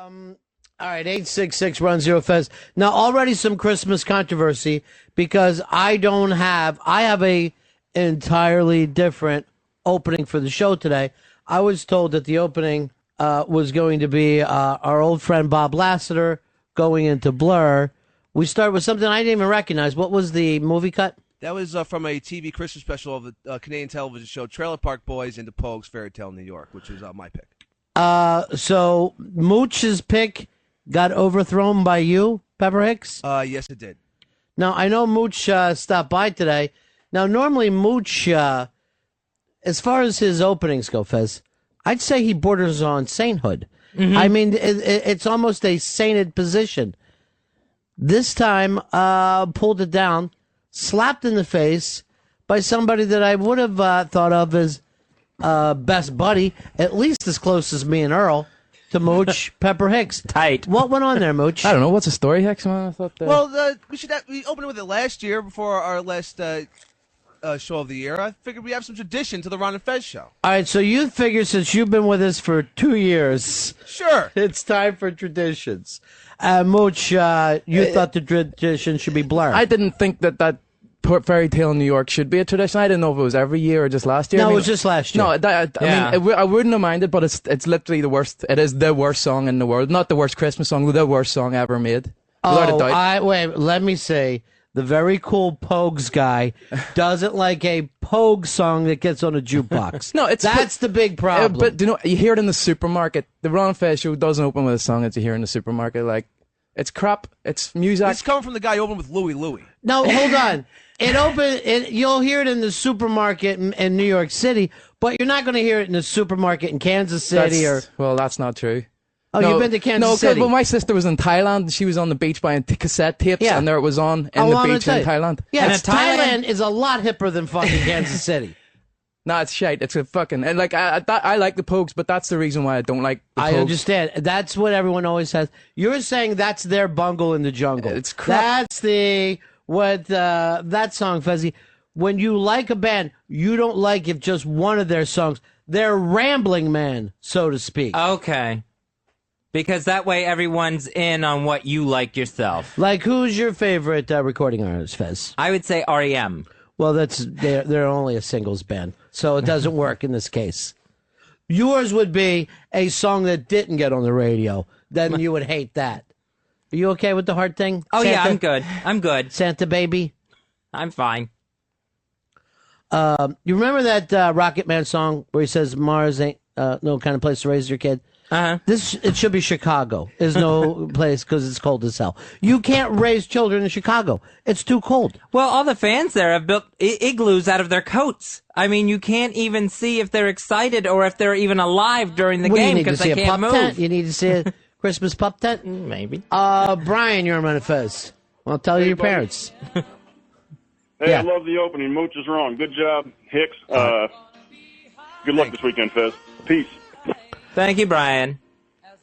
All right, 866-10 Fez. Now, already some Christmas controversy because I have a entirely different opening for the show today. I was told that the opening was going to be our old friend Bob Lasseter going into Blur. We start with something I didn't even recognize. What was the movie cut? That was from a TV Christmas special of the Canadian television show Trailer Park Boys into Pogue's Fairy Tale New York, which was my pick. So Mooch's pick got overthrown by you, Pepper Hicks? Yes, it did. Now, I know Mooch stopped by today. Now, normally Mooch, as far as his openings go, Fez, I'd say he borders on sainthood. Mm-hmm. I mean, it's almost a sainted position. This time, pulled it down, slapped in the face by somebody that I would have thought of as best buddy, at least as close as me and Earl, to Mooch Pepper Hicks. Tight. What went on there, Mooch? I don't know. What's the story, Hicks? I thought Well, we opened with it last year before our last show of the year. I figured we have some tradition to the Ron and Fez show. All right, so you figure since you've been with us for 2 years, sure, it's time for traditions. Mooch, you thought the tradition should be Blur. I didn't think that Fairy Tale in New York should be a tradition. I didn't know if it was every year or just last year. No, it was just last year. No, I mean, I wouldn't have minded, but it's literally the worst. It is the worst song in the world. Not the worst Christmas song, the worst song ever made. Without a doubt. Wait, let me say, the very cool Pogues guy doesn't like a Pogue song that gets on a jukebox. No, that's the big problem. But you hear it in the supermarket. The Ron and Fez show doesn't open with a song that you hear in the supermarket. Like, it's crap. It's music. It's coming from the guy who opened with Louie Louie. No, hold on. You'll hear it in the supermarket in New York City, but you're not going to hear it in the supermarket in Kansas City Well, that's not true. Oh, you've been to Kansas City? No, well, my sister was in Thailand, and she was on the beach buying cassette tapes, and there it was on in the beach in Thailand. Yes, Thailand is a lot hipper than fucking Kansas City. No, it's shite. It's a fucking... And, like, I like the Pogues, but that's the reason why I don't like the Pogues. I understand. That's what everyone always says. You're saying that's their bungle in the jungle. It's crap. That's that song, Fuzzy. When you like a band, you don't like if just one of their songs... They're Rambling Man, so to speak. Okay. Because that way everyone's in on what you like yourself. Like, who's your favorite recording artist, Fez? I would say REM. Well, they're only a singles band, so it doesn't work in this case. Yours would be a song that didn't get on the radio. Then you would hate that. Are you okay with the heart thing? Oh, Santa? yeah, I'm good. I'm good. Santa baby? I'm fine. You remember that Rocket Man song where he says Mars ain't no kind of place to raise your kid? Uh-huh. It should be Chicago. There's no place because it's cold as hell. You can't raise children in Chicago. It's too cold. Well, all the fans there have built igloos out of their coats. I mean, you can't even see if they're excited or if they're even alive during the game because they can't move. Tent? You need to see a Christmas pup tent? Maybe. Brian, you're on Fez. Well, tell your parents. Hey, Yeah. I love the opening. Mooch is wrong. Good job, Hicks. Good luck this weekend, Fez. Peace. Thank you, Brian.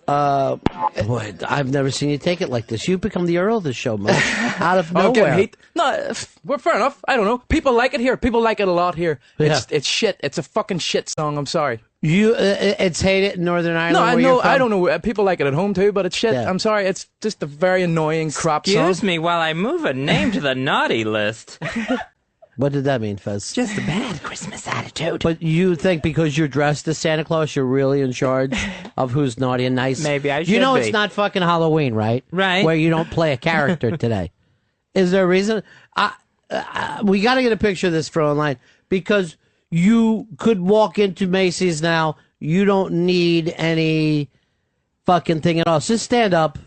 Boy, I've never seen you take it like this. You become the Earl of the show, Mooch. Out of nowhere. No, we're fair enough. I don't know. People like it here. People like it a lot here. Yeah. It's shit. It's a fucking shit song. I'm sorry. It's hated in Northern Ireland. No, I where know. you're from? I don't know. People like it at home too, but it's shit. Yeah. I'm sorry. It's just a very annoying crap song. Excuse me while I move a name to the naughty list. What did that mean, Fez? Just a bad Christmas attitude. But you think because you're dressed as Santa Claus, you're really in charge of who's naughty and nice? Maybe I should You know be. it's not fucking Halloween, right? Right. Where you don't play a character today. Is there a reason? We got to get a picture of this for online because you could walk into Macy's now. You don't need any fucking thing at all. Just stand up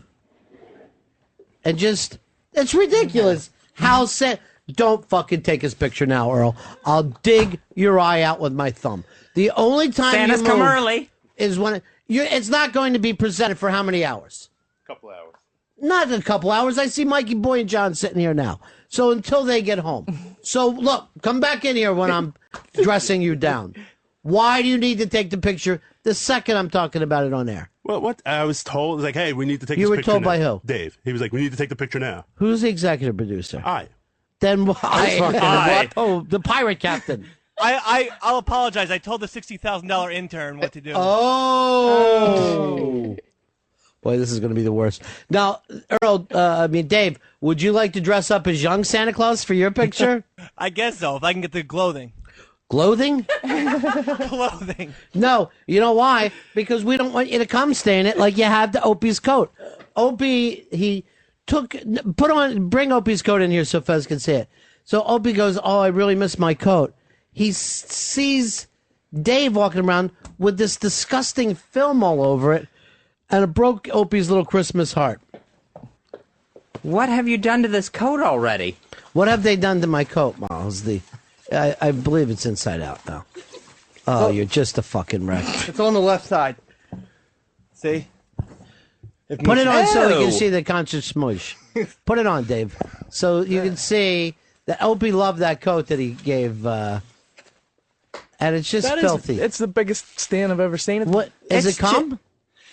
and just... It's ridiculous. How sad... Don't fucking take his picture now, Earl. I'll dig your eye out with my thumb. The only time Santa's you come move early is when it's not going to be presented for how many hours? Couple hours. Not a couple hours. I see Mikey Boy and John sitting here now. So until they get home. So look, come back in here when I'm dressing you down. Why do you need to take the picture the second I'm talking about it on air? Well, what I was told is like, hey, we need to take You this were picture told now. by who? Dave. He was like, we need to take the picture now. Who's the executive producer? I. Then why? I. Oh, the pirate captain. I'll apologize. I told the $60,000 intern what to do. Oh. Boy, this is going to be the worst. Now, Earl, Dave, would you like to dress up as young Santa Claus for your picture? I guess so, if I can get the clothing. Clothing? Clothing. No, you know why? Because we don't want you to come stay in it like you have the Opie's coat. Opie, bring Opie's coat in here so Fez can see it. So Opie goes, oh, I really miss my coat. He sees Dave walking around with this disgusting film all over it, and it broke Opie's little Christmas heart. What have you done to this coat already? What have they done to my coat, Miles? I believe it's inside out now. Oh, you're just a fucking wreck. It's on the left side. See? Put it on so you can see the conscious smush. Put it on, Dave. So you can see that Opie loved that coat that he gave, and it's just filthy. It's the biggest stain I've ever seen. What is it? Cum?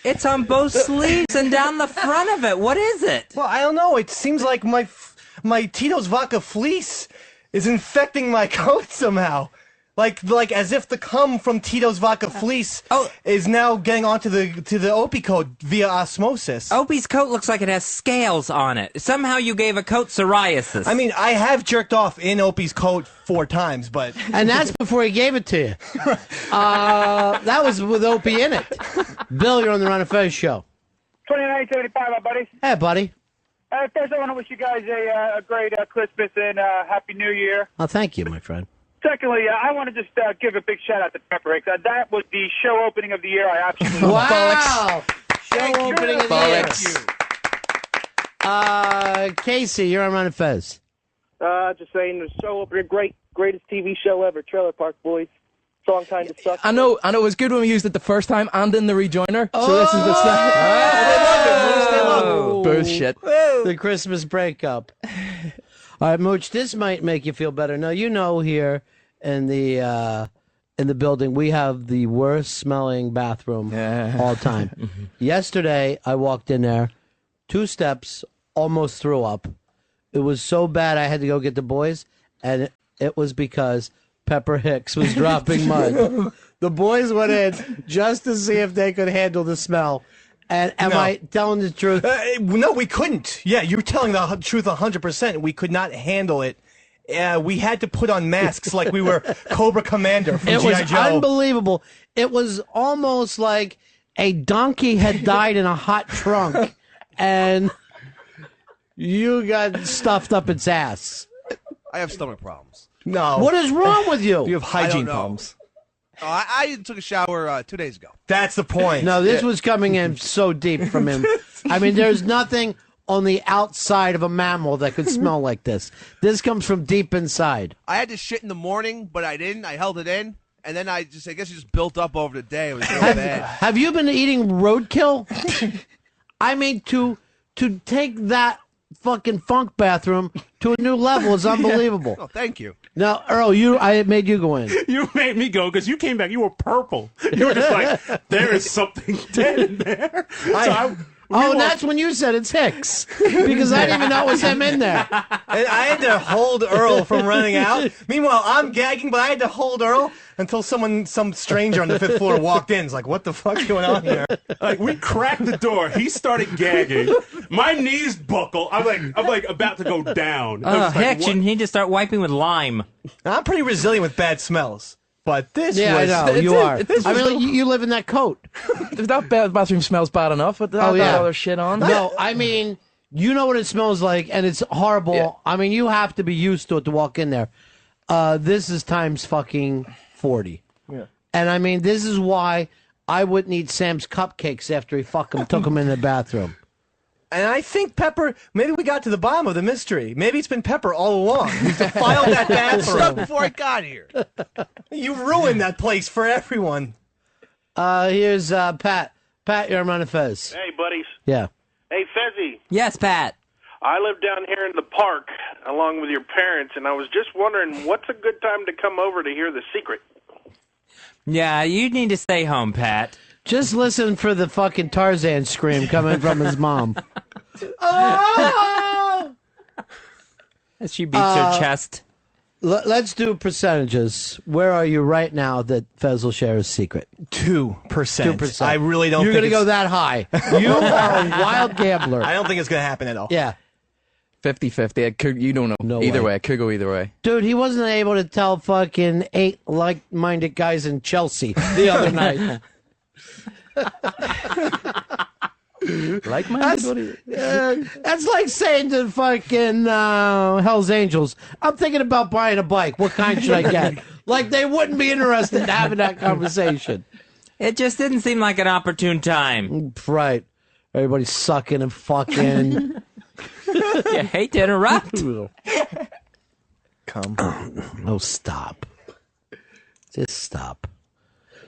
It's on both sleeves and down the front of it. What is it? Well, I don't know. It seems like my Tito's Vodka fleece is infecting my coat somehow. Like as if the cum from Tito's Vodka fleece is now getting onto the Opie coat via osmosis. Opie's coat looks like it has scales on it. Somehow you gave a coat psoriasis. I mean, I have jerked off in Opie's coat 4 times, but... And that's before he gave it to you. That was with Opie in it. Bill, you're on the Ron and Fez show. 2975, my buddies. Hey, buddy. First, I want to wish you guys a great Christmas and Happy New Year. Oh, thank you, my friend. Secondly, I want to just give a big shout-out to Pepper Hicks. That was the show opening of the year. I absolutely Wow! Show opening of the year. Casey, you're on Ron and Fez. Just saying, the show opening, greatest TV show ever, Trailer Park Boys. Song kind of sucks. I know it was good when we used it the first time and in the rejoiner. So this is the second. Bullshit. The Christmas breakup. All right, Mooch, this might make you feel better. Now, you know here in the building, we have the worst smelling bathroom all time. Yesterday, I walked in there, 2 steps, almost threw up. It was so bad I had to go get the boys, and it was because Pepper Hicks was dropping mud. The boys went in just to see if they could handle the smell. And am I telling the truth? No, we couldn't. Yeah, you're telling the truth 100%. We could not handle it. We had to put on masks like we were Cobra Commander from G.I. Joe. It was unbelievable. It was almost like a donkey had died in a hot trunk, and you got stuffed up its ass. I have stomach problems. No. What is wrong with you? You have hygiene problems. I took a shower 2 days ago. That's the point. No, this was coming in so deep from him. I mean, there's nothing on the outside of a mammal that could smell like this. This comes from deep inside. I had to shit in the morning, but I didn't. I held it in, and then I guess it just built up over the day. It was so bad. Have you been eating roadkill? I mean, to take that fucking funk bathroom to a new level is unbelievable. Oh, thank you. Now, Earl, I made you go in. You made me go because you came back. You were purple. You were just like, there is something dead in there. That's when you said it's Hicks. Because I didn't even know it was him in there. And I had to hold Earl from running out. Meanwhile, I'm gagging, but I had to hold Earl until some stranger on the 5th floor walked in. It's like, what the fuck's going on here? Like, we cracked the door. He started gagging. My knees buckle. I'm like about to go down. Hicks, you need to start wiping with lime. I'm pretty resilient with bad smells. But this was... I know, you are. I mean, you live in that coat. That bathroom smells bad enough without that other shit on. No, I mean, you know what it smells like, and it's horrible. Yeah. I mean, you have to be used to it to walk in there. This is times fucking 40. Yeah. And I mean, this is why I wouldn't eat Sam's cupcakes after he took him in the bathroom. And I think Pepper, maybe we got to the bottom of the mystery. Maybe it's been Pepper all along. He's defiled that bathroom. Stuck before I got here. You ruined that place for everyone. Here's Pat. Pat, you're on Fez. Hey, buddies. Yeah. Hey, Fezzy. Yes, Pat. I live down here in the park along with your parents, and I was just wondering what's a good time to come over to hear The Secret? Yeah, you need to stay home, Pat. Just listen for the fucking Tarzan scream coming from his mom. Oh! As she beats her chest. Let's do percentages. Where are you right now that Fez will share his secret? 2%. 2%. I really don't You're think going to go that high. You are a wild gambler. I don't think it's going to happen at all. Yeah. 50-50. You don't know. No either way. way. It could go either way. Dude, he wasn't able to tell fucking 8 like-minded guys in Chelsea the other night. Like-minded? That's like saying to fucking Hell's Angels, I'm thinking about buying a bike. What kind should I get? Like they wouldn't be interested in having that conversation. It just didn't seem like an opportune time. Right. Everybody's sucking and fucking. You hate to interrupt. Come. Oh, stop. Just stop.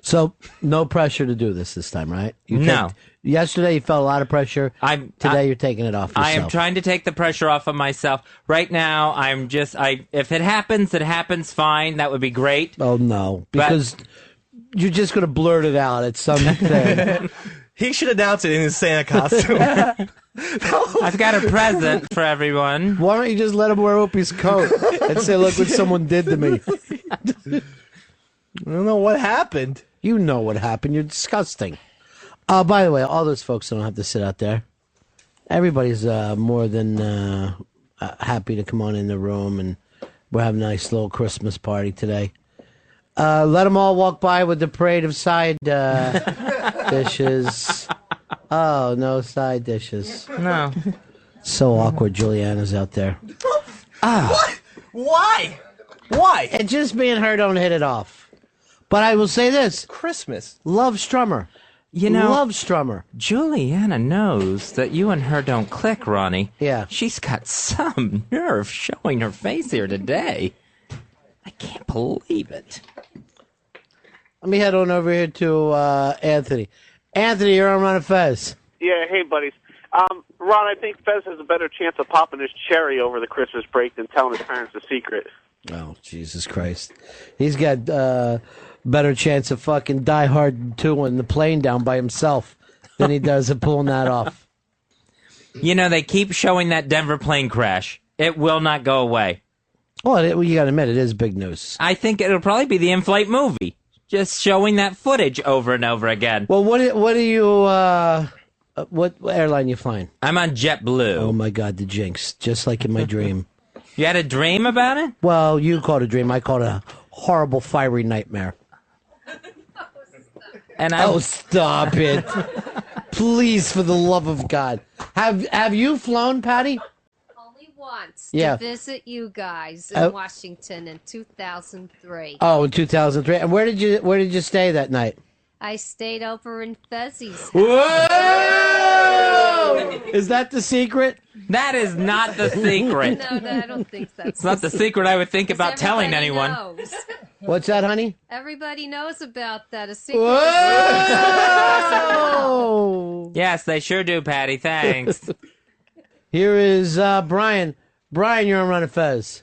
So, no pressure to do this time, right? No. Yesterday, you felt a lot of pressure. Today, you're taking it off yourself. I am trying to take the pressure off of myself. Right now, I'm just, if it happens, fine. That would be great. Oh, no. Because you're just going to blurt it out at some thing. He should announce it in his Santa costume. I've got a present for everyone. Why don't you just let him wear Opie's coat and say, look what someone did to me? I don't know what happened. You know what happened. You're disgusting. By the way, all those folks don't have to sit out there. Everybody's more than happy to come on in the room, and we're having a nice little Christmas party today. Let them all walk by with the parade of side dishes. Oh, no side dishes. No. So awkward. Juliana's out there. What? Why? Why? And just me and her don't hit it off. But I will say this. Christmas. Love Strummer. You know, love Strummer. Juliana knows that you and her don't click, Ronnie. Yeah. She's got some nerve showing her face here today. I can't believe it. Let me head on over here to Anthony. Anthony, you're on Ron and Fez. Yeah, hey, buddies. Ron, I think Fez has a better chance of popping his cherry over the Christmas break than telling his parents the secret. Oh, Jesus Christ. He's got better chance of fucking Die Hard 2 in the plane down by himself than he does of pulling that off. You know, they keep showing that Denver plane crash. It will not go away. Well, you got to admit, it is big news. I think it'll probably be the in-flight movie. Just showing that footage over and over again. Well, what are you, what airline you flying? I'm on JetBlue. Oh, my God, the jinx. Just like in my dream. You had a dream about it? Well, you called it a dream. I called it a horrible, fiery nightmare. And stop it. Please, for the love of God. Have you flown, Patty? Only once Yeah. to visit you guys in Washington in 2003. Oh, in 2003. And where did you stay that night? I stayed over in Fezzi's house. Whoa! Is that the secret? That is not the secret. No, I don't think that's It's not the secret I would think about telling anyone. Knows. What's that, honey? Everybody knows about that. A secret. Whoa! Yes, they sure do, Patty. Thanks. Here is Brian. Brian, you're on Run of Fez.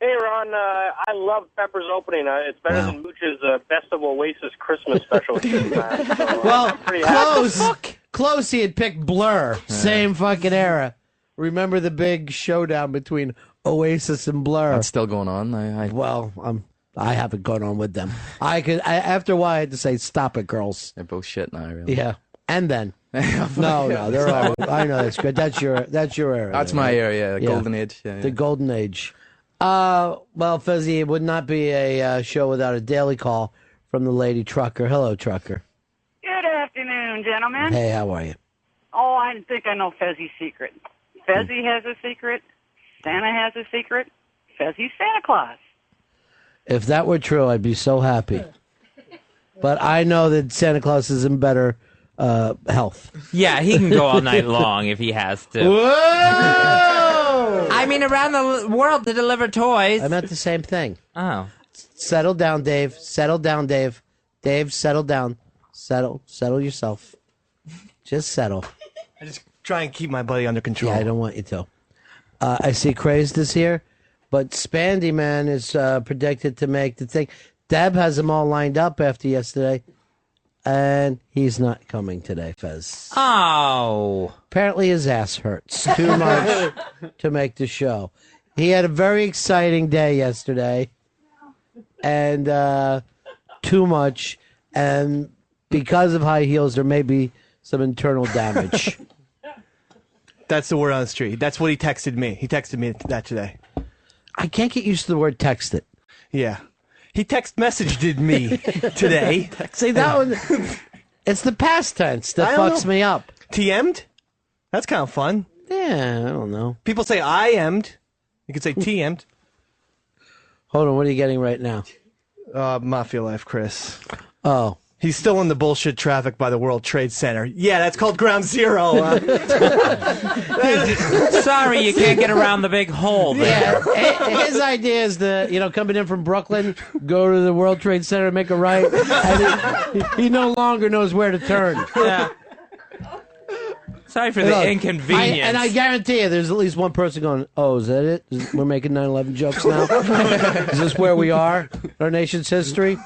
Hey, Ron, I love Pepper's opening. It's better than Mooch's Best of Oasis Christmas special. Well, close. He had picked Blur. Same fucking era. Remember the big showdown between Oasis and Blur? That's still going on. I haven't gone on with them. After a while, I had to say, "Stop it, girls." They're both shit now, really. Yeah, and then no, they're all. I know that's good. That's your era. That's my area. Golden age. Yeah, the golden age. Well, Fezzy, it would not be a show without a daily call from the lady trucker. Hello, trucker. Good afternoon, gentlemen. Hey, how are you? Oh, I think I know Fezzy's secret. Fezzy has a secret. Santa has a secret. Fezzy's Santa Claus. If that were true, I'd be so happy. But I know that Santa Claus is in better health. Yeah, he can go all night long if he has to. Whoa! I mean, around the world to deliver toys. I meant the same thing. Oh. Settle down, Dave. Settle down, Dave. Dave, settle down. Settle yourself. Just settle. I just try and keep my buddy under control. Yeah, I don't want you to. I see Crazed is here, but Spandy Man is predicted to make the thing. Deb has them all lined up after yesterday, and he's not coming today, Fez. Oh. Apparently his ass hurts too much to make the show. He had a very exciting day yesterday, and too much, and because of high heels, there may be some internal damage. That's the word on the street. That's what he texted me. He texted me that today. I can't get used to the word text it. Yeah. He text messaged me today. See, that one, it's the past tense that fucks me up. TM'd? That's kind of fun. Yeah, I don't know. People say I am'd. You could say TM'd. Hold on, what are you getting right now? Mafia Life, Chris. Oh. He's still in the bullshit traffic by the World Trade Center. Yeah, that's called Ground Zero. Sorry, you can't get around the big hole there. Yeah, his idea is coming in from Brooklyn, go to the World Trade Center, make a right, and he no longer knows where to turn. Yeah. Sorry for the inconvenience. And I guarantee you, there's at least one person going, "Oh, is that it? We're making 9/11 jokes now? Is this where we are in our nation's history?"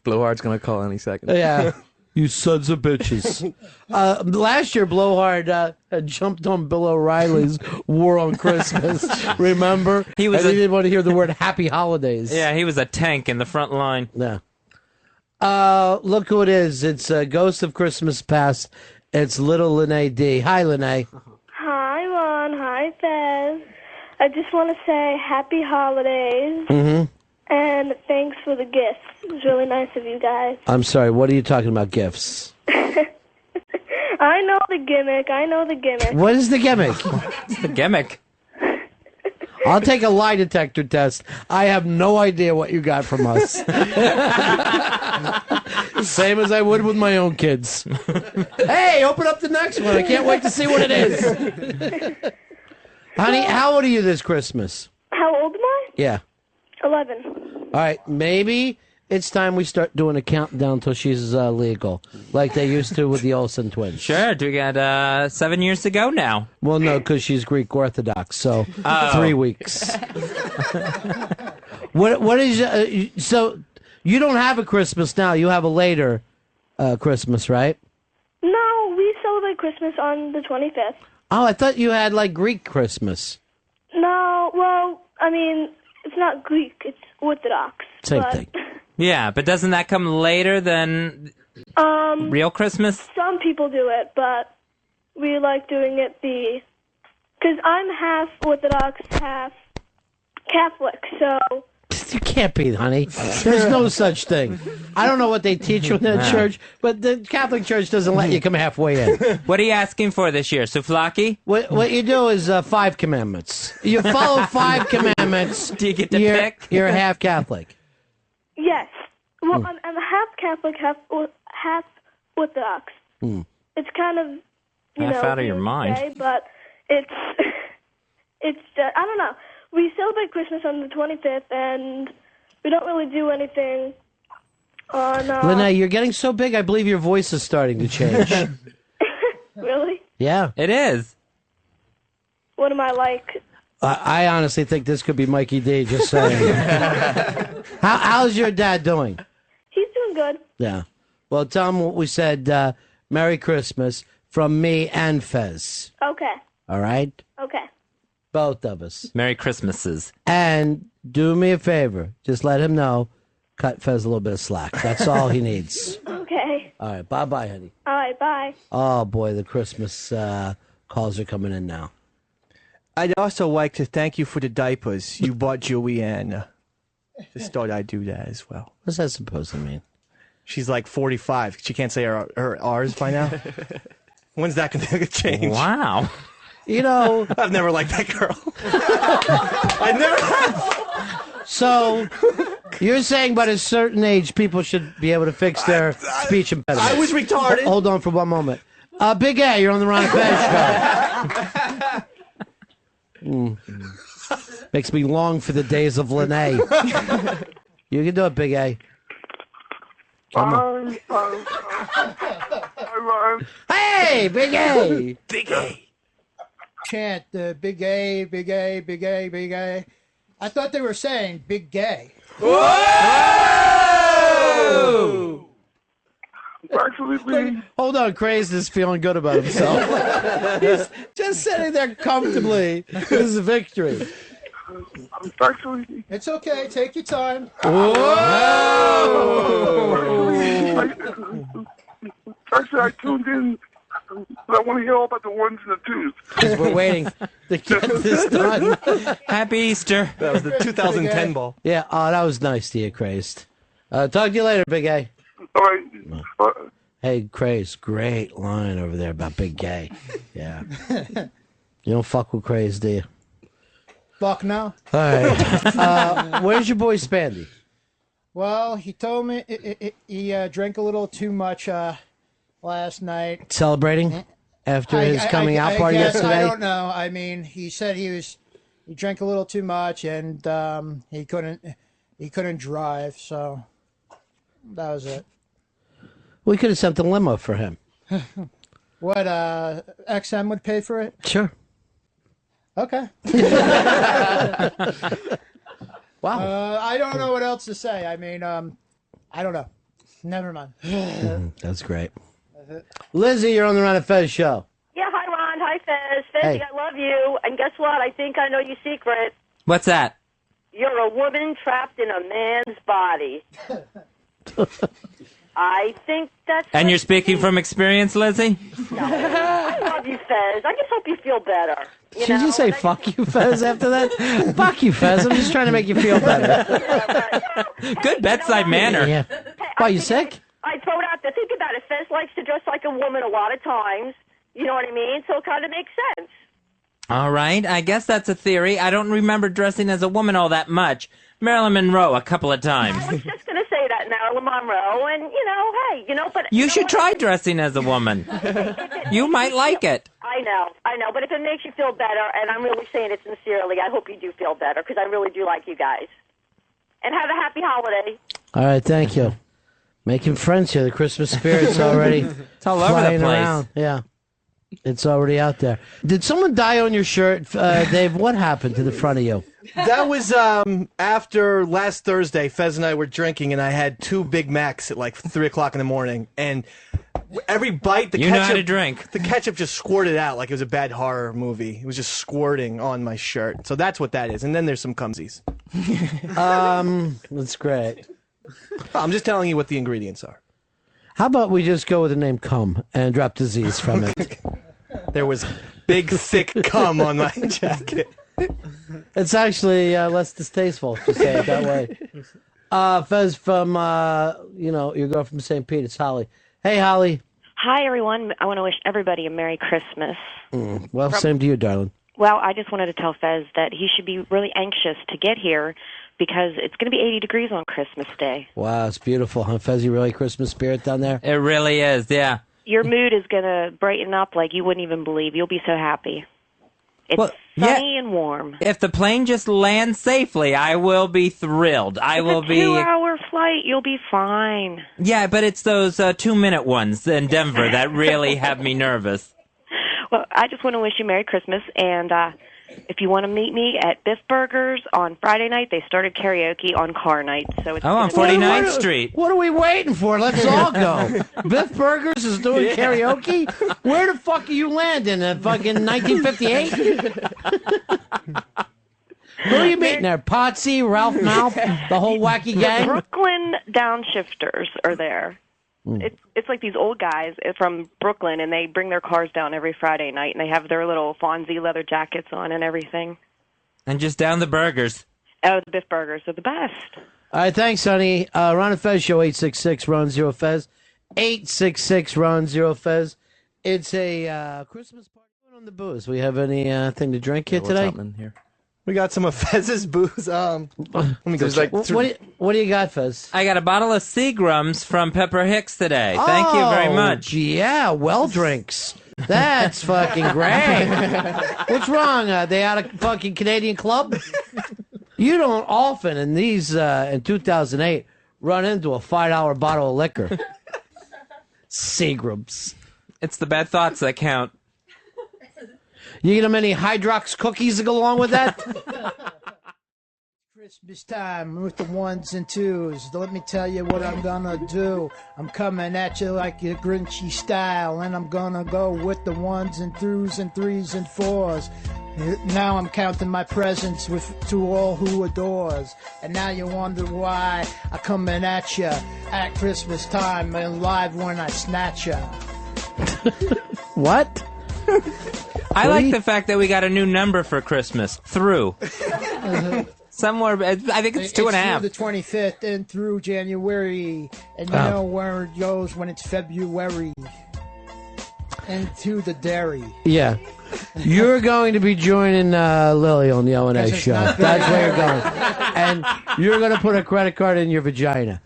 Blowhard's gonna call any second. Yeah. You sons of bitches. Last year, Blowhard had jumped on Bill O'Reilly's War on Christmas. Remember? He didn't want to hear the word Happy Holidays. Yeah, he was a tank in the front line. Yeah. Look who it is. It's Ghost of Christmas Past. It's little Lene D. Hi, Lene. Hi, Ron. Hi, Fez. I just want to say Happy Holidays. Mm-hmm. And thanks for the gifts. It was really nice of you guys. I'm sorry, what are you talking about, gifts? I know the gimmick. What is the gimmick? What's the gimmick? I'll take a lie detector test. I have no idea what you got from us. Same as I would with my own kids. Hey, open up the next one. I can't wait to see what it is. Honey, how old are you this Christmas? How old am I? Yeah. 11. All right, maybe it's time we start doing a countdown until she's legal, like they used to with the Olsen twins. Sure, we got 7 years to go now. Well, no, because she's Greek Orthodox, so 3 weeks. What is so? You don't have a Christmas now. You have a later Christmas, right? No, we celebrate Christmas on the 25th. Oh, I thought you had like Greek Christmas. No, well, I mean, it's not Greek, it's Orthodox. Same thing. Yeah, but doesn't that come later than real Christmas? Some people do it, but we like doing it because I'm half Orthodox, half Catholic, so... You can't be, honey. There's no such thing. I don't know what they teach you in that church, but the Catholic Church doesn't let you come halfway in. What are you asking for this year, souvlaki? What you do is 5 commandments. You follow 5 commandments. Do you get to pick? You're half Catholic. Yes. Well, I'm half Catholic, half Orthodox. It's kind of, half out of your mind. Say, but it's I don't know. We celebrate Christmas on the 25th, and we don't really do anything on... Lene, you're getting so big, I believe your voice is starting to change. Really? Yeah. It is. What am I like? I honestly think this could be Mikey D, just saying. How's your dad doing? He's doing good. Yeah. Well, tell him what we said, Merry Christmas, from me and Fez. Okay. All right? Okay. Both of us. Merry Christmases. And do me a favor. Just let him know. Cut Fez a little bit of slack. That's all he needs. Okay. All right. Bye-bye, honey. All right. Bye. Oh, boy. The Christmas calls are coming in now. I'd also like to thank you for the diapers you bought Joanne. Just thought I'd do that as well. What's that supposed to mean? She's like 45. She can't say her R's by now. When's that going to change? Wow. You know, I've never liked that girl. I never have. So, you're saying by a certain age, people should be able to fix their speech impediment. I was retarded. Hold on for one moment. Big A, you're on the Ron and Fez show. Makes me long for the days of Lene. You can do it, Big A. Come on. Hey, Big A. Big A. Chant Big A, Big A, Big A, Big A. I thought they were saying Big Gay. Whoa! Hold on, Crazed is feeling good about himself. He's just sitting there comfortably with his victory. Actually, It's okay. Take your time. actually, I tuned in. But I want to hear all about the ones and the twos. Because we're waiting to get this done. Happy Easter. That was the 2010 ball. Yeah, that was nice to you, Crazed. Talk to you later, Big A. All right. Hey, Crazed, great line over there about Big Gay. Yeah. You don't fuck with Crazed, do you? Fuck no. All right. Where's your boy Spandy? Well, he told me he drank a little too much last night. Celebrating after his coming out party yesterday? I don't know. I mean, he said he drank a little too much and he couldn't drive, so that was it. We could have sent a limo for him. What, XM would pay for it? Sure. Okay. Wow. I don't know what else to say. I mean, I don't know. Never mind. That's great. Lizzie, you're on the Ron and Fez show. Yeah, hi, Ron. Hi, Fez. Fezzy, Hey. I love you. And guess what? I think I know your secret. What's that? You're a woman trapped in a man's body. I think that's... And you're speaking from experience, Lizzie? No, I love you, Fez. I just hope you feel better. Did you say fuck you, Fez, after that? Fuck you, Fez. I'm just trying to make you feel better. Good bedside manner. Yeah. Why, you sick? I throw it out there. Think about it. Fez likes to dress like a woman a lot of times. You know what I mean? So it kind of makes sense. All right, I guess that's a theory. I don't remember dressing as a woman all that much. Marilyn Monroe a couple of times. I was just going to say that, Marilyn Monroe, and, but... You should try dressing as a woman. You might like it. I know, but if it makes you feel better, and I'm really saying it sincerely, I hope you do feel better, because I really do like you guys. And have a happy holiday. All right, thank you. Making friends here. The Christmas spirit's already it's all over the flying place. around. Yeah. It's already out there. Did someone die on your shirt, Dave? What happened to the front of you? That was after last Thursday. Fez and I were drinking, and I had 2 Big Macs at like 3 o'clock in the morning. And every bite, the You ketchup, know how to drink. The ketchup just squirted out like it was a bad horror movie. It was just squirting on my shirt. So that's what that is. And then there's some cumsies. That's great. I'm just telling you what the ingredients are. How about we just go with the name cum and drop disease from it? There was big, thick cum on my jacket. It's actually less distasteful to say it that way. Fez from, your girl from St. Pete, it's Holly. Hey, Holly. Hi, everyone. I want to wish everybody a Merry Christmas. Well, same to you, darling. Well, I just wanted to tell Fez that he should be really anxious to get here because it's going to be 80 degrees on Christmas Day. Wow, it's beautiful, huh? Fez, you really Christmas spirit down there? It really is, yeah. Your mood is going to brighten up like you wouldn't even believe. You'll be so happy. It's sunny and warm. If the plane just lands safely, I will be thrilled. I will be... It's a 2-hour flight. You'll be fine. Yeah, but it's those 2-minute ones in Denver that really have me nervous. Well, I just want to wish you Merry Christmas, and if you want to meet me at Biff Burgers on Friday night, they started karaoke on car night. So it's on 49th Street. What are we waiting for? Let's all go. Biff Burgers is doing karaoke? Where the fuck are you landing? In fucking 1958? Who are you meeting there? Potsy, Ralph Malph, the whole wacky gang? The Brooklyn Downshifters are there. It's like these old guys from Brooklyn, and they bring their cars down every Friday night, and they have their little Fonzie leather jackets on and everything. And just down the burgers. Oh, the Biff Burgers are the best. All right, thanks, honey. Ron and Fez show, 866-RON-0-FEZ. 866-RON-0-FEZ. It's a Christmas party on the booze. We have anything to drink here today? What's happening here? We got some of Fez's booze. Let me go check. What do you got, Fez? I got a bottle of Seagrams from Pepper Hicks today. Thank you very much. Yeah, well drinks. That's fucking great. What's wrong? They out of fucking Canadian Club? You don't often in these, in 2008, run into a $5 bottle of liquor. Seagrams. It's the bad thoughts that count. You get them any Hydrox cookies to go along with that? Christmas time with the 1s and 2s. Let me tell you what I'm gonna do. I'm coming at you like a Grinchy style, and I'm gonna go with the 1s and 2s and 3s and 4s. Now I'm counting my presents to all who adores. And now you wonder why I coming at ya at Christmas time and live when I snatch ya. What? I like the fact that we got a new number for Christmas. Through. Somewhere, I think it's 2.5. It's through the 25th and through January. And you know where it goes when it's February. Into the dairy. Yeah. You're going to be joining Lily on the O&A show. That's where you're going. And you're going to put a credit card in your vagina.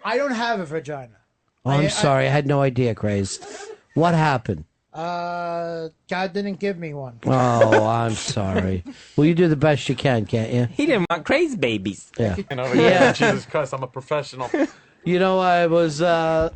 I don't have a vagina. Oh, I'm sorry. I had no idea, Crazed. What happened? God didn't give me one. Oh, I'm sorry. Well, you do the best you can, can't you? He didn't want crazy babies. Yeah. Yeah. Jesus Christ, I'm a professional. You know, I was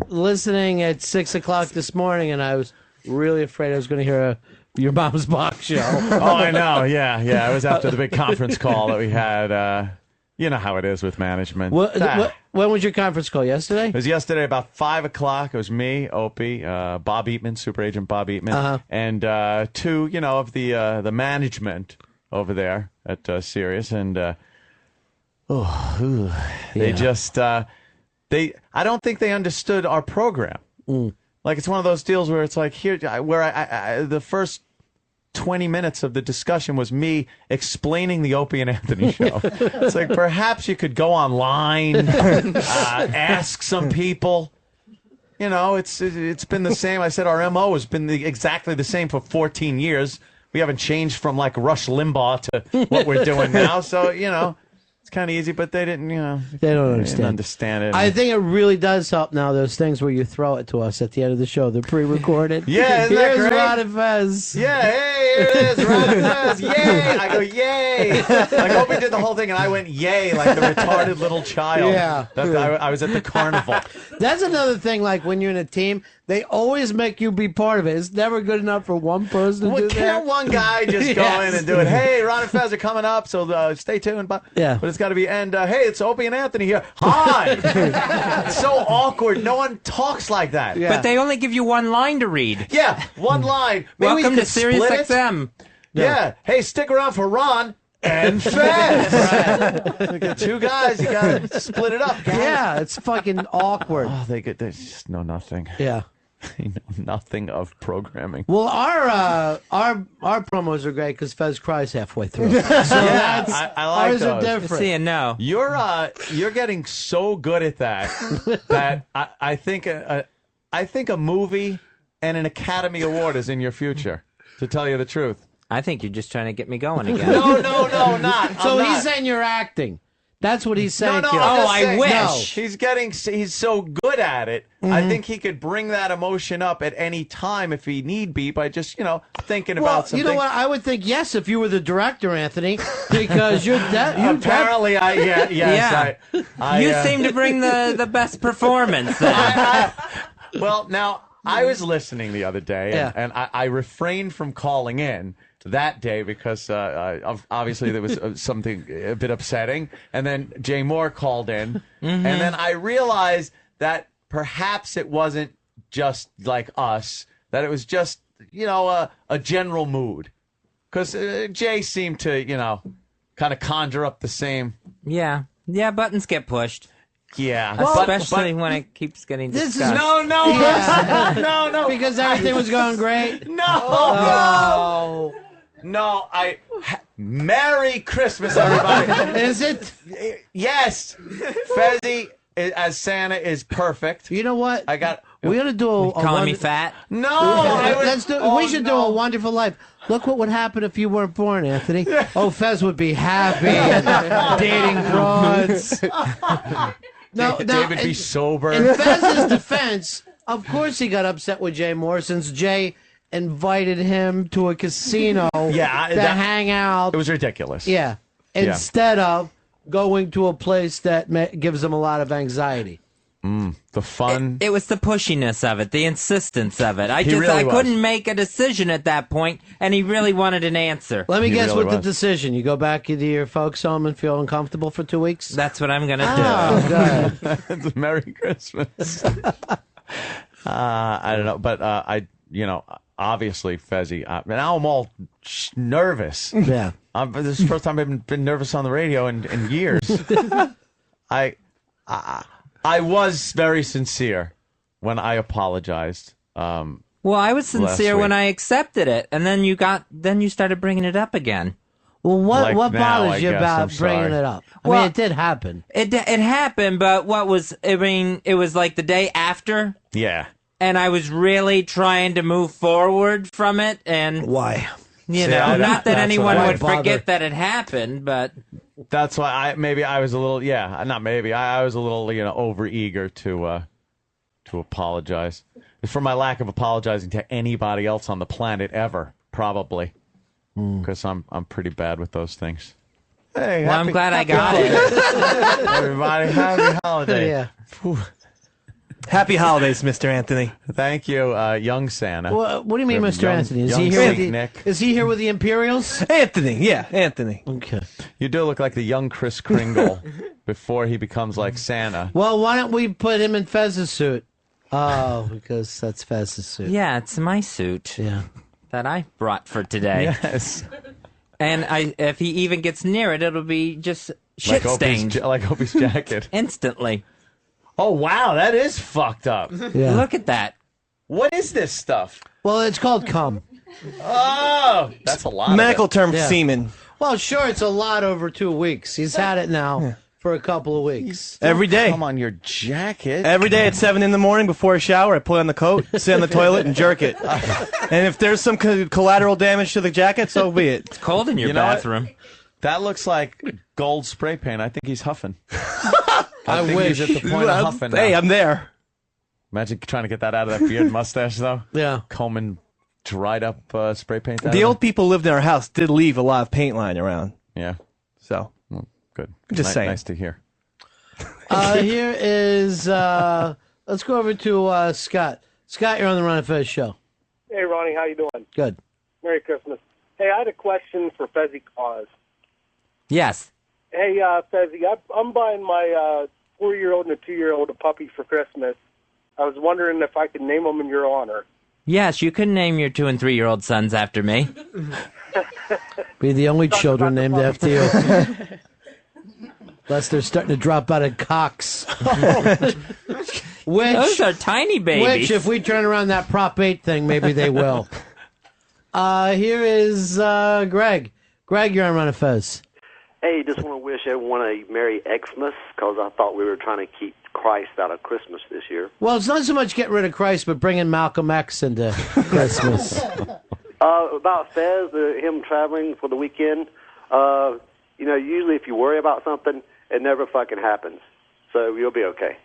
listening at 6 o'clock this morning, and I was really afraid I was going to hear your mom's box show. Oh, I know. Yeah. It was after the big conference call that we had. You know how it is with management. When was your conference call? Yesterday? It was yesterday about 5 o'clock. It was me, Opie, Bob Eatman, Super Agent Bob Eatman, and two, of the management over there at Sirius, and they just I don't think they understood our program. Like, it's one of those deals where it's like the first 20 minutes of the discussion was me explaining the Opie and Anthony show. It's like, perhaps you could go online, ask some people. It's been the same. I said our MO has been exactly the same for 14 years. We haven't changed from like Rush Limbaugh to what we're doing now. So, it's kind of easy, but they didn't, They don't understand it. I think it really does help now, those things where you throw it to us at the end of the show. They're pre-recorded. Yeah, isn't that Here's great? Ron and Fez. Yeah, hey, here it is, Ron and Fez. Yay! I go, yay! Like, Opie did the whole thing, and I went, yay, like the retarded little child. Yeah. I was at the carnival. That's another thing, like when you're in a team, they always make you be part of it. It's never good enough for one person to do that. Can't one guy just go in and do it? Hey, Ron and Fez are coming up, so stay tuned. But it's got to be, and hey, it's Opie and Anthony here. Hi! It's so awkward. No one talks like that. But they only give you one line to read. Yeah, one line. Maybe Welcome we to Sirius split it? XM. Yeah. Hey, stick around for Ron and Fez. You got two guys. You got to split it up, guys. Yeah, it's fucking awkward. Oh, they just know nothing. Yeah. They know nothing of programming. Well, our promos are great because Fez cries halfway through. So that's, I like ours those. are different. See, no. You're getting so good at that I think a movie and an Academy Award is in your future. To tell you the truth, I think you're just trying to get me going again. No, not. So I'm he's not. saying you're acting. That's what he's saying. No, Kid. I wish. No. He's so good at it. I think he could bring that emotion up at any time if he need be by just, thinking about something. You know what? I would think yes if you were the director, Anthony, because you're apparently yes. You seem to bring the best performance then. Well, now, I was listening the other day, and I refrained from calling in that day because obviously there was something a bit upsetting. And then Jay Moore called in, and then I realized that perhaps it wasn't just like us, that it was just, a general mood. Because Jay seemed to, kind of conjure up the same. Yeah, buttons get pushed. Yeah, especially when it keeps getting discussed. No, because everything was going great. No. Merry Christmas, everybody. Is it? Yes. Fezzy as Santa is perfect. You know what? We ought to do a calling me fat? No. We should do a Wonderful Life. Look what would happen if you weren't born, Anthony. Oh, Fez would be happy and dating broads. David be sober. In Fez's defense, of course he got upset with Jay Moore since Jay invited him to a casino to hang out. It was ridiculous. Yeah. Instead of going to a place that gives him a lot of anxiety. The fun. It was the pushiness of it, the insistence of it. I really couldn't make a decision at that point, and he really wanted an answer. Let me guess the decision. You go back into your folks' home and feel uncomfortable for 2 weeks? That's what I'm going to do. Oh, good. Merry Christmas. I don't know, but obviously, Fezzy. Now I'm all nervous. Yeah. This is the first time I've been nervous on the radio in years. I was very sincere when I apologized. Well, I was sincere when I accepted it, and then you started bringing it up again. Well, what bothers you about bringing it up? I mean, it did happen. It happened, but it was like the day after. Yeah. And I was really trying to move forward from it, and why? Not that anyone would forget that it happened, but that's why I was a little I was a little overeager to apologize for my lack of apologizing to anybody else on the planet ever, probably. Because I'm pretty bad with those things. Hey, I'm glad I got it. Everybody, happy holiday. Yeah. Happy holidays, Mr. Anthony. Thank you, young Santa. Well, what do you mean, Mr. Anthony? Is he here with the Imperials? Anthony, yeah, Anthony. Okay. You do look like the young Kris Kringle before he becomes like Santa. Well, why don't we put him in Fez's suit? Oh, because that's Fez's suit. Yeah, it's my suit. Yeah. That I brought for today. Yes. And if he even gets near it, it'll be just shit-stained. Like Opie's jacket. Instantly. Oh, wow, that is fucked up. Yeah. Look at that. What is this stuff? Well, it's called cum. Oh, that's a lot. Medical term, semen. Well, sure, it's a lot over 2 weeks. He's had it now for a couple of weeks. Every day. Come on your jacket. Every day at 7 in the morning before a shower, I put on the coat, sit on the toilet, and jerk it. And if there's some collateral damage to the jacket, so be it. It's cold in your bathroom. That looks like gold spray paint. I think he's huffing. I wish. He's at the point of huffing now. Hey, I'm there. Imagine trying to get that out of that beard mustache, though. Yeah. Combing dried up spray paint. The old people lived in our house did leave a lot of paint lying around. Yeah. So. Well, good. Just saying. Nice to hear. Here is, let's go over to Scott. Scott, you're on the Ron and Fez show. Hey, Ronnie, how you doing? Good. Merry Christmas. Hey, I had a question for Fezzy Claus. Yes. Hey, Fezzy, I'm buying my 4-year-old and a 2-year-old a puppy for Christmas. I was wondering if I could name them in your honor. Yes, you can name your 2- and 3-year-old sons after me. Be the only children named after you. Unless they're starting to drop out of cocks. Those are tiny babies. Which, if we turn around that Prop 8 thing, maybe they will. Here is Greg. Greg, you're on Ron and Fez. Hey, just want to wish everyone a Merry Xmas, because I thought we were trying to keep Christ out of Christmas this year. Well, it's not so much get rid of Christ, but bringing Malcolm X into Christmas. About Fez, him traveling for the weekend, usually if you worry about something, it never fucking happens. So you'll be okay.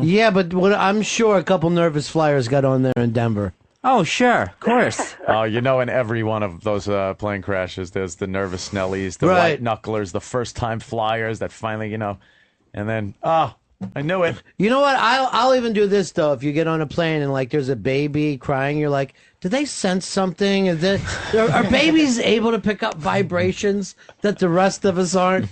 Yeah, but I'm sure a couple nervous flyers got on there in Denver. Oh, sure, of course. Oh, in every one of those plane crashes, there's the nervous Snellies, the white knucklers, the first-time flyers that finally, and then, I knew it. You know what? I'll even do this, though. If you get on a plane and, there's a baby crying, you're like, do they sense something? Are babies able to pick up vibrations that the rest of us aren't?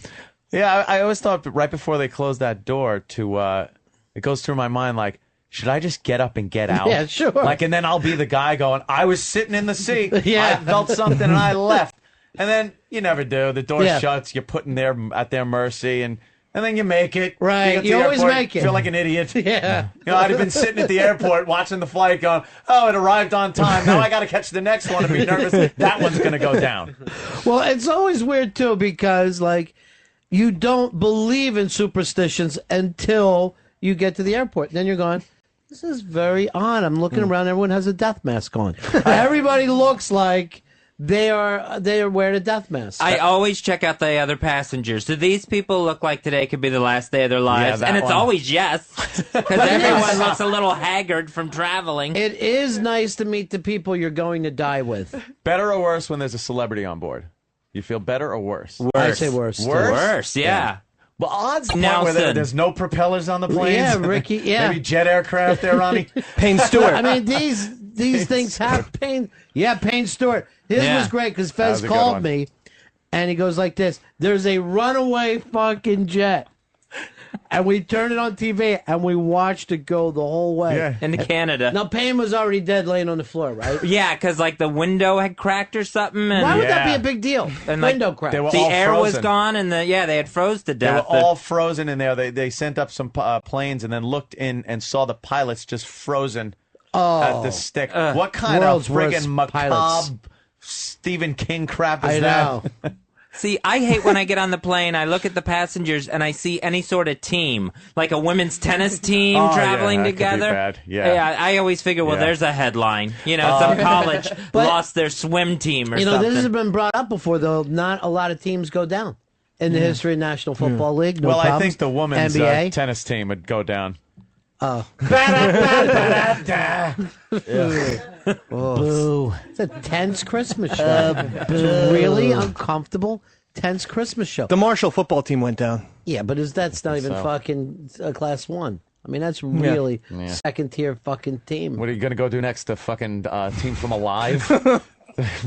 Yeah, I always thought right before they closed that door it goes through my mind, should I just get up and get out? Yeah, sure. And then I'll be the guy going, I was sitting in the seat. Yeah. I felt something and I left. And then you never do. The door shuts. You're put at their mercy. And then you make it. Right. You always make it. Feel like an idiot. Yeah. I'd have been sitting at the airport watching the flight going, it arrived on time. Now I got to catch the next one and be nervous. That one's going to go down. Well, it's always weird, too, because, you don't believe in superstitions until you get to the airport. Then you're going, this is very odd. I'm looking around. Everyone has a death mask on. Everybody looks like they are wearing a death mask. I always check out the other passengers. Do these people look like today could be the last day of their lives? Yeah, and it's one. Always yes, because everyone looks a little haggard from traveling. It is nice to meet the people you're going to die with. Better or worse when there's a celebrity on board? You feel better or worse? I say worse. Worse, yeah. Well, odds where there's no propellers on the planes. Yeah, Ricky, yeah. Maybe jet aircraft there, Ronnie. Payne Stewart. I mean, these things have Payne. Yeah, Payne Stewart. His was great because Fez called me, and he goes like this, there's a runaway fucking jet. and we turned it on TV, and we watched it go the whole way. Into Canada. Now, Payne was already dead laying on the floor, right? Yeah, because like the window had cracked or something. And, Why would that be a big deal? And, like, Window crack. They were the all air was frozen. gone, and they had froze to They death. were all frozen in there. They sent up some planes and then looked in and saw the pilots just frozen at the stick. What kind of World's worst friggin' macabre pilots. Stephen King crap is I know. that? See, I hate when I get on the plane, I look at the passengers, and I see any sort of team, like a women's tennis team Oh, yeah, traveling that could be together. bad. Yeah. I always figure, well, Yeah. there's a headline. You know, some college lost their swim team or You know, something. this has been brought up before, though. Not a lot of teams go down in the history of National Football League. No Well, I problems. think the women's NBA. tennis team would go down. Oh. Ba-da-ba-da-da. Boo. It's a tense Christmas show. It's a really uncomfortable, tense Christmas show. The Marshall football team went down. Yeah, but that's not even So. fucking Class 1. I mean, that's really Yeah. second-tier fucking team. What are you going to go do next? The fucking team from Alive?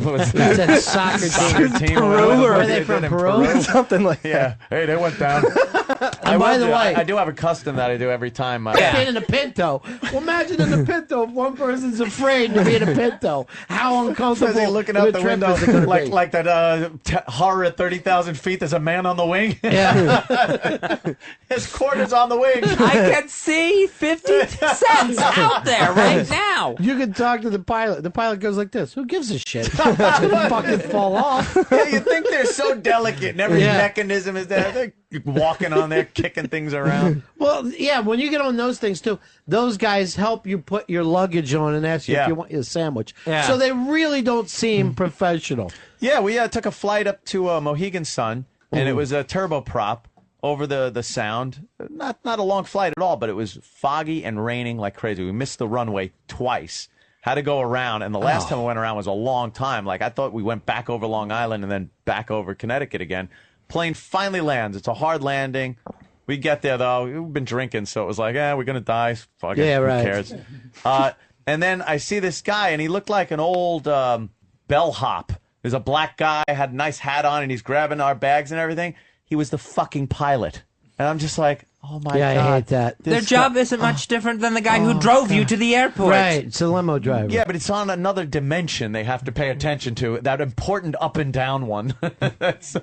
What was It's that? a soccer team. Peru, Or what are they did from in Peru? Something like Yeah. Hey, they went down. by the way- I do have a custom that I do every time. Being in a Pinto. Well, imagine in a Pinto if one person's afraid to be in a Pinto. How uncomfortable Is he looking of out a the trip window is it gonna be? like that horror at 30,000 feet? There's a man on the wing. Yeah. His quarters on the wing. I can see 50 cents out there right now. You can talk to the pilot. The pilot goes like this. Who gives a shit? It's gonna fucking fall off. Yeah, you think they're so delicate and every Yeah. mechanism is there. They're walking on there, kicking things around. Well, yeah, when you get on those things too, those guys help you put your luggage on and ask you Yeah. if you want a sandwich. Yeah. So they really don't seem professional. Yeah, we took a flight up to Mohegan Sun, and it was a turboprop over the sound. Not a long flight at all, but it was foggy and raining like crazy. We missed the runway twice. Had to go around, and the last time we went around was a long time. Like, I thought we went back over Long Island and then back over Connecticut again. Plane finally lands. It's a hard landing. We get there, though. We've been drinking, so it was like, we're going to die. Fuck it. Yeah, right. Who cares? And then I see this guy, and he looked like an old bellhop. There's a black guy, had a nice hat on, and he's grabbing our bags and everything. He was the fucking pilot. And I'm just like, oh, my Yeah, God. I hate that. Their job isn't much different than the guy who drove you to the airport. Right, it's a limo driver. Yeah, but it's on another dimension they have to pay attention to. That important up and down one. That's,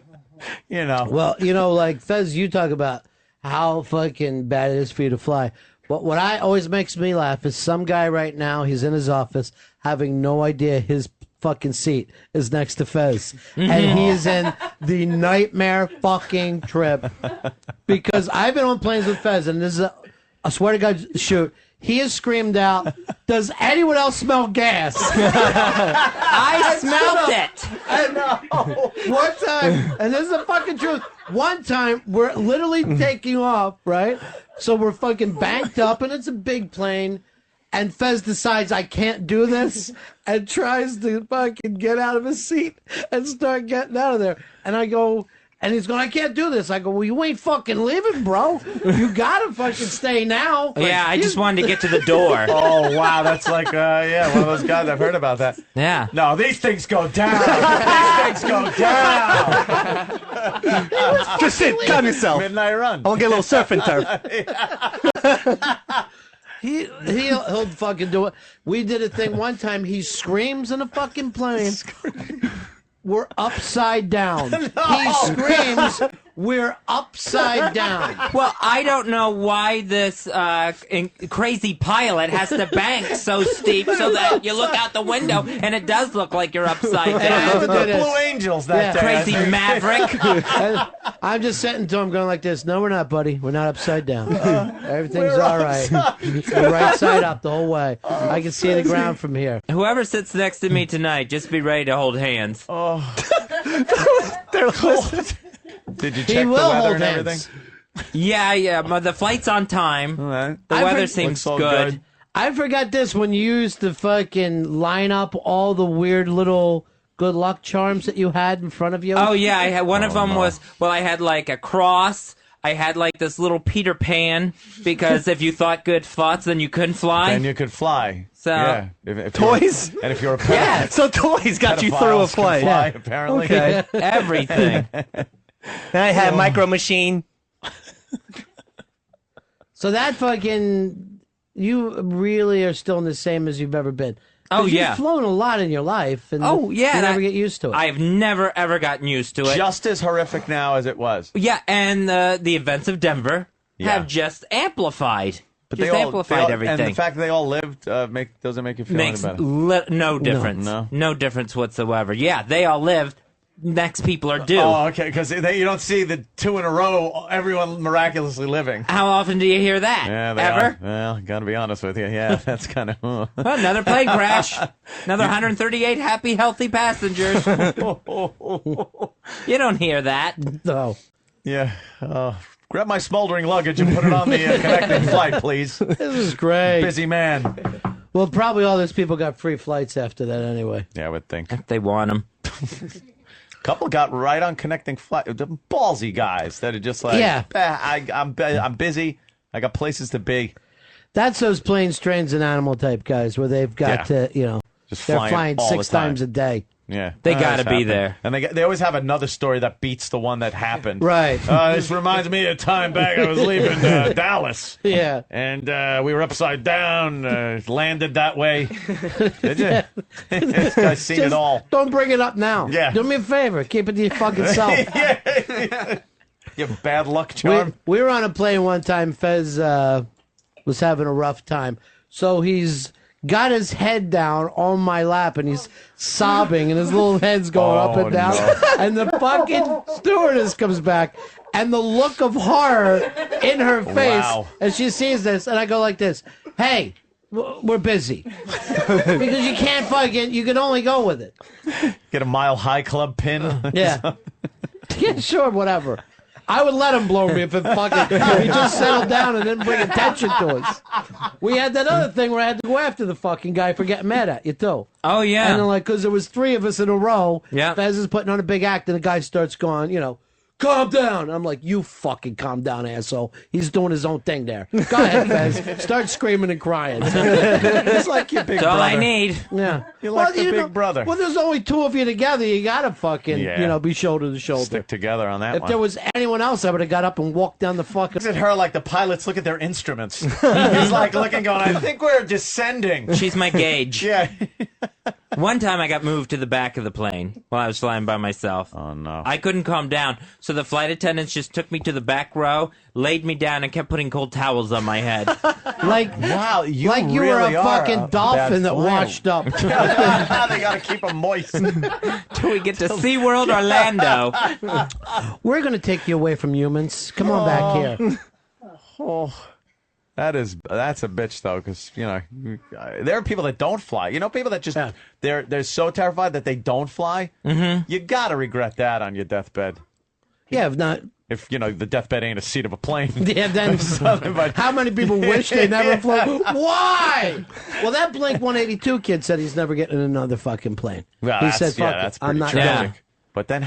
you know. Well, like Fez, you talk about how fucking bad it is for you to fly. But what always makes me laugh is some guy right now, he's in his office having no idea his fucking seat is next to Fez. And he is in the nightmare fucking trip. Because I've been on planes with Fez, and this is I swear to God, shoot. He has screamed out, "Does anyone else smell gas?" I smelled it. I know. One time, and this is the fucking truth. One time, we're literally taking off, right? So we're fucking banked up, and it's a big plane. And Fez decides I can't do this and tries to fucking get out of his seat and start getting out of there. And I go, and he's going, I can't do this. I go, well, you ain't fucking leaving, bro. You gotta fucking stay now. Yeah, I just wanted to get to the door. Oh, wow. That's like, one of those guys. I've heard about that. Yeah. No, these things go down. These things go down. Just sit, calm yourself. Midnight run. I'll get a little surfing turf. He'll fucking do it. We did a thing one time. He screams in a fucking plane. We're upside down. He screams. We're upside down. Well, I don't know why this crazy pilot has to bank so steep so that you look out the window and it does look like you're upside down. The Blue Angels that day. Crazy maverick. I'm just sitting to him going like this. No, we're not, buddy. We're not upside down. Everything's all right. We're right side up the whole way. I can see the ground from here. Whoever sits next to me tonight, just be ready to hold hands. Oh. They're listening. Did you He check the will weather hold and hands. everything? Yeah, but the flight's on time. Right. The weather seems Looks all good. I forgot this when you used to fucking line up all the weird little good luck charms that you had in front of you. Oh, yeah, I had one of them was, I had like a cross. I had like this little Peter Pan because if you thought good thoughts, then you couldn't fly. Then you could fly. So yeah. If toys? And if you're a Yeah, so toys got you through a pedophiles can flight. fly, Yeah. apparently. Okay. Everything. And I had Micro Machine. So that fucking, you really are still the same as you've ever been. Oh, yeah. You've flown a lot in your life. And you never get used to it. I've never, ever gotten used to it. Just as horrific now as it was. Yeah, and the events of Denver have just amplified. But just amplified everything. And the fact that they all lived doesn't make you feel any better. No difference. No difference whatsoever. Yeah, they all lived. Next people are due. Oh, okay, because you don't see the 2 in a row, everyone miraculously living. How often do you hear that? Yeah, Ever? Well, gotta be honest with you. Yeah, that's kind of... Well, another plane crash. Another 138 happy, healthy passengers. You don't hear that. No. Yeah. Grab my smoldering luggage and put it on the connecting flight, please. This is great. Busy man. Well, probably all those people got free flights after that anyway. Yeah, I would think. If they want them. Couple got right on connecting flight. The ballsy guys that are just like, I'm busy. I got places to be. That's those planes, trains, and animal type guys where they've got to, just they're flying all 6 the time. times a day. Yeah, They gotta be there. and they always have another story that beats the one that happened. Right. This reminds me of a time back I was leaving Dallas. Yeah. And we were upside down, landed that way. Did you? This guy's seen it all. Don't bring it up now. Yeah. Do me a favor. Keep it to your fucking self. You bad luck charm. We were on a plane one time. Fez was having a rough time. So he's got his head down on my lap and he's sobbing and his little head's going up and down. No. And the fucking stewardess comes back and the look of horror in her face as she sees this. And I go like this, hey, we're busy. Because you can't fucking, you can only go with it. Get a Mile High Club pin. Yeah. Yeah, sure, whatever. I would let him blow me if he just settled down and didn't bring attention to us. We had that other thing where I had to go after the fucking guy for getting mad at you, too. Oh, yeah. And then, because there was 3 of us in a row, yeah. Fez is putting on a big act, and the guy starts going, calm down. And I'm like, you fucking calm down, asshole. He's doing his own thing there. Go ahead, Fez. Start screaming and crying. It's like your big That's brother. all I need. Yeah. You're like the big brother. Well, there's only 2 of you together. You got to fucking, be shoulder to shoulder. Stick together on that If one. there was anyone else, I would have got up and walked down the fucking... Looks at her like the pilots look at their instruments. He's like looking going, I think we're descending. She's my gauge. Yeah. One time I got moved to the back of the plane while I was flying by myself. Oh, no. I couldn't calm down, so the flight attendants just took me to the back row, laid me down, and kept putting cold towels on my head. Wow, you like you really were a are fucking dolphin that flyer. washed up. They got to keep them moist. Till we get to SeaWorld Orlando. We're going to take you away from humans. Come on back here. Oh, that's a bitch though, because there are people that don't fly. People that just they're so terrified that they don't fly. Mm-hmm. You gotta regret that on your deathbed. Yeah, if not. If the deathbed ain't a seat of a plane. Yeah, then how many people wish they never flew? Why? Well, that Blink 182 kid said he's never getting in another fucking plane. Well, he said, "Fuck that's it, I'm not tragic. going." But then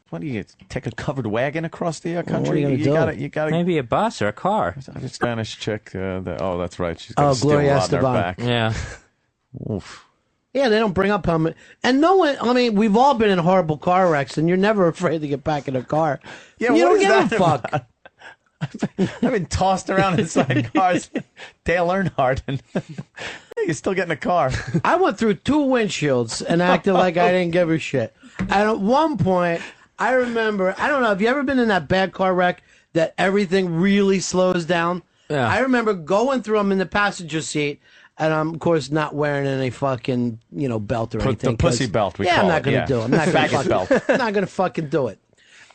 what do you take a covered wagon across the country? What are you gonna do? You gotta maybe a bus or a car. A Spanish chick. That's right. She's got Gloria on their Estefan. back. Yeah. Oof. Yeah, they don't bring up helmet. And no one, we've all been in horrible car wrecks, and you're never afraid to get back in a car. Yeah, you what don't is give that a fuck. about? I've been tossed around inside cars. Dale Earnhardt, and you still get in a car. I went through 2 windshields and acted like I didn't give a shit. And at one point, I remember, I don't know, have you ever been in that bad car wreck that everything really slows down? Yeah. I remember going through them in the passenger seat, and I'm, of course, not wearing any fucking, belt or anything. The pussy belt, we call it. I'm not going to do it. I'm not going to Faggot belt. I'm not going to fucking do it.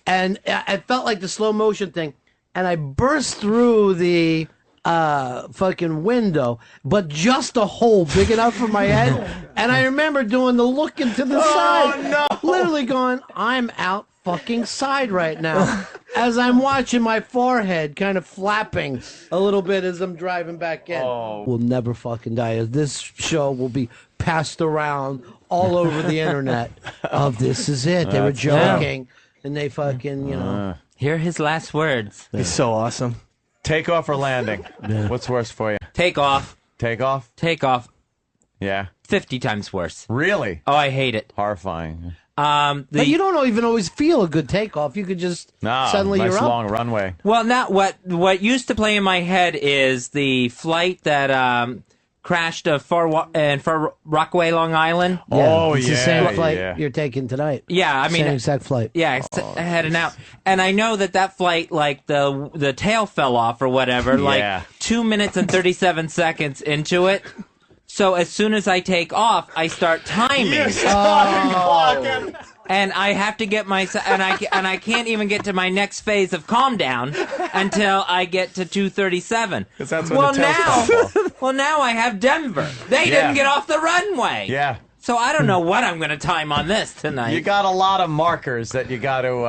And I felt like the slow motion thing, and I burst through the fucking window, but just a hole big enough for my head. And I remember doing the look into the side. No. Literally going, I'm out fucking side right now. As I'm watching my forehead kind of flapping a little bit as I'm driving back in. Oh. We'll never fucking die. This show will be passed around all over the internet of this is it. They were joking. And they fucking, Hear his last words. He's so awesome. Take off or landing? What's worse for you? Take off. Take off? Take off. Yeah. 50 times worse. Really? Oh, I hate it. Horrifying. But you don't even always feel a good takeoff. You could just suddenly nice you're up. long runway. Well, now what used to play in my head is the flight that crashed in Far Rockaway, Long Island. It's the same flight you're taking tonight. Yeah, I mean, same exact flight. Yeah, heading out, and I know that flight, like the tail fell off or whatever, like 2 minutes and 37 seconds into it. So as soon as I take off, I start timing. And I have to get and I can't even get to my next phase of calm down until I get to 2:37. Because that's when the tail's falling off. Well, now I have Denver. They didn't get off the runway. Yeah. So I don't know what I'm going to time on this tonight. You got a lot of markers that you got to.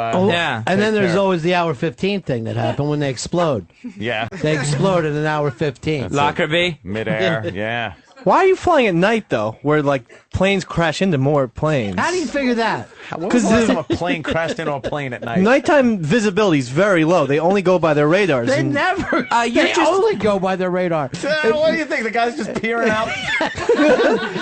And then there's always the hour 15 thing that happened when they explode. Yeah. They explode in an hour 15. Lockerbie? Midair. Yeah. Why are you flying at night though, where like planes crash into more planes? How do you figure that? Because a plane crashed into a plane at night. Nighttime visibility is very low. They only go by their radars. They never. They only go by their radar. What do you think? The guy's just peering out.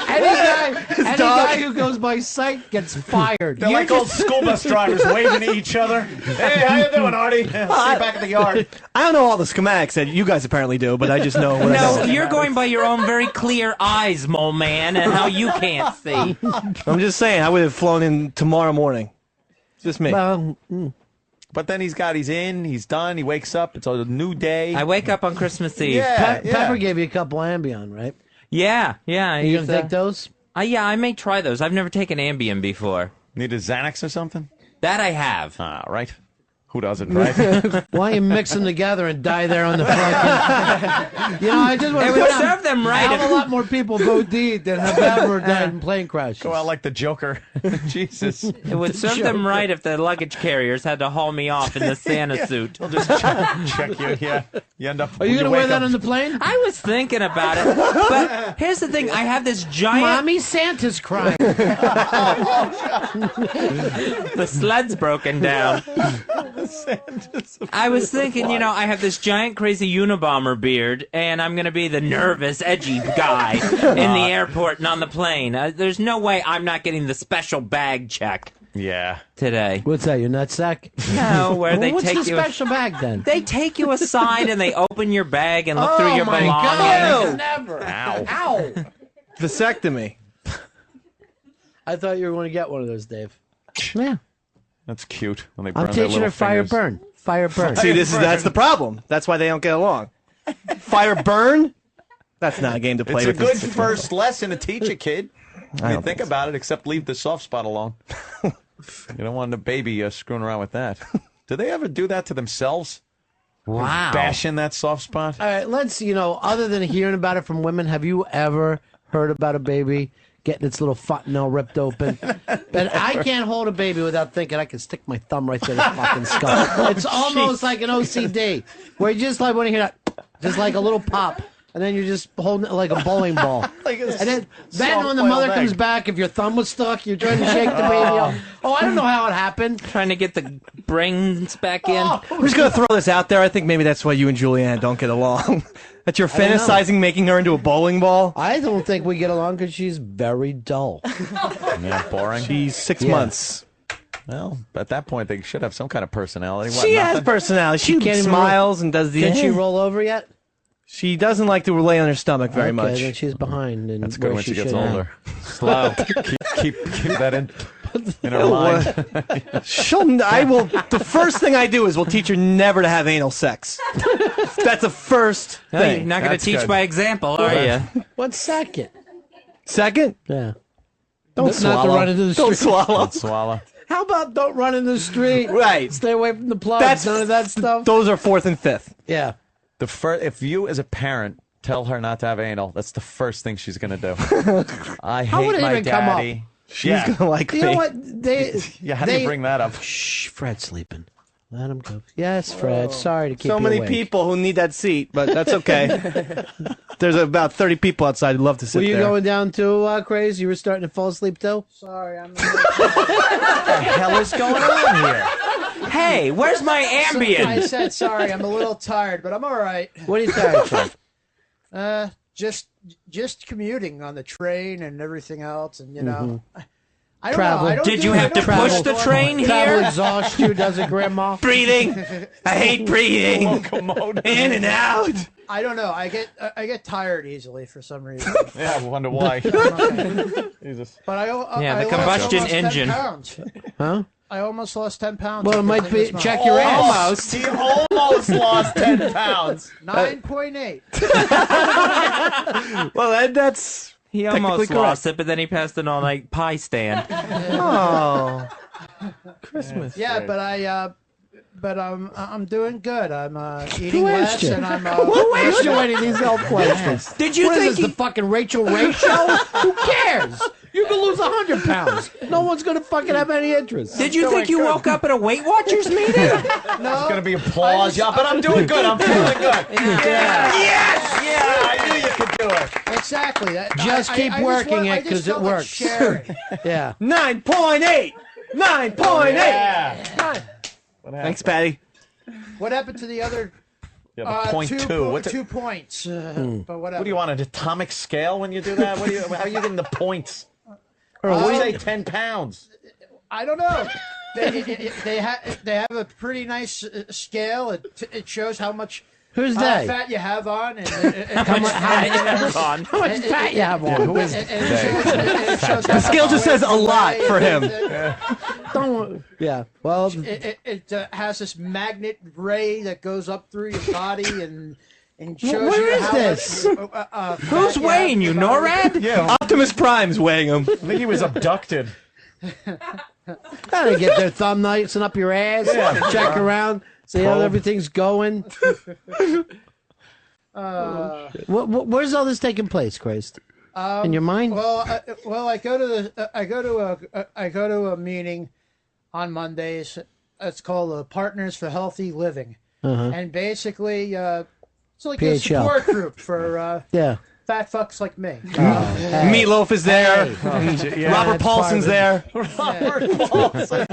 Any guy who goes by sight gets fired. They're like old school bus drivers waving at each other. Hey, how you doing, Artie? See you back at the yard. I don't know all the schematics that you guys apparently do, but I just know. What I know. You're going by your own very clear eyes, mole man, and how you can't see. I'm just saying, I would have flown in tomorrow morning. Just me. But then he's in, he's done, he wakes up, it's a new day. I wake up on Christmas Eve. Yeah, Pepper gave you a couple Ambien, right? Yeah. Are you going to take those? Yeah, I may try those. I've never taken Ambien before. Need a Xanax or something? That I have. Right. Who doesn't, right? Why don't you mix them together and die there on the fucking... I just want to would serve them right. I have a lot more people vote D than have ever died in plane crashes. Go out like the Joker. Jesus. It would serve them right if the luggage carriers had to haul me off in the Santa suit. They'll just check you. Yeah. You end up... Are you going to wear that on the plane? I was thinking about it. But here's the thing. I have this giant... Mommy, Santa's crying. The sled's broken down. I was thinking, I have this giant crazy Unabomber beard, and I'm going to be the nervous, edgy guy in the airport and on the plane. There's no way I'm not getting the special bag check. Yeah. Today. What's that, your nutsack? No, where they what's take the you... special bag, then? They take you aside and they open your bag and look through your belongings. God, never. Ow. Vasectomy. I thought you were going to get one of those, Dave. Yeah. That's cute. When they burn I'm their teaching her little fire fingers. burn. See, that's the problem. That's why they don't get along. Fire burn? That's not a game to play It's with. a good first lesson to teach a kid. I mean, think about it, except leave the soft spot alone. You don't want the baby screwing around with that. Do they ever do that to themselves? Wow. Bashing that soft spot? All right, let's, other than hearing about it from women, have you ever heard about a baby getting its little fontanelle ripped open? But I can't hold a baby without thinking I can stick my thumb right through the fucking skull. It's almost like an OCD, where you just like want to hear that, just like a little pop. And then you're just holding it like a bowling ball. And then when the mother comes back, if your thumb was stuck, you're trying to shake the baby up. Oh, I don't know how it happened. Trying to get the brains back in. I'm just going to throw this out there. I think maybe that's why you and Julianne don't get along. That you're fantasizing making her into a bowling ball? I don't think we get along because she's very dull. Yeah, boring. She's 6 months. Well, at that point, they should have some kind of personality. What, She nothing? has personality. She smiles and does the... Can she roll over yet? She doesn't like to lay on her stomach very much. Okay, then she's behind. And That's good when she gets should older. Slow. keep that in her mind. The first thing I do is we'll teach her never to have anal sex. That's the first thing. You're not going to teach by example, are you? What's second? Second? Yeah. Don't swallow. Not to run into the street. Don't swallow. Don't swallow. How about don't run in the street? Right. Stay away from the plugs. None of that stuff. Those are fourth and fifth. Yeah. If you, as a parent, tell her not to have anal, that's the first thing she's going to do. I How would hate it my even come up? daddy. She's going to like me. You know what? How do you bring that up? Shh, Fred's sleeping. Let him go. Yes, Fred. Sorry to keep So you many awake. people who need that seat, but that's okay. There's about 30 people outside who'd love to sit Were you there. going down to Crazed? You were starting to fall asleep too? Sorry, I'm... What the hell is going on here? Hey, where's my Ambien? I said sorry, I'm a little tired, but I'm all right. What are you tired of? just commuting on the train and everything else, and you know. I don't Travel. know. I don't Did do- you I have to don't push do the it. train here? Travel exhaust you, does it, Grandma? Breathing. I hate breathing. In and out. I don't know. I get tired easily for some reason. Yeah, I wonder why. Jesus. But I the lost combustion almost 10 engine. pounds. Huh? I almost lost 10 pounds. Well, it might be. Check your ass. Almost. He almost lost 10 pounds. 9.8. Well, that's He almost lost it, but then he passed an all-night pie stand. oh, Christmas. Yeah, but I'm doing good. I'm eating Who less, asked you? and I'm. Who asked you any of these health questions? Did you What think is this, the fucking Rachel Ray show? Who cares? You can lose 100 pounds. No one's going to fucking have any interest. Did you think you woke up at a Weight Watchers meeting? No, It's going to be applause. Yeah, but I'm doing good. I'm feeling good. Yes! Yeah, I knew you could do it. exactly. Just keep working it because it works. Yeah. 9.8. 9.8. Yeah. Thanks, Patty. What happened to the other? Yeah, the 0.2. What's it? 2 points. But whatever. What do you want, an atomic scale when you do that? How are you getting the points? Earl, What do you say, 10 pounds? I don't know. They have a pretty nice scale. It shows how much Who's they? fat you have on, and How much fat you have on? How much fat you have on? Who is The scale just says a lot for him. Don't. Yeah. Well, It has this magnet ray that goes up through your body and shows Where you is how this? much. Who's weighing you, NORAD? Yeah, Optimus Prime's weighing him. I think he was abducted. gotta get their thumb nice and up your ass. Check around, see how everything's going. Where's all this taking place, Christ? In your mind? Well, I go to a meeting on Mondays. It's called Partners for Healthy Living, and basically it's like a PHL. support group for Yeah. fat fucks like me. Meatloaf is there. Robert Paulson's there. Robert Paulson.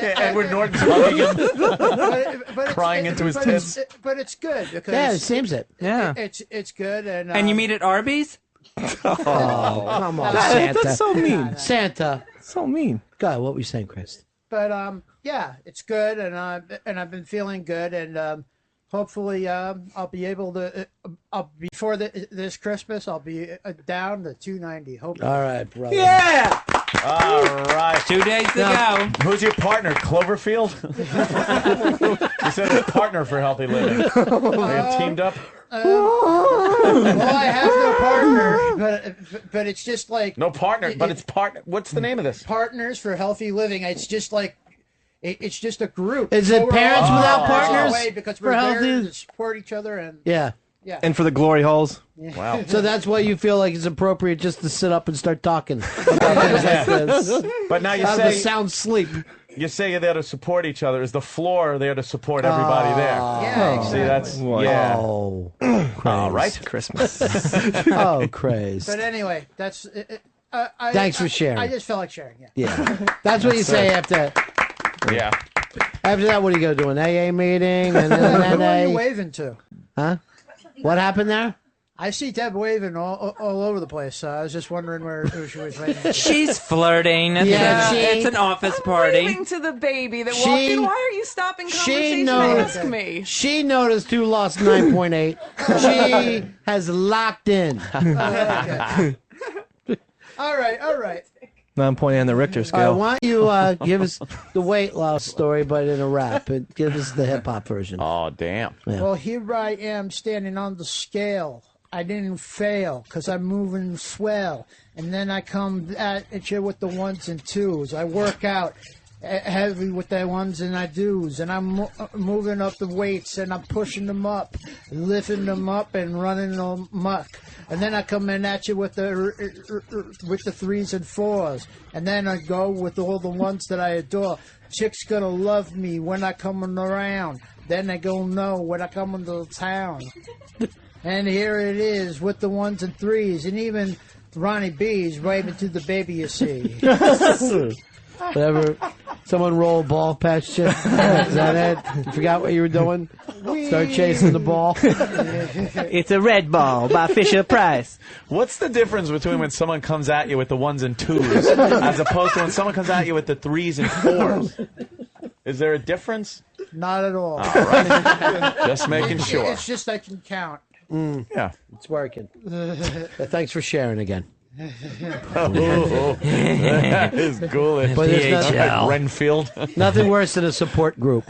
Edward Norton's hugging him, crying into his tits. But it's good because Yeah, it seems it. Yeah. it's good and And you meet at Arby's? Oh, come on, Santa. That's so mean. Santa. So mean. God, what were you saying, Chris? But yeah, it's good, and I've been feeling good, and hopefully I'll be able to. Before this Christmas, I'll be down to 290. Hopefully. All right, brother. Yeah. All right. 2 days to go. Who's your partner? Cloverfield? You said a partner for healthy living. They teamed up? Well, I have no partner, but it's just like No partner, but it's partner. What's the name of this? Partners for Healthy Living. It's just like it's just a group. Is it We're Parents all Without partners Partners away because for we're there healthy- to support each other and Yeah. yeah. And for the glory holes. Wow. So that's why you feel like it's appropriate just to sit up and start talking about things like this. But now you Have say a sound sleep. you say you're there to support each other. Is the floor there to support everybody there? Yeah, See, that's What? yeah. Oh, All right. Christmas. oh, crazy. But anyway, that's. Thanks for sharing. I just felt like sharing. Yeah. Yeah, that's what you say after. Yeah. After that, what are you gonna do? An AA meeting and then an Who are you NA? waving to? Huh? What happened there? I see Deb waving all over the place. I was just wondering who she was waving to. She's flirting. Yeah, It's an office party. Waving to the baby that walked She- in. Why are you stopping She conversation to knows. ask me? She noticed who lost 9.8. She has locked in. Okay. All right. 9.8 on the Richter All right, scale. why don't you give us the weight loss story, but in a rap? Give us the hip hop version. Oh, damn. Yeah. Well, here I am standing on the scale. I didn't fail because I'm moving swell. And then I come at you with the ones and twos. I work out heavy with the ones and I do's. And I'm moving up the weights and I'm pushing them up, lifting them up and running them muck. And then I come in at you with the threes and fours. And then I go with all the ones that I adore. Chick's gonna love me when I coming around. Then they gonna know when I come into town. And here it is with the ones and threes. And even Ronnie B's waving to the baby you see. Whatever. Someone roll a ball past you. Is that it? You forgot what you were doing? Start chasing the ball. It's a red ball by Fisher Price. What's the difference between when someone comes at you with the 1s and 2s as opposed to when someone comes at you with the 3s and 4s? Is there a difference? Not at all. All right. Just making sure. It's just I can count. Yeah. It's working. Thanks for sharing again. That is ghoulish. But there's Like Renfield. nothing worse than a support group.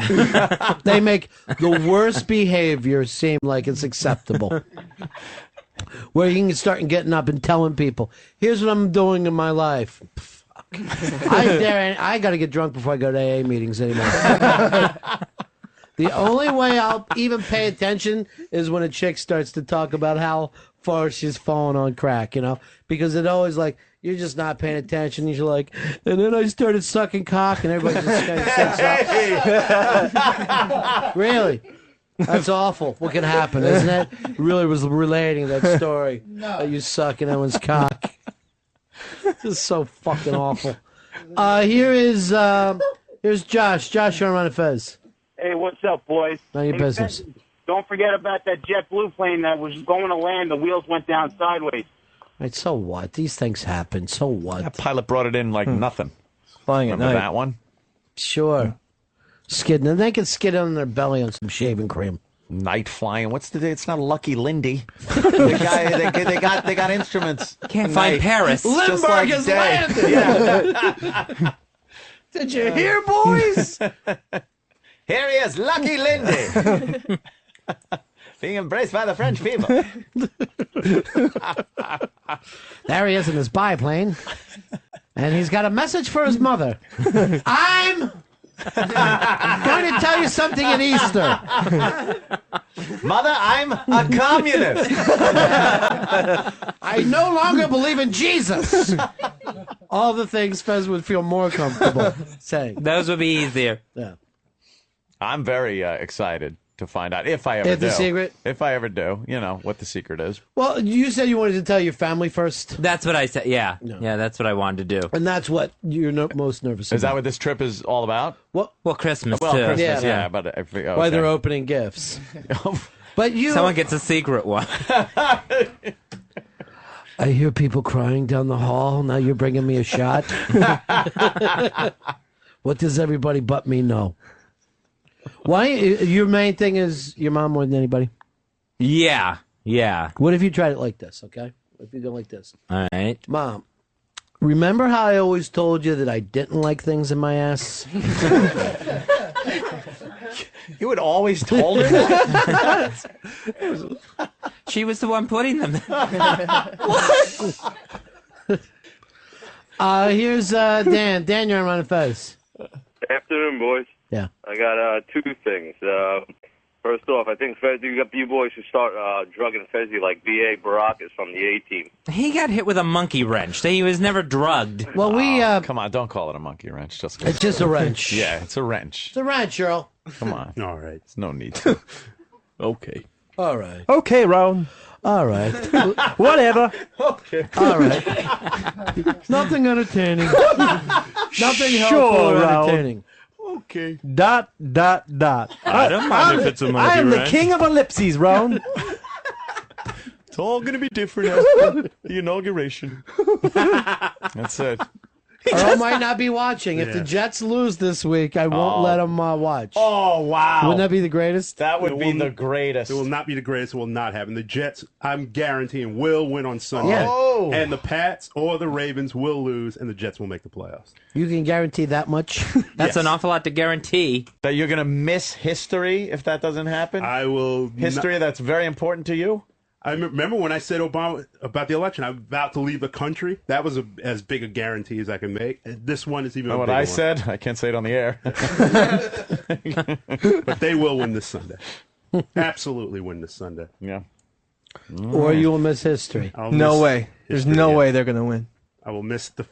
They make the worst behavior seem like it's acceptable. Where you can start getting up and telling people, here's what I'm doing in my life. Fuck. I got to get drunk before I go to AA meetings anymore. The only way I'll even pay attention is when a chick starts to talk about how far she's fallen on crack, because it always like, you're just not paying attention. You're like, and then I started sucking cock and everybody just kind of sits up. Really? That's awful. What can happen, isn't it? Really was relating that story. No. That you suck and everyone's cock. This is so fucking awful. Here's Josh. Josh, you're on Fez. Hey, what's up, boys? None of your business. Don't forget about that JetBlue plane that was going to land. The wheels went down sideways. Right, so what? These things happen. So what? That pilot brought it in like nothing. Flying at Remember night. that one? Sure. Skidding. And they can skid on their belly on some shaving cream. Night flying. What's the day? It's not Lucky Lindy. The guy, they got instruments. Can't find Paris. Limburg has landed. Yeah. Did you hear, boys? Here he is, Lucky Lindy. Being embraced by the French people. There he is in his biplane. And he's got a message for his mother. I'm going to tell you something in Easter. Mother, I'm a communist. I no longer believe in Jesus. All the things Fez would feel more comfortable saying. Those would be easier. Yeah. I'm very excited to find out if I ever If do. the secret? If I ever do, what the secret is. Well, you said you wanted to tell your family first. That's what I said. Yeah. Yeah, that's what I wanted to do. And that's what you're most nervous about. Is that what this trip is all about? Well, Christmas, well, too. Christmas, Yeah. yeah. But okay. Why they're opening gifts. But Someone gets a secret one. I hear people crying down the hall. Now you're bringing me a shot. What does everybody but me know? Why? Your main thing is your mom more than anybody? Yeah. Yeah. What if you tried it like this, okay? What if you go like this? All right. Mom, remember how I always told you that I didn't like things in my ass? You had always told her that? She was the one putting them there. Here's Dan. Dan, you're on Run Fez. Afternoon, boys. Yeah. I got two things. First off, I think Fez, you boys should start drugging Fezzy like B.A. Baracus from the A-Team. He got hit with a monkey wrench. He was never drugged. Well, we... come on, don't call it a monkey wrench. It's just a wrench. Yeah, it's a wrench. It's a wrench, Earl. Come on. All right. There's no need to. Okay. All right. Okay, Ron. All right. Whatever. Okay. All right. Nothing entertaining. Nothing helpful Sure, or Raoul. entertaining. Okay. ... I don't mind if it's a monkey I am the wrench. king of ellipses, Ron. It's all going to be different after the inauguration. That's it. Earl might not be watching. If the Jets lose this week, I won't let him watch. Oh, wow. Wouldn't that be the greatest? That would be the greatest. It will not be the greatest. It will not happen. The Jets, I'm guaranteeing, will win on Sunday. Yeah. Oh. And the Pats or the Ravens will lose, and the Jets will make the playoffs. You can guarantee that much? That's an awful lot to guarantee. That you're going to miss history if that doesn't happen? I will. History that's very important to you? I remember when I said Obama about the election, I'm about to leave the country. That was as big a guarantee as I can make. And this one is even a what bigger I one. said? I can't say it on the air. But they will win this Sunday. Absolutely win this Sunday. Yeah. Or you will miss history. No way. There's no way they're going to win. I will miss the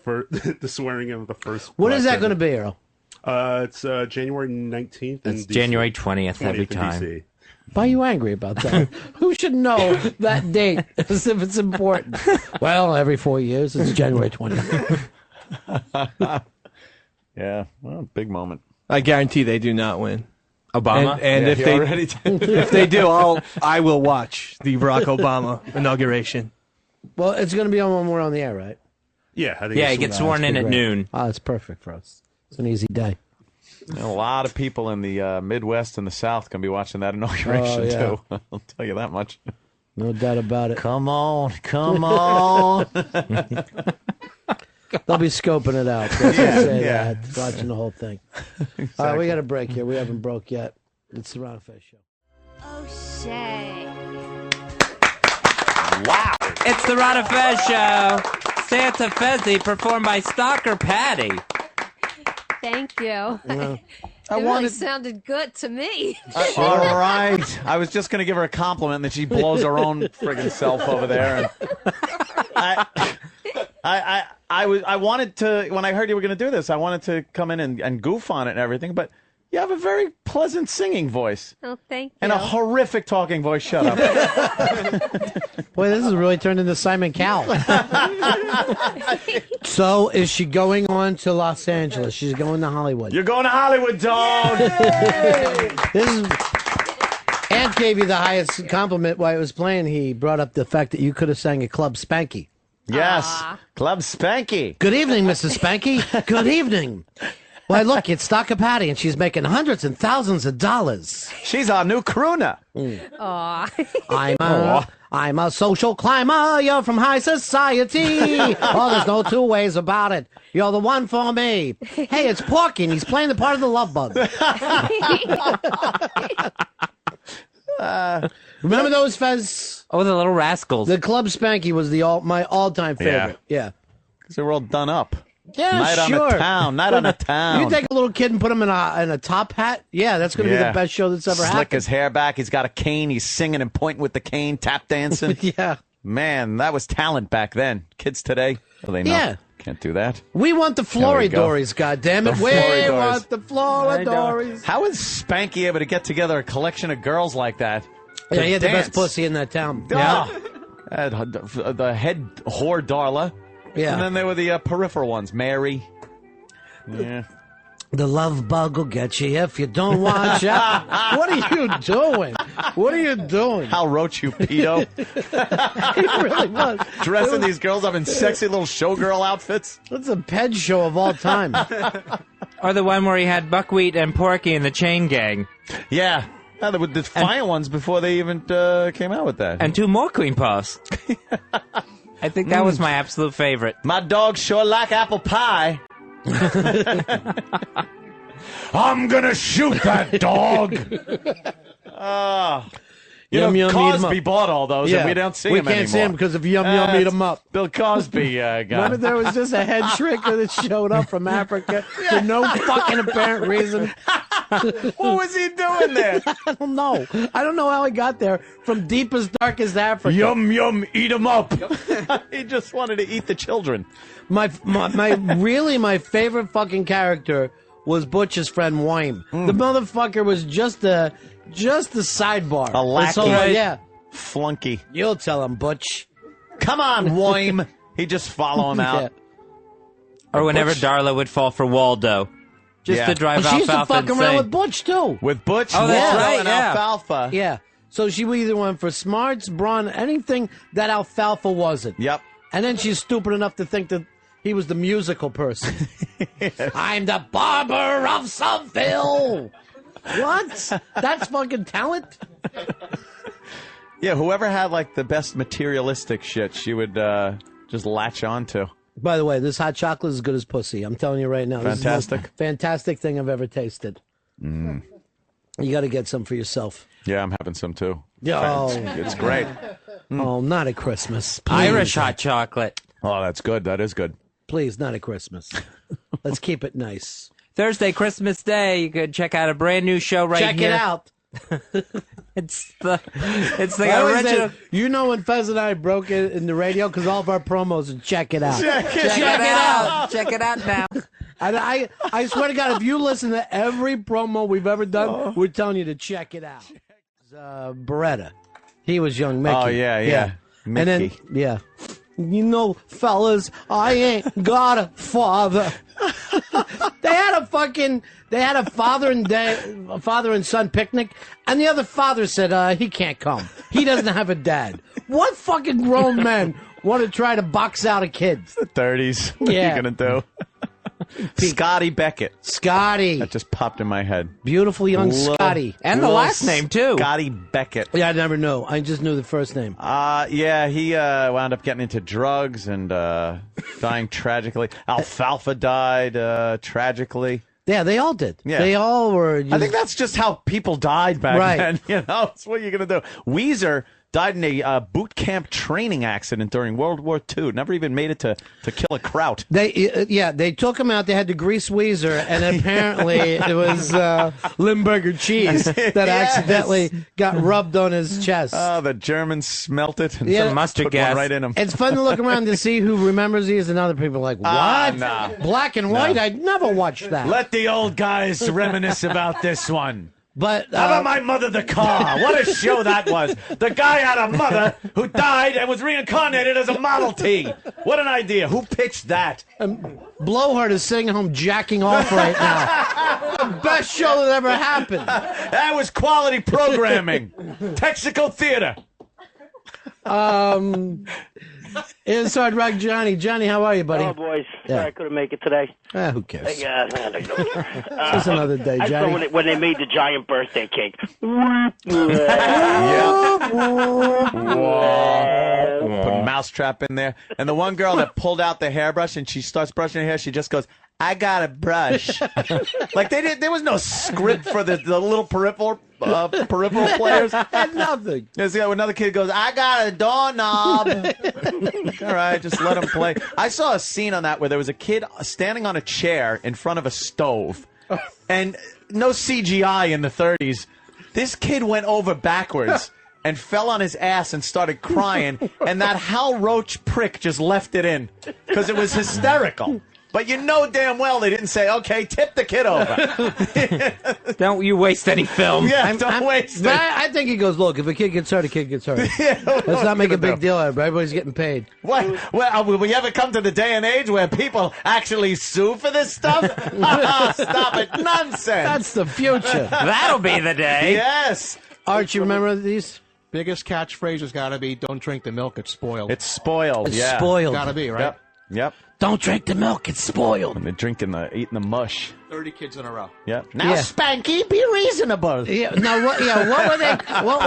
the swearing in of the first. What is that going to be, Earl? It's January 19th. It's in DC. January 20th every in time. DC. Why are you angry about that? Who should know that date as if it's important? Well, every 4 years, it's January 20th. Yeah, well, big moment. I guarantee they do not win. Obama? And if if they do, I will watch the Barack Obama inauguration. Well, it's going to be on when we're on the air, right? Yeah, I think Yeah, he gets sworn in at noon. Oh, it's perfect for us. It's an easy day. A lot of people in the Midwest and the South going to be watching that inauguration, too. I'll tell you that much. No doubt about it. Come on, come on. They'll be scoping it out. Let's just say that, watching the whole thing. All right, we got a break here. We haven't broke yet. It's the Ron and Fez Show. O'Shea. Wow. It's the Ron and Fez Show. Santa Fezzi performed by Stalker Patti. Thank you. I It really wanted- sounded good to me. All right. I was just going to give her a compliment that she blows her own friggin' self over there. And I wanted to, when I heard you were going to do this, I wanted to come in and goof on it and everything, but you have a very pleasant singing voice. Oh, thank you. And a horrific talking voice. Shut up. Boy, this has really turned into Simon Cowell. So, is she going on to Los Angeles? She's going to Hollywood. You're going to Hollywood, dog. This is... Ant gave you the highest compliment while it was playing. He brought up the fact that you could have sang at Club Spanky. Yes, Club Spanky. Good evening, Mrs. Spanky. Good evening. Why, look, it's Stalker Patti, and she's making hundreds and thousands of dollars. She's our new crooner. I'm a social climber. You're from high society. Oh, there's no two ways about it. You're the one for me. Hey, it's Porky, and he's playing the part of the love bug. Remember those, Fez? Oh, the little rascals. The Club Spanky was my all-time favorite. Yeah. Because they were all done up. Yeah, Night sure. on the town. Night on the town. You take a little kid and put him in a top hat? Yeah, that's going to be the best show that's ever Slick happened. his hair back. He's got a cane. He's singing and pointing with the cane, tap dancing. Yeah. Man, that was talent back then. Kids today, well, they know. Yeah. Can't do that. We want the Floridores, goddammit. We Floridores. want the Floridores. How is Spanky able to get together a collection of girls like that? Yeah, to he had the best dance? pussy in that town. Yeah. The head whore, Darla. Yeah. And then there were the peripheral ones, Mary. Yeah. The love bug will get you if you don't watch out. What are you doing? What are you doing? Hal Roach, you pedo. He really was. Dressing these girls up in sexy little showgirl outfits. That's a ped show of all time. Or the one where he had Buckwheat and Porky and the Chain Gang. Yeah. Yeah, they were defiant ones before they even came out with that. And 2 more Queen Puffs. I think that was my absolute favorite. My dogs sure like apple pie. I'm gonna shoot that dog. You Yum, know, yum, eat 'em Cosby up. bought all those, and we don't see him anymore. We can't see him because of Yum Yum Eat 'em Up. Bill Cosby guy. Remember there was just a head shrinker that showed up from Africa for no fucking apparent reason. What was he doing there? I don't know. I don't know how he got there from deepest, darkest Africa. Yum, yum, eat 'em up. He just wanted to eat the children. My favorite fucking character was Butch's friend Wime. The motherfucker was just a sidebar. A lackey. So, yeah. Flunky. You'll tell him, Butch. Come on, Wime. He'd just follow him out. Yeah. Or whenever Butch. Darla would fall for Waldo. Just to drive She used to Alfalfa fuck around insane. with Butch, too. With Butch, Oh, that's Waldo, right, and yeah. Alfalfa. Yeah. So she either went for smarts, brawn, anything that Alfalfa wasn't. Yep. And then she's stupid enough to think that he was the musical person. I'm the barber of Someville. What? That's fucking talent? Yeah, whoever had like the best materialistic shit, she would just latch on to. By the way, this hot chocolate is as good as pussy. I'm telling you right now. This is the most fantastic thing I've ever tasted. Mm. You got to get some for yourself. Yeah, I'm having some too. Oh. It's great. Oh, not at Christmas. Please. Irish hot chocolate. Oh, that's good. That is good. Please, not at Christmas. Let's keep it nice. Thursday, Christmas Day, you could check out a brand new show right Check here. it out. It's the I always original. said, you know when Fez and I broke it in the radio because all of our promos are check it out. Check it out. Check it out now. And I swear to God, if you listen to every promo we've ever done, we're telling you to check it out. Beretta. He was young Mickey. Oh, yeah. And then, Mickey. you know, fellas, I ain't got a father. They had a father and son picnic, and the other father said he can't come. He doesn't have a dad. What fucking grown men want to try to box out a kid? It's the 30s. What are you gonna do? Scotty Beckett. Scotty. That just popped in my head. Beautiful young Scotty. And the last name, too. Scotty Beckett. Yeah, I never knew. I just knew the first name. Yeah, he wound up getting into drugs and dying tragically. Alfalfa died tragically. Yeah, they all did. Yeah. They all were. I think that's just how people died back then. You know, it's what you're going to do. Weezer died in a boot camp training accident during World War II. Never even made it to kill a kraut. They took him out. They had to grease Weezer, and apparently it was Limburger cheese that accidentally got rubbed on his chest. Oh, the Germans smelt it and some mustard put gas one right in him. It's fun to look around to see who remembers these, and other people are like, what? Nah. Black and white? I'd never watch that. Let the old guys reminisce about this one. But how about My Mother the Car? What a show that was. The guy had a mother who died and was reincarnated as a Model T. What an idea. Who pitched that? Blowhard is sitting home jacking off right now. The best show that ever happened. That was quality programming. Texaco Theater. Inside Rock Johnny. Johnny, how are you, buddy? Oh, boys. Yeah. Sorry I couldn't make it today. Who cares? It's just another day, Johnny. When they made the giant birthday cake. Put a mousetrap in there. And the one girl that pulled out the hairbrush and she starts brushing her hair, she just goes, I got a brush. Like there was no script for the little peripheral players. Had nothing. Another kid goes, I got a doorknob. All right, just let him play. I saw a scene on that where there was a kid standing on a chair in front of a stove, and no CGI in the 30s. This kid went over backwards and fell on his ass and started crying, and that Hal Roach prick just left it in because it was hysterical. But you know damn well they didn't say, okay, tip the kid over. Don't you waste any film. Yeah, don't waste it. But I think he goes, look, if a kid gets hurt, a kid gets hurt. Let's not make a big deal out of it. Everybody's getting paid. What? Well, will we ever come to the day and age where people actually sue for this stuff? Stop it. Nonsense. That's the future. That'll be the day. Yes. Art, you remember these? Biggest catchphrase has got to be, don't drink the milk, it's spoiled. It's spoiled, It's spoiled. Got to be, right? Yep. Don't drink the milk, it's spoiled. And they're eating the mush. 30 kids in a row. Yep. Now, Spanky, be reasonable. Yeah. Now, what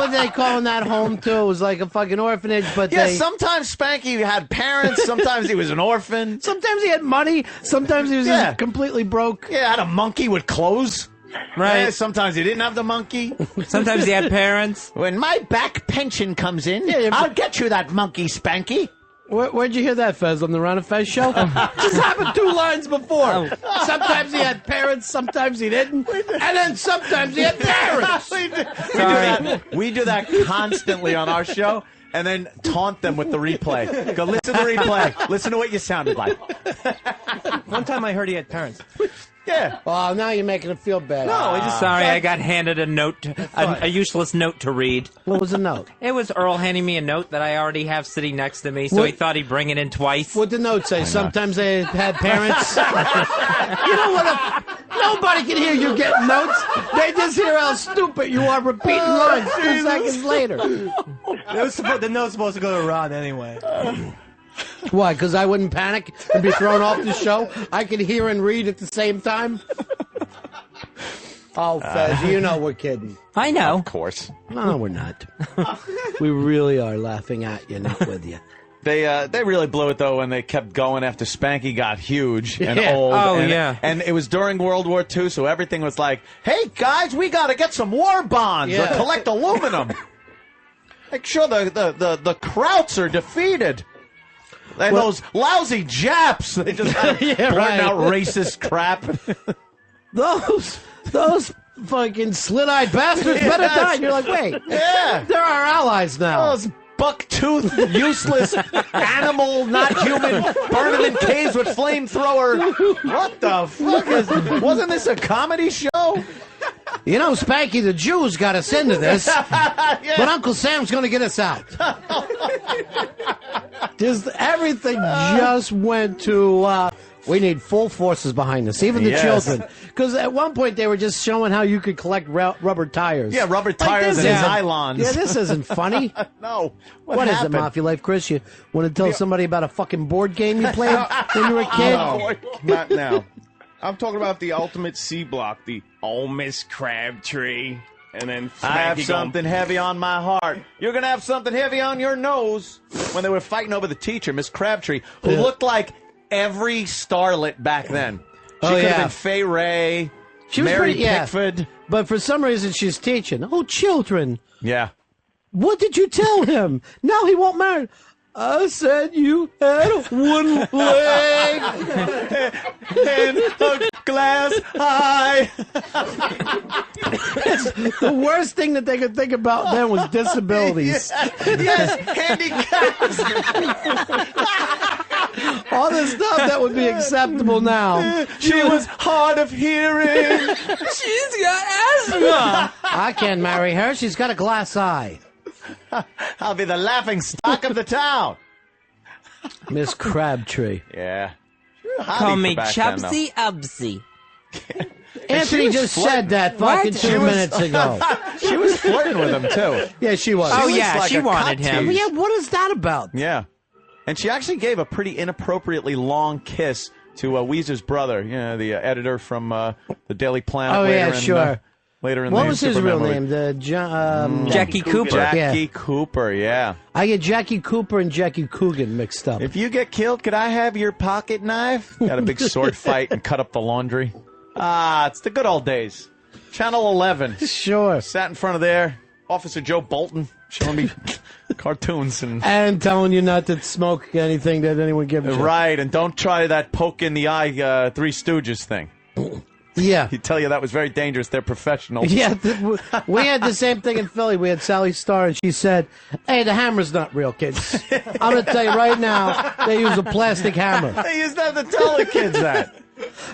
were they calling that home to? It was like a fucking orphanage, but sometimes Spanky had parents. Sometimes he was an orphan. Sometimes he had money. Sometimes he was just completely broke. Yeah, had a monkey with clothes. Right. Yeah, sometimes he didn't have the monkey. Sometimes he had parents. When my back pension comes in, I'll get you that monkey, Spanky. Where'd you hear that, Fez? On the Ron and Fez show? Just happened 2 lines before. Sometimes he had parents, sometimes he didn't, and then sometimes he had parents. We do that constantly on our show, and then taunt them with the replay. Go, listen to the replay. Listen to what you sounded like. One time I heard he had parents. Yeah. Oh, now you're making it feel bad. Sorry, I got handed a note, a useless note to read. What was the note? It was Earl handing me a note that I already have sitting next to me, so he thought he'd bring it in twice. What'd the note say? Sometimes they had parents. You know what? Nobody can hear you getting notes. They just hear how stupid you are repeating lines 2 seconds later. The note's supposed to go to Ron anyway. Why? Because I wouldn't panic and be thrown off the show? I could hear and read at the same time? Oh, Fez, you know we're kidding. I know. Of course. No, we're not. We really are laughing at you, not with you. They really blew it, though, when they kept going after Spanky got huge and old. Oh, and, yeah. And it was during World War II, so everything was like, hey, guys, we got to get some war bonds or collect aluminum. Make sure the Krauts are defeated. And those lousy Japs, they just blurting out racist crap. Those fucking slit-eyed bastards better die. And you're like, wait, they're our allies now. Those buck-toothed, useless, animal, not human, burn them in caves with flamethrower. What the fuck wasn't this a comedy show? You know, Spanky, the Jews got us into this, but Uncle Sam's going to get us out. Just everything just went to We need full forces behind this, even the Yes. children. Because at one point they were just showing how you could collect rubber tires. Yeah, rubber tires and nylons. Yeah, this isn't funny. No. What is it, Mafia Life Chris? You want to tell somebody about a fucking board game you played when you were a kid? No, not now. I'm talking about the ultimate C block, the "Oh Miss Crabtree," and then I have Frankie something heavy on my heart. You're going to have something heavy on your nose. When they were fighting over the teacher, Miss Crabtree, who looked like every starlet back then. She could have been Fay Ray, She was Mary pretty, Pickford. But for some reason she's teaching. Oh, children, Yeah. what did you tell him? Now he won't marry. I said you had one leg and a glass eye. The worst thing that they could think about then was disabilities. Yes, handicaps. All the stuff that would be acceptable now. She was hard of hearing. She's got asthma. I can't marry her. She's got a glass eye. I'll be the laughing stock of the town. Miss Crabtree. Yeah. Call me Chubsy Ubsy. Anthony just said that fucking 2 minutes ago. She was flirting with him, too. Yeah, she was. Oh, She was yeah, like she a wanted cunt him. tease. Yeah, what is that about? Yeah. And she actually gave a pretty inappropriately long kiss to Weezer's brother, the editor from the Daily Planet. Oh, later yeah, in, sure. Later in What the was his Superman real movie. name? Jackie Cooper. Jackie Cooper, yeah. I get Jackie Cooper and Jackie Coogan mixed up. If you get killed, could I have your pocket knife? Got a big sword fight and cut up the laundry. Ah, it's the good old days. Channel 11. Sure. Sat in front of there. Officer Joe Bolton showing me cartoons and telling you not to smoke anything that anyone gives you. Right, and don't try that poke in the eye Three Stooges thing. Yeah. He'd tell you that was very dangerous. They're professionals. Yeah, we had the same thing in Philly. We had Sally Starr, and she said, hey, the hammer's not real, kids. I'm going to tell you right now, they use a plastic hammer. They used to have to tell the kids that.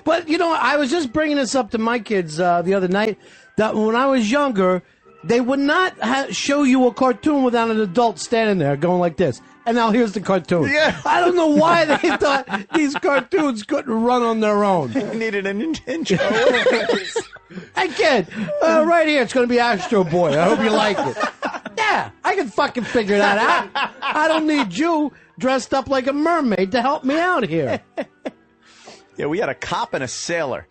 But, I was just bringing this up to my kids the other night, that when I was younger, they would not show you a cartoon without an adult standing there going like this. And now here's the cartoon. Yeah. I don't know why they thought these cartoons couldn't run on their own. They needed an intro. Hey, kid, right here, it's going to be Astro Boy. I hope you like it. Yeah, I can fucking figure that out. I don't need you dressed up like a mermaid to help me out here. Yeah, we had a cop and a sailor.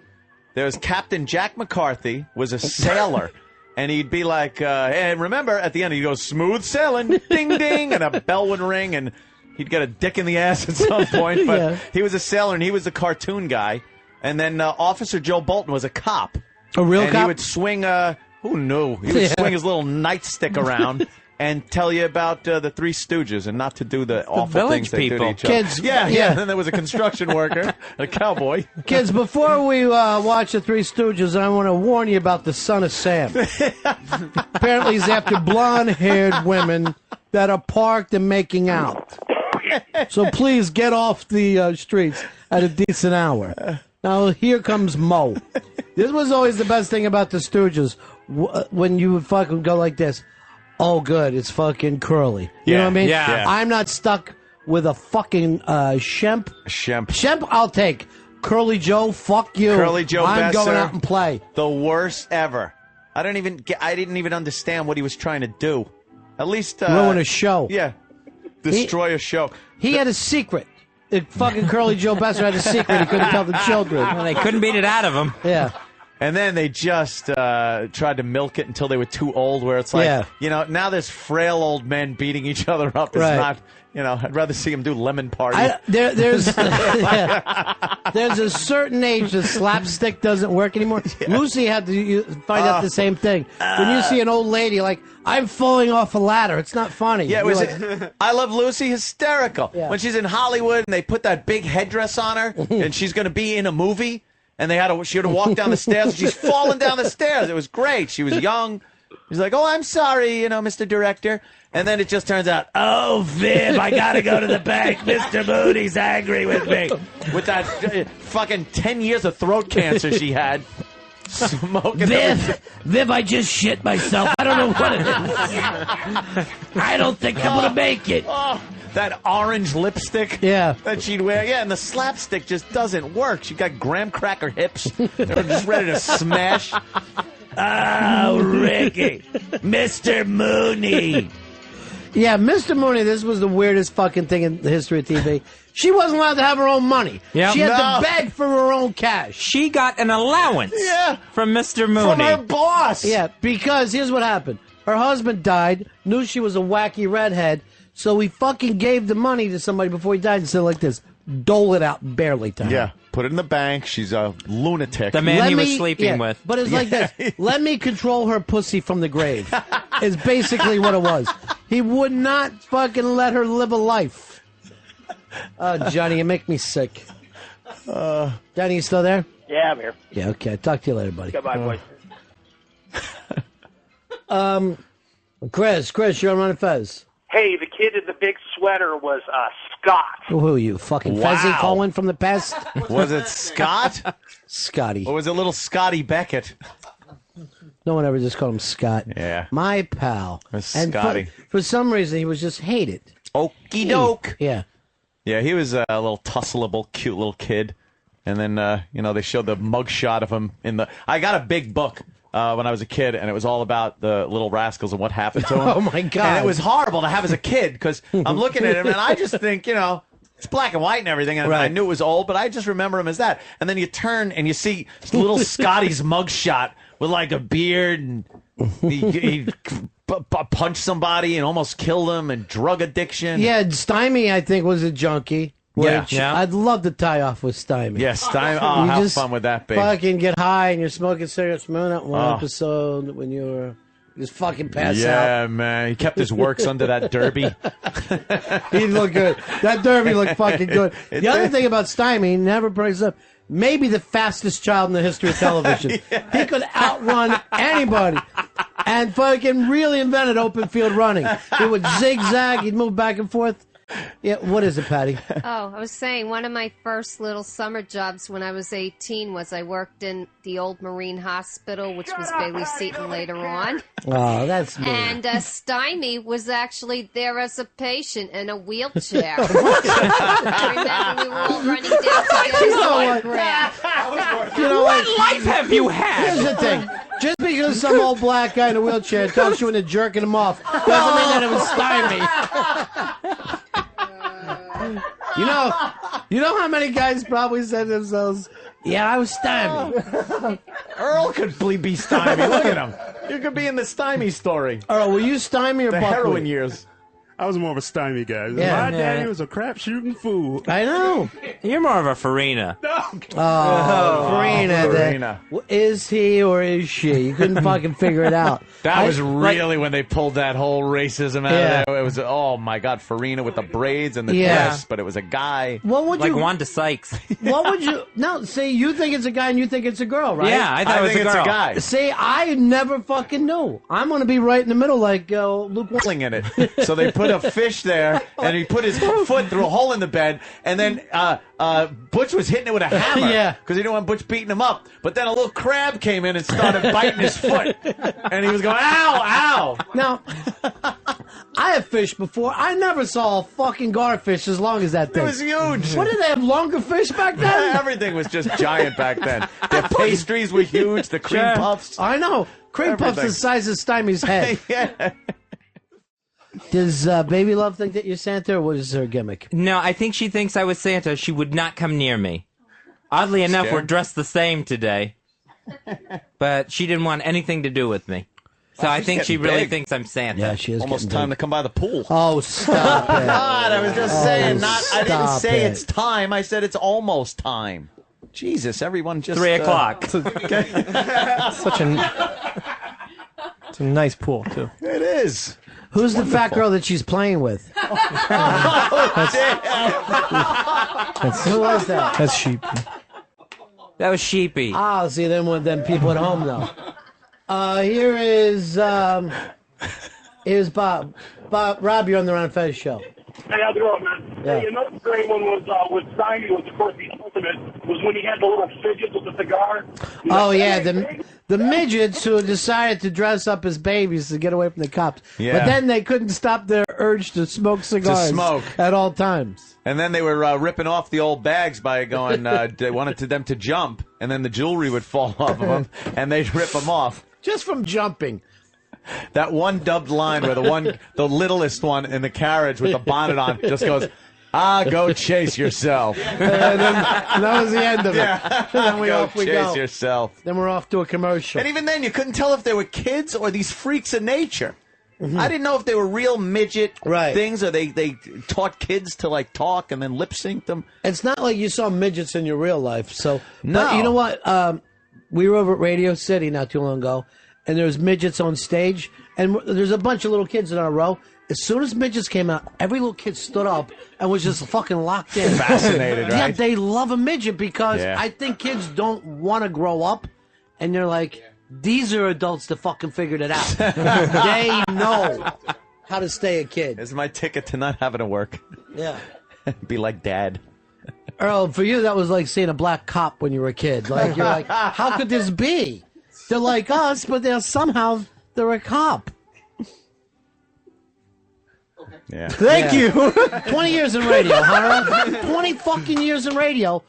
There was Captain Jack McCarthy, was a sailor. And he'd be like, and remember, at the end, he'd go, smooth sailing, ding, ding, and a bell would ring, and he'd get a dick in the ass at some point. But he was a sailor, and he was the cartoon guy. And then Officer Joe Bolton was a cop. A real and cop? he would swing, who knew? He would swing his little nightstick around and tell you about the Three Stooges and not to do the awful village things they do to people. each other. Kids, Yeah. yeah. Then there was a construction worker, a cowboy. Kids, before we watch the Three Stooges, I want to warn you about the son of Sam. Apparently, he's after blonde-haired women that are parked and making out. So please get off the streets at a decent hour. Now, here comes Mo. This was always the best thing about the Stooges, when you would fucking go like this. Oh, good, it's fucking Curly. You know what I mean? Yeah. I'm not stuck with a fucking Shemp. Shemp, I'll take. Curly Joe, fuck you. Curly Joe I'm going Besser, out and play. The worst ever. I didn't even understand what he was trying to do. At least Ruin a show. Yeah. Destroy a show. He had a secret. Fucking Curly Joe Besser had a secret he couldn't tell the children. Well, they couldn't beat it out of him. Yeah. And then they just tried to milk it until they were too old, where it's like, now there's frail old men beating each other up. It's Right. not, I'd rather see them do lemon party. There's a certain age that slapstick doesn't work anymore. Lucy had to find out the same thing. When you see an old lady like, I'm falling off a ladder, it's not funny. Yeah, You're like, I Love Lucy, hysterical. Yeah. When she's in Hollywood and they put that big headdress on her and she's going to be in a movie and she had to walk down the stairs and she's falling down the stairs. It was great. She was young. She's like, oh, I'm sorry, Mr. Director. And then it just turns out, oh, Viv, I got to go to the bank. Mr. Moody's angry with me. With that fucking 10 years of throat cancer she had. Smoking Viv, I just shit myself. I don't know what it is. I don't think I'm going to make it. Oh, that orange lipstick. Yeah. That she'd wear. Yeah, and the slapstick just doesn't work. She got graham cracker hips. They're just ready to smash. Oh, Ricky. Mr. Mooney. Yeah, Mr. Mooney, this was the weirdest fucking thing in the history of TV. She wasn't allowed to have her own money. Yeah. She had No. to beg for her own cash. She got an allowance from Mr. Mooney. From her boss. Yeah, because here's what happened. Her husband died, knew she was a wacky redhead, so he fucking gave the money to somebody before he died and said like this, dole it out barely to her. Yeah, put it in the bank. She's a lunatic. The man he was sleeping with. But it's like this. Let me control her pussy from the grave. Is basically what it was. He would not fucking let her live a life. Oh, Johnny, you make me sick. Johnny, you still there? Yeah, I'm here. Yeah, okay. Talk to you later, buddy. Goodbye, boys. Chris, you're on Ron and Fez. Hey, the kid in the big sweater was Scott. Who are you, fucking Fezzy calling from the past? Was it Scott? Scotty. Or was it little Scotty Beckett? No one ever just called him Scott. Yeah. My pal. It was And Scotty. For some reason, he was just hated. Okie doke. Yeah. Yeah, he was a little tussleable, cute little kid. And then, they showed the mugshot of him in the... I got a big book when I was a kid, and it was all about the little rascals and what happened to him. Oh, my God. And it was horrible to have as a kid, because I'm looking at him, and I just think, it's black and white and everything, and I knew it was old, but I just remember him as that. And then you turn, and you see little Scotty's mugshot with, like, a beard, and he punched somebody and almost killed him, and drug addiction. Yeah, Stymie, I think, was a junkie. Which I'd love to tie off with Stymie. Yeah, Stymie. Oh, how fun would that be? Fucking get high and you're smoking cigarettes. Remember that one Oh. episode when you were just fucking pass out? Yeah, man. He kept his works under that derby. He looked good. That derby looked fucking good. The other thing about Stymie, he never brings up, maybe the fastest child in the history of television. He could outrun anybody. And fucking really invented open field running. He would zigzag, he'd move back and forth. Yeah, what is it, Patty? Oh, I was saying one of my first little summer jobs when I was 18 was I worked in the old Marine Hospital, which was Bailey Seton later on. Oh, that's me. And Stymie was actually there as a patient in a wheelchair. I remember we were all running down to get his autograph. You know What life have you had? Here's the thing. Just because some old black guy in a wheelchair talks you into jerking him off doesn't mean that it was Stymie. You know how many guys probably said to themselves, yeah, I was Stymie. Earl could be Stymie. Look at him. You could be in the Stymie story. Earl, were you Stymie or The Buckley? heroin years. I was more of a Stymie guy. Yeah. My daddy was a crap shooting fool. I know. You're more of a Farina. Farina. Is he or is she? You couldn't fucking figure it out. That was really when they pulled that whole racism out Yeah. of there. It was, oh my God, Farina with the braids and the Yeah. dress, but it was a guy. What would Like you? Wanda Sykes. What would you? No, say you think it's a guy and you think it's a girl, right? Yeah, I thought it was think a it's girl. a guy. See, I never fucking knew. I'm gonna be right in the middle, like Luke. Wrestling in it. So they put a fish there, and he put his foot through a hole in the bed, and then Butch was hitting it with a hammer. Yeah. Because he didn't want Butch beating him up. But then a little crab came in and started biting his foot. And he was going, ow, ow. Now, I have fished before. I never saw a fucking garfish as long as that thing. It was huge. What, did they have longer fish back then? Everything was just giant back then. The pastries were huge, the cream puffs. I know. Cream puffs Everything. the size of Stymie's head. Yeah. Does Baby Love think that you're Santa, or what is her gimmick? No, I think she thinks I was Santa. She would not come near me. Oddly enough, Scared? we're dressed the same today. But she didn't want anything to do with me. So I she's think she getting really big. thinks I'm Santa. Yeah, she is. Almost getting time big. to come by the pool. Oh, stop it. God, I was just saying, I didn't stop say it. it's time. I said it's almost time. Jesus, everyone just... 3 o'clock. It's a nice pool, too. It is. Who's the fat girl that she's playing with? Who was that? That's sheep. That was sheepy. Oh, see, then people at home know. Here's Bob. Rob, you're on the Ron Fez show. Hey, how's it going, man? Yeah. Hey, another great one was with Simon was, of course, the ultimate of it was when he had the little fidget with the cigar. Oh yeah, the midgets who decided to dress up as babies to get away from the cops. Yeah. But then they couldn't stop their urge to smoke cigars smoke. at all times. And then they were ripping off the old bags by going, they wanted them to jump, and then the jewelry would fall off of them, and they'd rip them off. Just from jumping. That one dubbed line where the littlest one in the carriage with the bonnet on just goes, go chase yourself. And then that was the end of it. Yeah. Then Go chase yourself. Then we're off to a commercial. And even then, you couldn't tell if they were kids or these freaks of nature. Mm-hmm. I didn't know if they were real midget things or they taught kids to like talk and then lip sync them. It's not like you saw midgets in your real life. So, No. But you know what? We were over at Radio City not too long ago, and there was midgets on stage, and there's a bunch of little kids in our row. As soon as midgets came out, every little kid stood up and was just fucking locked in. Fascinated, right? Yeah, they love a midget because Yeah. I think kids don't want to grow up, and they're like, these are adults that fucking figured it out. They know how to stay a kid. It's my ticket to not having to work. Yeah. Be like Dad. Earl, for you, that was like seeing a black cop when you were a kid. Like, you're like, how could this be? They're like us, but they're a cop. Yeah. Thank you. 20 years in radio, huh, Earl? 20 fucking years in radio.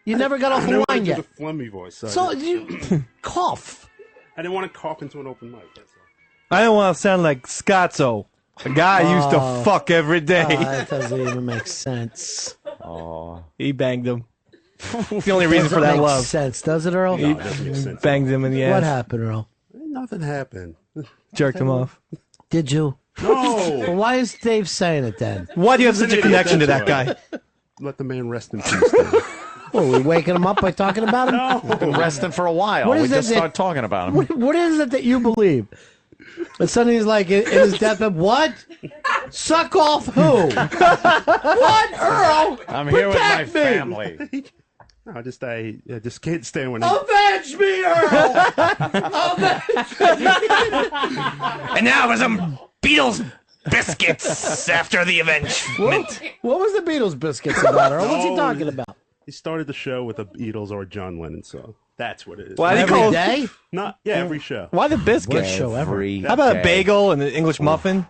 You never got off I the never line did yet. the phlegmy voice. So you cough. I didn't want to cough into an open mic. That's I don't want to sound like Scotzo, a guy I used to fuck every day. That doesn't even make sense. Oh, he banged him. It's the only reason for that Doesn't make love. sense, does it, Earl? No, it doesn't make sense. Banged him in the ass. What happened, Earl? Nothing happened. Jerked him off. Did you? No. Well, why is Dave saying it then? Why do you have such a connection to that guy? Let the man rest in peace. Then. What, are we waking him up by talking about him? We've been resting for a while. What We is just it that- started talking about him. What is it that you believe? And suddenly he's like, in his deathbed, what? Suck off who? What, Earl? I'm here with my Protect me. family. No, I just can't stand when Avenge me, Earl! Avenge me! And now for some Beatles biscuits after the avengement. What was the Beatles biscuits about, Earl? What's he No. talking about? He started the show with a Beatles or a John Lennon song. That's what it is. Why do you Every call day? Not every show. Why the biscuit? Worst show ever. How about a bagel and an English muffin?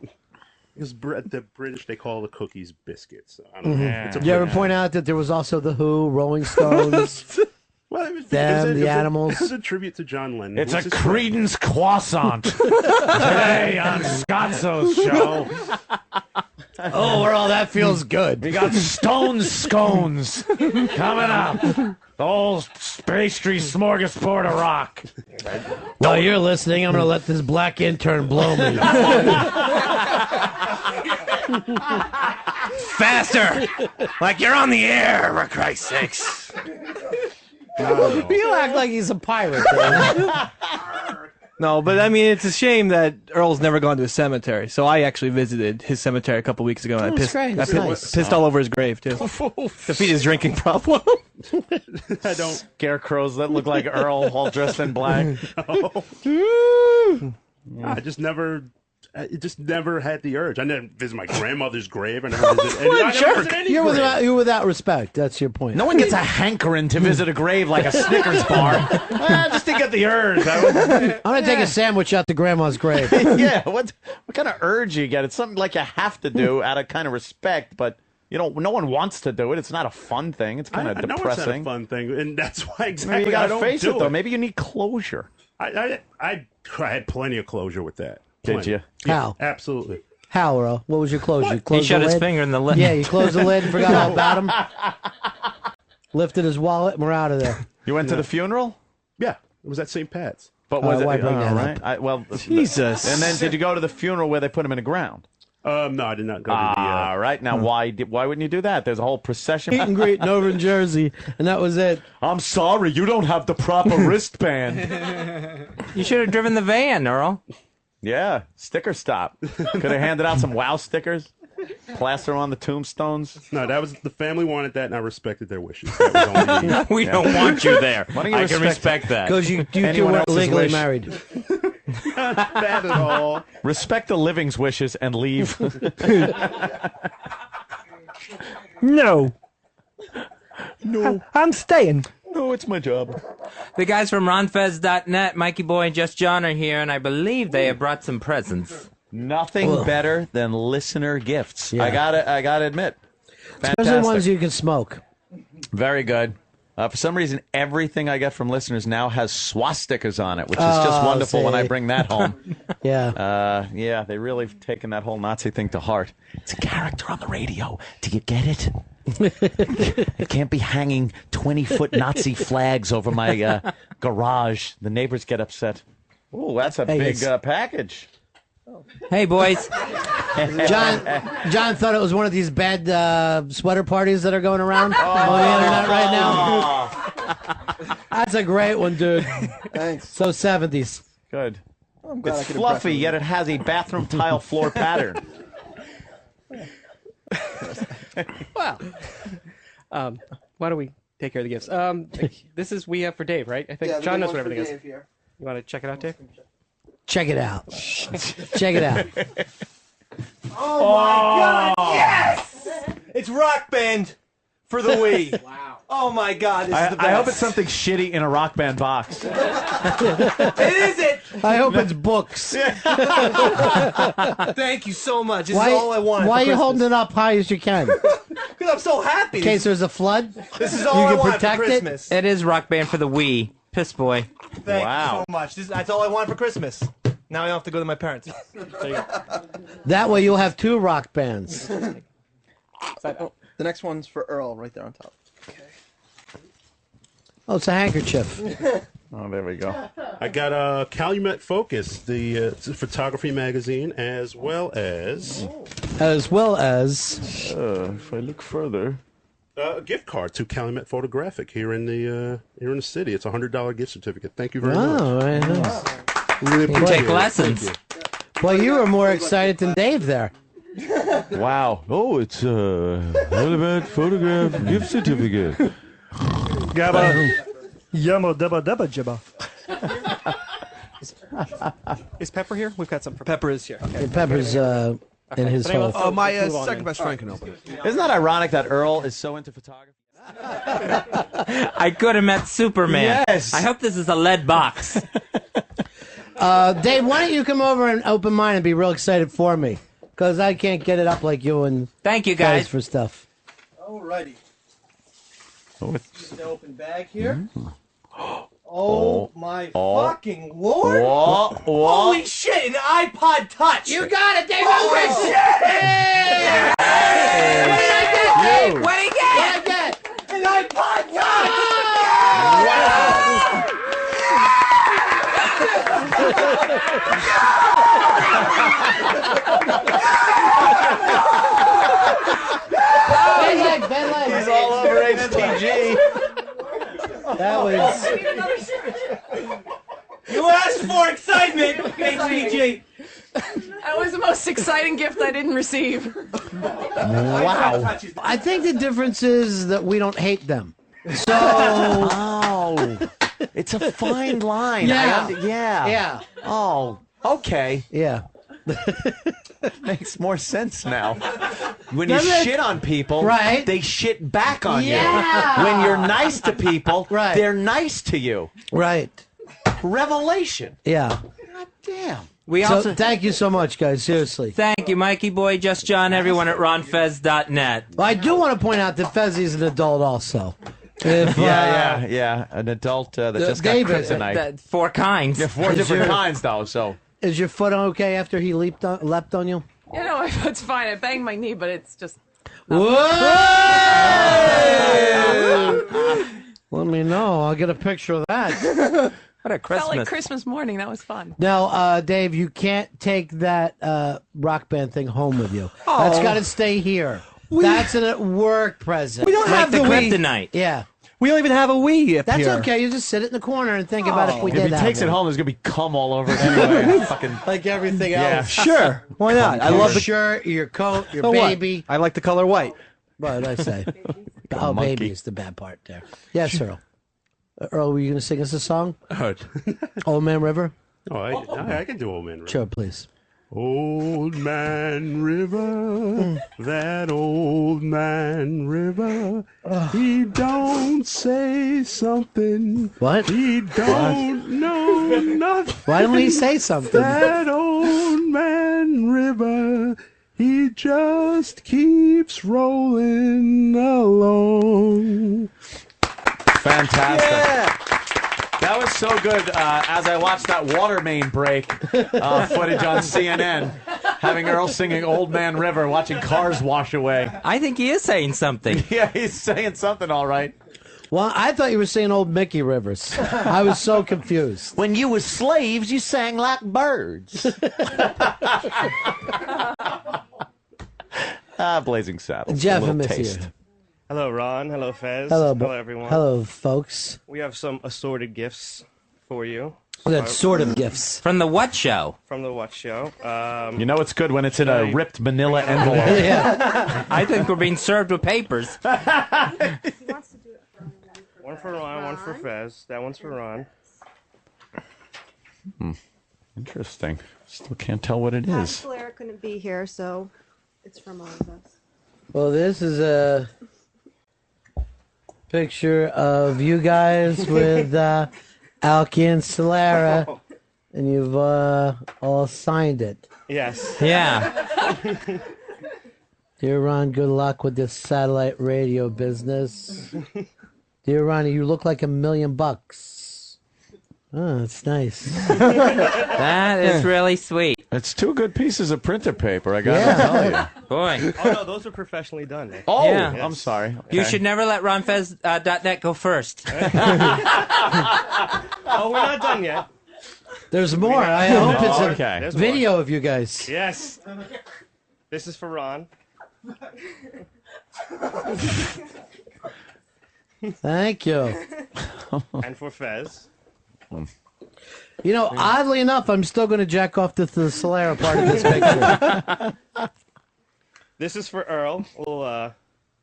Because the British, they call the cookies biscuits. So I don't know. It's a Did you ever British- point out that there was also The Who, Rolling Stones, Well, it was, them, the Animals? It was a tribute to John Lennon. It's What's a his friend? Creedence croissant. Today on Scotzo's show, Oh, Earl, that feels good. we got Stone Scones coming up. The whole pastry smorgasbord of rock. While you're listening, I'm going to let this black intern blow me. Faster! Like you're on the air, for Christ's sakes. You act like he's a pirate. Dave. No, but I mean, it's a shame that Earl's never gone to a cemetery. So I actually visited his cemetery a couple weeks ago, and I it's pissed, great. I It's pissed, nice. pissed all over his grave too. Defeat his drinking problem. I don't. Scarecrows that look like Earl, all dressed in black. I just never. It just never had the urge. I never visit my grandmother's grave. I never visit. I never visit any You're grave. without respect. That's your point. No one gets a hankering to visit a grave like a Snickers bar. Just to get the urge. I'm going to take a sandwich out to Grandma's grave. Yeah, what kind of urge you get? It's something like you have to do out of kind of respect, but no one wants to do it. It's not a fun thing. It's kind of I know it's not a depressing. fun thing, and that's why Maybe exactly you I gotta don't face do it though. Maybe you need closure. I had plenty of closure with that. Did Plenty. you? How? Absolutely. How, Earl? What was your closure? You He closed shut the his lid? finger in the lid. Yeah, you closed the lid and forgot all about him. Lifted his wallet and we're out of there. You went to the funeral? Yeah, it was at St. Pat's. But was why it? bring that right. up? Well, Jesus. And then did you go to the funeral where they put him in the ground? No, I did not go to the. All right. Now, why wouldn't you do that? There's a whole procession. Meet and greet in over in Jersey, and that was it. I'm sorry, you don't have the proper wristband. You should have driven the van, Earl. Yeah, sticker stop. Could have handed out some WOW stickers, plaster on the tombstones. No, that was the family wanted that, and I respected their wishes. That was only We don't want you there. Why don't you I can respect that. Because you two Anyone weren't else's legally wish? married. not bad at all. Respect the living's wishes and leave. No. No. I'm staying. No, it's my job. The guys from RonFez.net, Mikey Boy and Just John are here, and I believe they have brought some presents. Nothing better than listener gifts. Yeah. I gotta admit. Especially Fantastic. ones you can smoke. Very good. For some reason, everything I get from listeners now has swastikas on it, which is just wonderful when I bring that home. Yeah. Yeah, they really have taken that whole Nazi thing to heart. It's a character on the radio. Do you get it? It can't be hanging 20-foot Nazi flags over my garage. The neighbors get upset. Oh, that's a big package. Hey, boys. John thought it was one of these bad sweater parties that are going around on the internet right now. That's a great one, dude. Thanks. So 70s. Good. I'm glad I It's could fluffy, impress yet it has a bathroom tile floor pattern. Wow. Why don't we take care of the gifts? This is we have for Dave, right? I think Yeah, the John big knows one's what for everything Dave is. here. You want to check it out, Dave? Check it out. Check it out. Oh my God! Yes! It's Rock Band for the Wii. Wow. Oh my God! This is the best. I hope it's something shitty in a Rock Band box. It is it. I hope it's books. Thank you so much. This is all I wanted. Why are you for holding it up high as you can? Because I'm so happy. In case there's a flood, This is all I want for Christmas. It is Rock Band for the Wii. Piss Boy. Thank you so much. That's all I want for Christmas. Now I don't have to go to my parents' house. There you go. That way you'll have two rock bands. The next one's for Earl, right there on top. Oh, it's a handkerchief. Oh, there we go. I got Calumet Focus, the photography magazine, as well as... if I look further... a gift card to Calumet Photographic here in the city. It's a $100 gift certificate. Thank you very much. Oh, very nice. Really You appreciate take it. lessons. Thank you. Well, you were more excited than Dave there. Wow. Oh, it's a Calumet Photograph gift certificate. Gabba. Yumma dubba dubba jibba. Is Pepper here? We've got something for Pepper. Is here. Okay. Pepper's in his But hole. My Move on second then. best friend can open it. Isn't that ironic that Earl is so into photography? I could have met Superman. Yes. I hope this is a lead box. Dave, why don't you come over and open mine and be real excited for me? Because I can't get it up like you and Thank you, guys. for stuff. Alrighty. Oh, Just an open bag here. Oh my Oh. fucking lord! Whoa, whoa. Holy shit! An iPod Touch. You got it, Dave. Holy shit! Hey! What did I get, Dave? What do you get? What did I get? An iPod Touch. Bad leg. He's all over HTG. That was. You asked for excitement, HTG. That was the most exciting gift I didn't receive. Wow. I think the difference is that we don't hate them. So. Oh. It's a fine line. Yeah. Yeah. Yeah. Oh, okay. Yeah. Makes more sense now. When you Doesn't it? shit on people, Right. they shit back on Yeah. you. When you're nice to people, Right. they're nice to you. Right. Revelation. Yeah. God damn. We So also thank you so much, guys. Seriously. thank you, Mikey Boy, Just John, everyone at RonFez.net. Well, I do want to point out that Fezzi's an adult also. If, Yeah. An adult that just got David, kryptonite. Four kinds. Yeah, four Is different your- kinds, though, so. Is your foot okay after he leapt on you? You know, it's fine. I banged my knee, but it's just. Let me know. I'll get a picture of that. What a Felt Christmas. like Christmas morning. That was fun. Now, Dave, you can't take that rock band thing home with you. That's got to stay here. That's a work present. We don't Like have the the Wii. kryptonite. Yeah. We don't even have a Wii up That's here. okay. You just sit it in the corner and think about if we If did he that. takes it home, there's going to be cum all over it anyway. Fucking. Like everything Yeah. else. Sure. Why not? I Your love the shirt, your coat, your So what? baby. I like the color white. What did I say? Oh, monkey. baby is the bad part there. Yes, Earl. Earl, were you going to sing us a song? Old Man River? Oh, I can do Old Man River. Sure, please. Old Man River, that old man River, he don't say something. What? He don't know nothing. Why don't he say something? That old man River, he just keeps rolling along. Fantastic. That was so good. As I watched that water main break footage on CNN, having Earl singing Old Man River, watching cars wash away. I think he is saying something. Yeah, he's saying something all right. Well, I thought you were saying old Mickey Rivers. I was so confused. When you was slaves, you sang like birds. Blazing Saddles. Jeff, I A little miss taste. you. Hello, Ron. Hello, Fez. Hello, everyone. Hello, folks. We have some assorted gifts for you. That's sort of gifts. From the what show? From the what show. You know it's good when it's in a ripped manila envelope. Yeah. I think we're being served with papers. One for Ron, one for Fez. That one's for Ron. Interesting. Still can't tell what it is. Solera couldn't be here, so it's from all of us. Well, this is a picture of you guys with Alki and Solera, and you've all signed it. Yes. Yeah. Dear Ron, good luck with this satellite radio business. Dear Ronnie, you look like $1 million. Oh, that's nice. That is really sweet. It's 2 good pieces of printer paper, I gotta tell you. Boy. Oh, no, those are professionally done. Oh, Yeah. I'm sorry. You Okay. should never let RonFez.net go first. Oh, we're not done yet. There's more. I hope it's a okay. There's video of you guys. Yes. This is for Ron. Thank you. And for Fez. You know, oddly enough, I'm still going to jack off the Solera part of this picture. This is for Earl. A little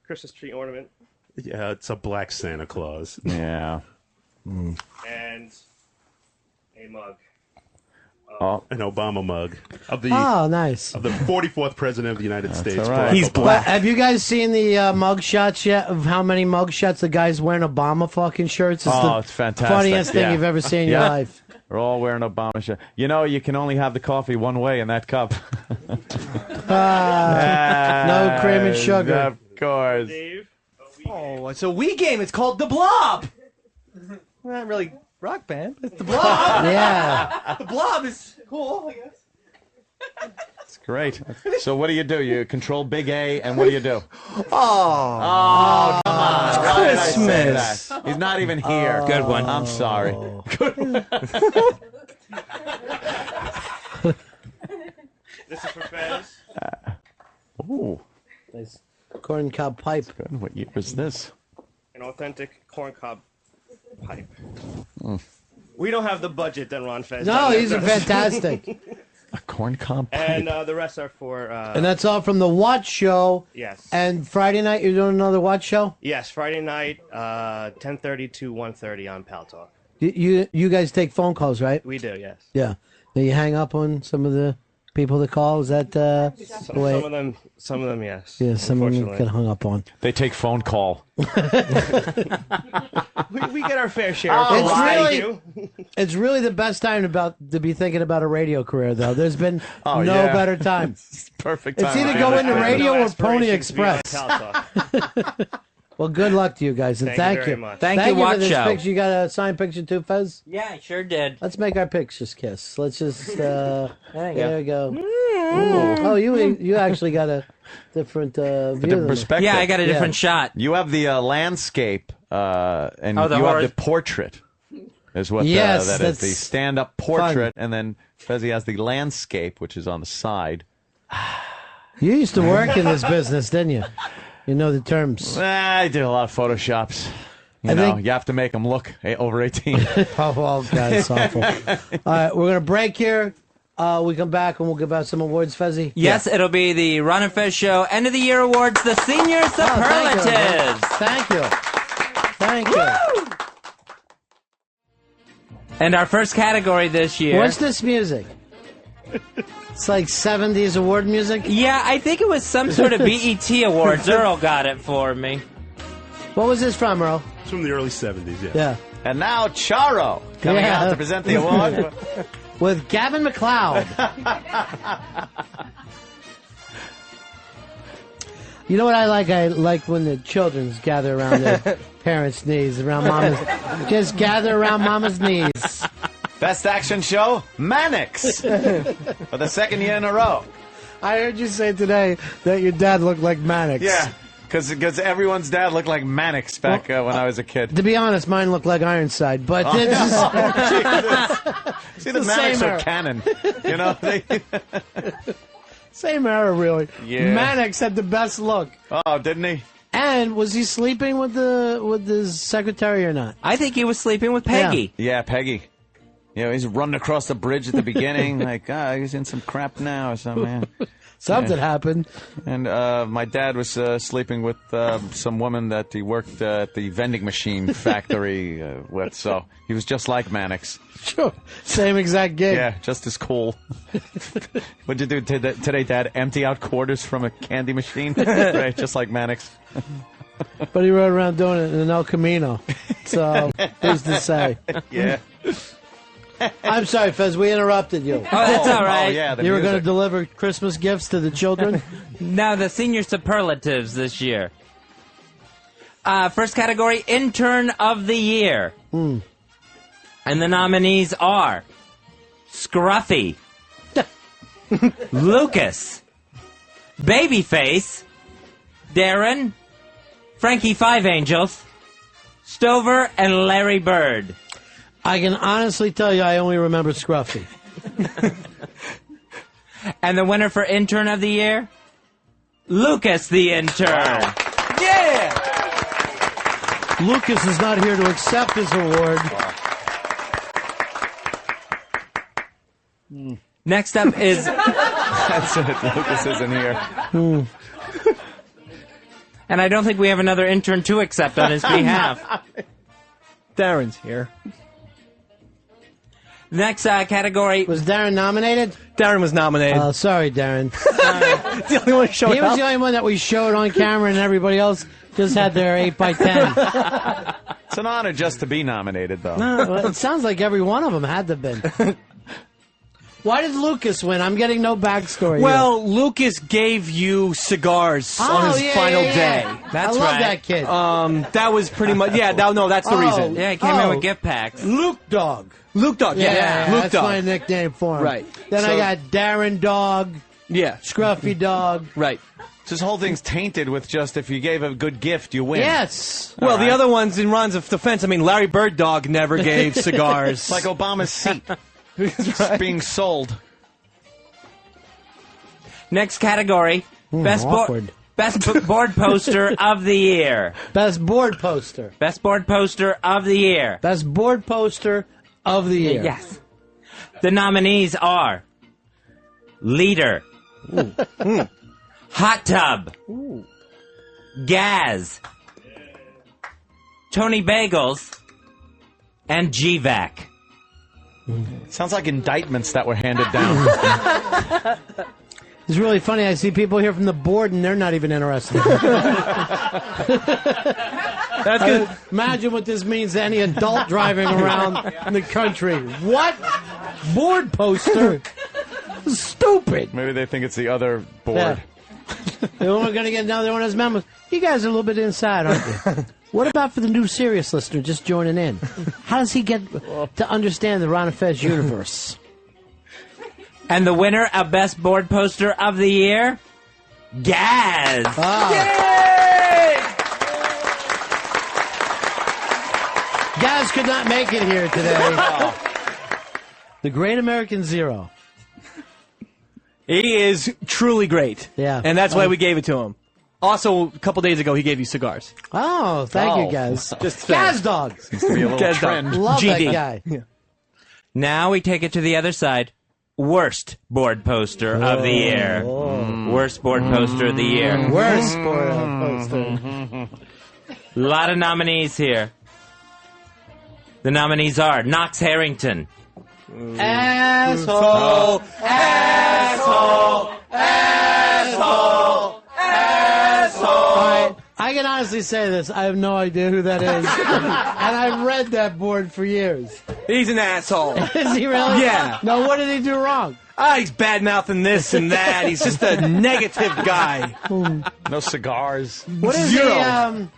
Christmas tree ornament. Yeah, it's a black Santa Claus. Yeah. And a mug. An Obama mug of the nice. of the 44th president of the United States. all right. Barack He's Obama. But have you guys seen the mug shots yet of how many mug shots the guy's wearing Obama fucking shirts? It's the It's fantastic. funniest thing Yeah. you've ever seen in your Yeah. life. We're all wearing Obama shirts. You know, you can only have the coffee one way in that cup. No cream and sugar. Of course. Oh, it's a Wii game. It's called The Blob. Not really rock band. It's The Blob. Yeah. The Blob is cool, I guess. It's great. So what do? You control Big A, and what do you do? Oh, come on. Why did I say Christmas. that? He's not even here. Good one. I'm sorry. This is for Fez. Ooh. Nice corn cob pipe. Good. What year is this? An authentic corncob pipe. Mm. We don't have the budget that Ron Fez No, does. these are fantastic. A corn cob pipe. And the rest are for... And that's all from the Watch Show. Yes. And Friday night, you're doing another Watch Show? Yes, Friday night, 10:30 to 1:30 on Pal Talk. You guys take phone calls, right? We do, yes. Yeah. Now you hang up on some of the people that call? Is that the way? Some of them, yes. Yeah, some of them Unfortunately. get hung up on. They take phone call. We get our fair share. It's really the best time to be thinking about a radio career, though. There's been Oh, no yeah. better time. Perfect It's time. either go into radio or Pony aspirations Express. beyond Pal Talk. Well, good luck to you guys, and Thank you thank very you. much. Thank you, for Watch this Show. picture. You got a signed picture too, Fez? Yeah, I sure did. Let's make our pictures kiss. Let's just. There you go. Oh, you actually got a different view. A than different me. perspective. Yeah, I got a different shot. You have the landscape, and Oh, the you have horse. the portrait. Is what Yes, that is. that's The stand-up portrait, and then Fezzi has the landscape, which is on the side. You used to work in this business, didn't you? You know the terms. I did a lot of photoshops. You I know, think- you have to make them look over 18. Oh, well, God, it's awful. All right, we're going to break here. We come back and we'll give out some awards, Fezzi. Yes, it'll be the Ron and Fez Show End of the Year Awards, the Senior Superlatives. Thank you. Thank you. And our first category this year. What's this music? It's like 70s award music? Yeah, I think it was some sort of BET Awards. Earl got it for me. What was this from, Earl? It's from the early 70s, yeah. Yeah. And now Charo coming out to present the award. With Gavin McLeod. You know what I like? I like when the children gather around their parents' knees, around mama's. Just gather around mama's knees. Best action show, Mannix. For the second year in a row. I heard you say today that your dad looked like Mannix. Yeah, because everyone's dad looked like Mannix back when I was a kid. To be honest, mine looked like Ironside, but it's See, the Mannix are canon. You know? Same era, really. Yeah. Mannix had the best look. Oh, didn't he? And was he sleeping with his secretary or not? I think he was sleeping with Peggy. Yeah, Peggy. You know, he's running across the bridge at the beginning, like, he's in some crap now or something. Something happened. And my dad was sleeping with some woman that he worked at the vending machine factory with, so he was just like Mannix. Sure. Same exact gig. Yeah, just as cool. What'd you do today, Dad? Empty out quarters from a candy machine? Right, just like Mannix. But he rode around doing it in an El Camino. So, who's to say? Yeah. I'm sorry, Fez, we interrupted you. Oh, that's all right. Oh, yeah, you were going to deliver Christmas gifts to the children? Now, the senior superlatives this year. First category, Intern of the Year. And the nominees are Scruffy, Lucas, Babyface, Darren, Frankie Five Angels, Stover, and Larry Bird. I can honestly tell you I only remember Scruffy. And the winner for Intern of the Year? Lucas the Intern. Wow. Yeah! Lucas is not here to accept this award. Next up is... That's it. Lucas isn't here. And I don't think we have another intern to accept on his behalf. Darren's here. Next category... Was Darren nominated? Darren was nominated. Oh, sorry, Darren. The only one showed He was the only one that we showed on camera, and everybody else just had their 8x10. It's an honor just to be nominated, though. No, well, it sounds like every one of them had to have been. Why did Lucas win? I'm getting no backstory. Well, Lucas gave you cigars on his final day. That's I love right. that kid. That was pretty much... Yeah, that's the reason. Yeah, he came in with gift packs. Luke Dog. Luke Dog, yeah. Luke that's Dog. my nickname for him. Right. Then So- I got Darren Dog, Yeah. Scruffy Dog. Right. This whole thing's tainted with just if you gave a good gift, you win. Yes. Well, All the right. other ones, in Ron's defense, I mean, Larry Bird Dog never gave cigars. It's like Obama's seat. It's being sold. Next category, best board poster of the year. Best board poster. Best board poster of the year. Best board poster of the year. Yes. The nominees are Leader, Hot Tub, Gaz, Tony Bagels, and GVAC. Sounds like indictments that were handed down. It's really funny. I see people here from the board, and they're not even interested. That's good. Imagine what this means to any adult driving around in the country. What? Board poster? Stupid. Maybe they think it's the other board. Yeah. We're going to get another one of those memos. You guys are a little bit inside, aren't you? What about for the new serious listener just joining in? How does he get to understand the Ron and Fez universe? And the winner of Best Board Poster of the Year, Gaz. Yay! Gaz could not make it here today. The Great American Zero. He is truly great. Yeah. And that's why we gave it to him. Also, a couple days ago, he gave you cigars. Oh, thank you, Gaz. Just Gaz Dog. Seems to be a little Gaz Dog. trend. Love GD. that guy. Yeah. Now we take it to the other side. Worst board poster of the year. Worst board poster of the year. Worst board poster. A lot of nominees here. The nominees are Knox Harrington, Asshole. Asshole. Asshole. Asshole. All right. I can honestly say this. I have no idea who that is. And I've read that board for years. He's an asshole. Is he really? Yeah. No, what did he do wrong? He's bad-mouthing this and that. He's just a negative guy. No cigars. What is he?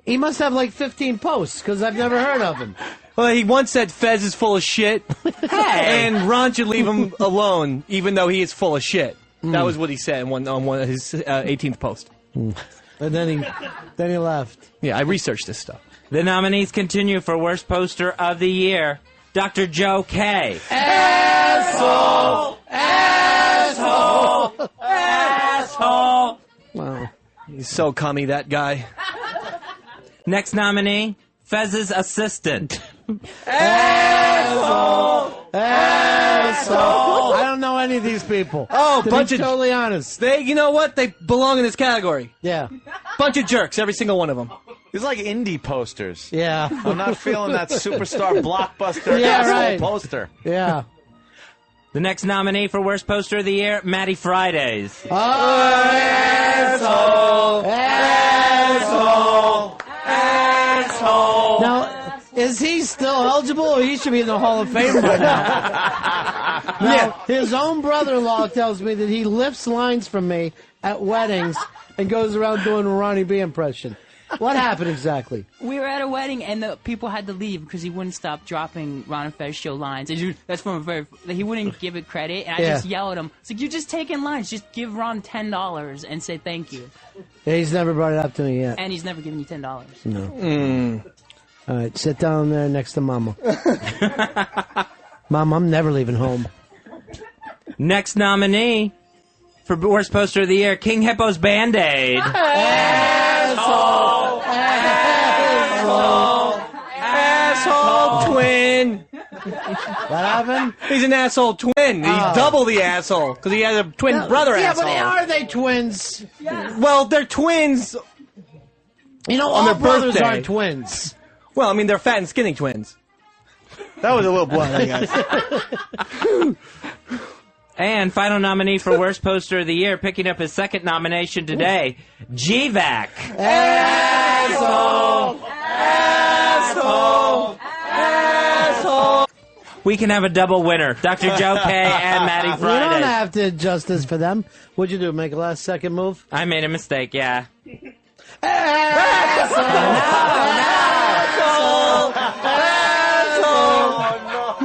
He must have like 15 posts because I've never heard of him. Well, he once said Fez is full of shit. And Ron should leave him alone, even though he is full of shit. That was what he said on one of his 18th post. And then he left. Yeah, I researched this stuff. The nominees continue for Worst Poster of the Year. Dr. Joe K. Asshole! Asshole! Asshole! Wow. He's so cummy, that guy. Next nominee, Fez's assistant. Asshole! Asshole! I don't know any of these people. Oh, to bunch be of totally honest. You know what? They belong in this category. Yeah. Bunch of jerks, every single one of them. These like indie posters. Yeah. I'm not feeling that superstar blockbuster Yeah, asshole right. poster. Yeah. The next nominee for Worst Poster of the Year, Matty Fridays. Oh, asshole! Asshole! Asshole! Now, is he still eligible, or he should be in the Hall of Fame by now? Now, his own brother-in-law tells me that he lifts lines from me at weddings and goes around doing a Ronnie B impression. What happened exactly? We were at a wedding, and the people had to leave because he wouldn't stop dropping Ron and Fez show lines. That's from a very... He wouldn't give it credit, and I just yell at him. It's like, you're just taking lines. Just give Ron $10 and say thank you. Yeah, he's never brought it up to me yet. And he's never given you $10. No. All right, sit down there next to Mama. Mom, I'm never leaving home. Next nominee for Worst Poster of the Year, King Hippo's Band-Aid. Asshole! Asshole! Asshole twin! What happened? He's an asshole twin. He's double the asshole because he has a twin brother asshole. Yeah, but are they twins? Well, they're twins. You know, on all their brothers birthday. aren't twins. Well, I mean, they're fat and skinny twins. That was a little blunt, I guess. And final nominee for Worst Poster of the Year, picking up his second nomination today, GVAC. Asshole! Asshole! Asshole! We can have a double winner, Dr. Joe K. and Matty You don't Friday. have to adjust this for them. What'd you do, make a last-second move? I made a mistake, yeah. Asshole!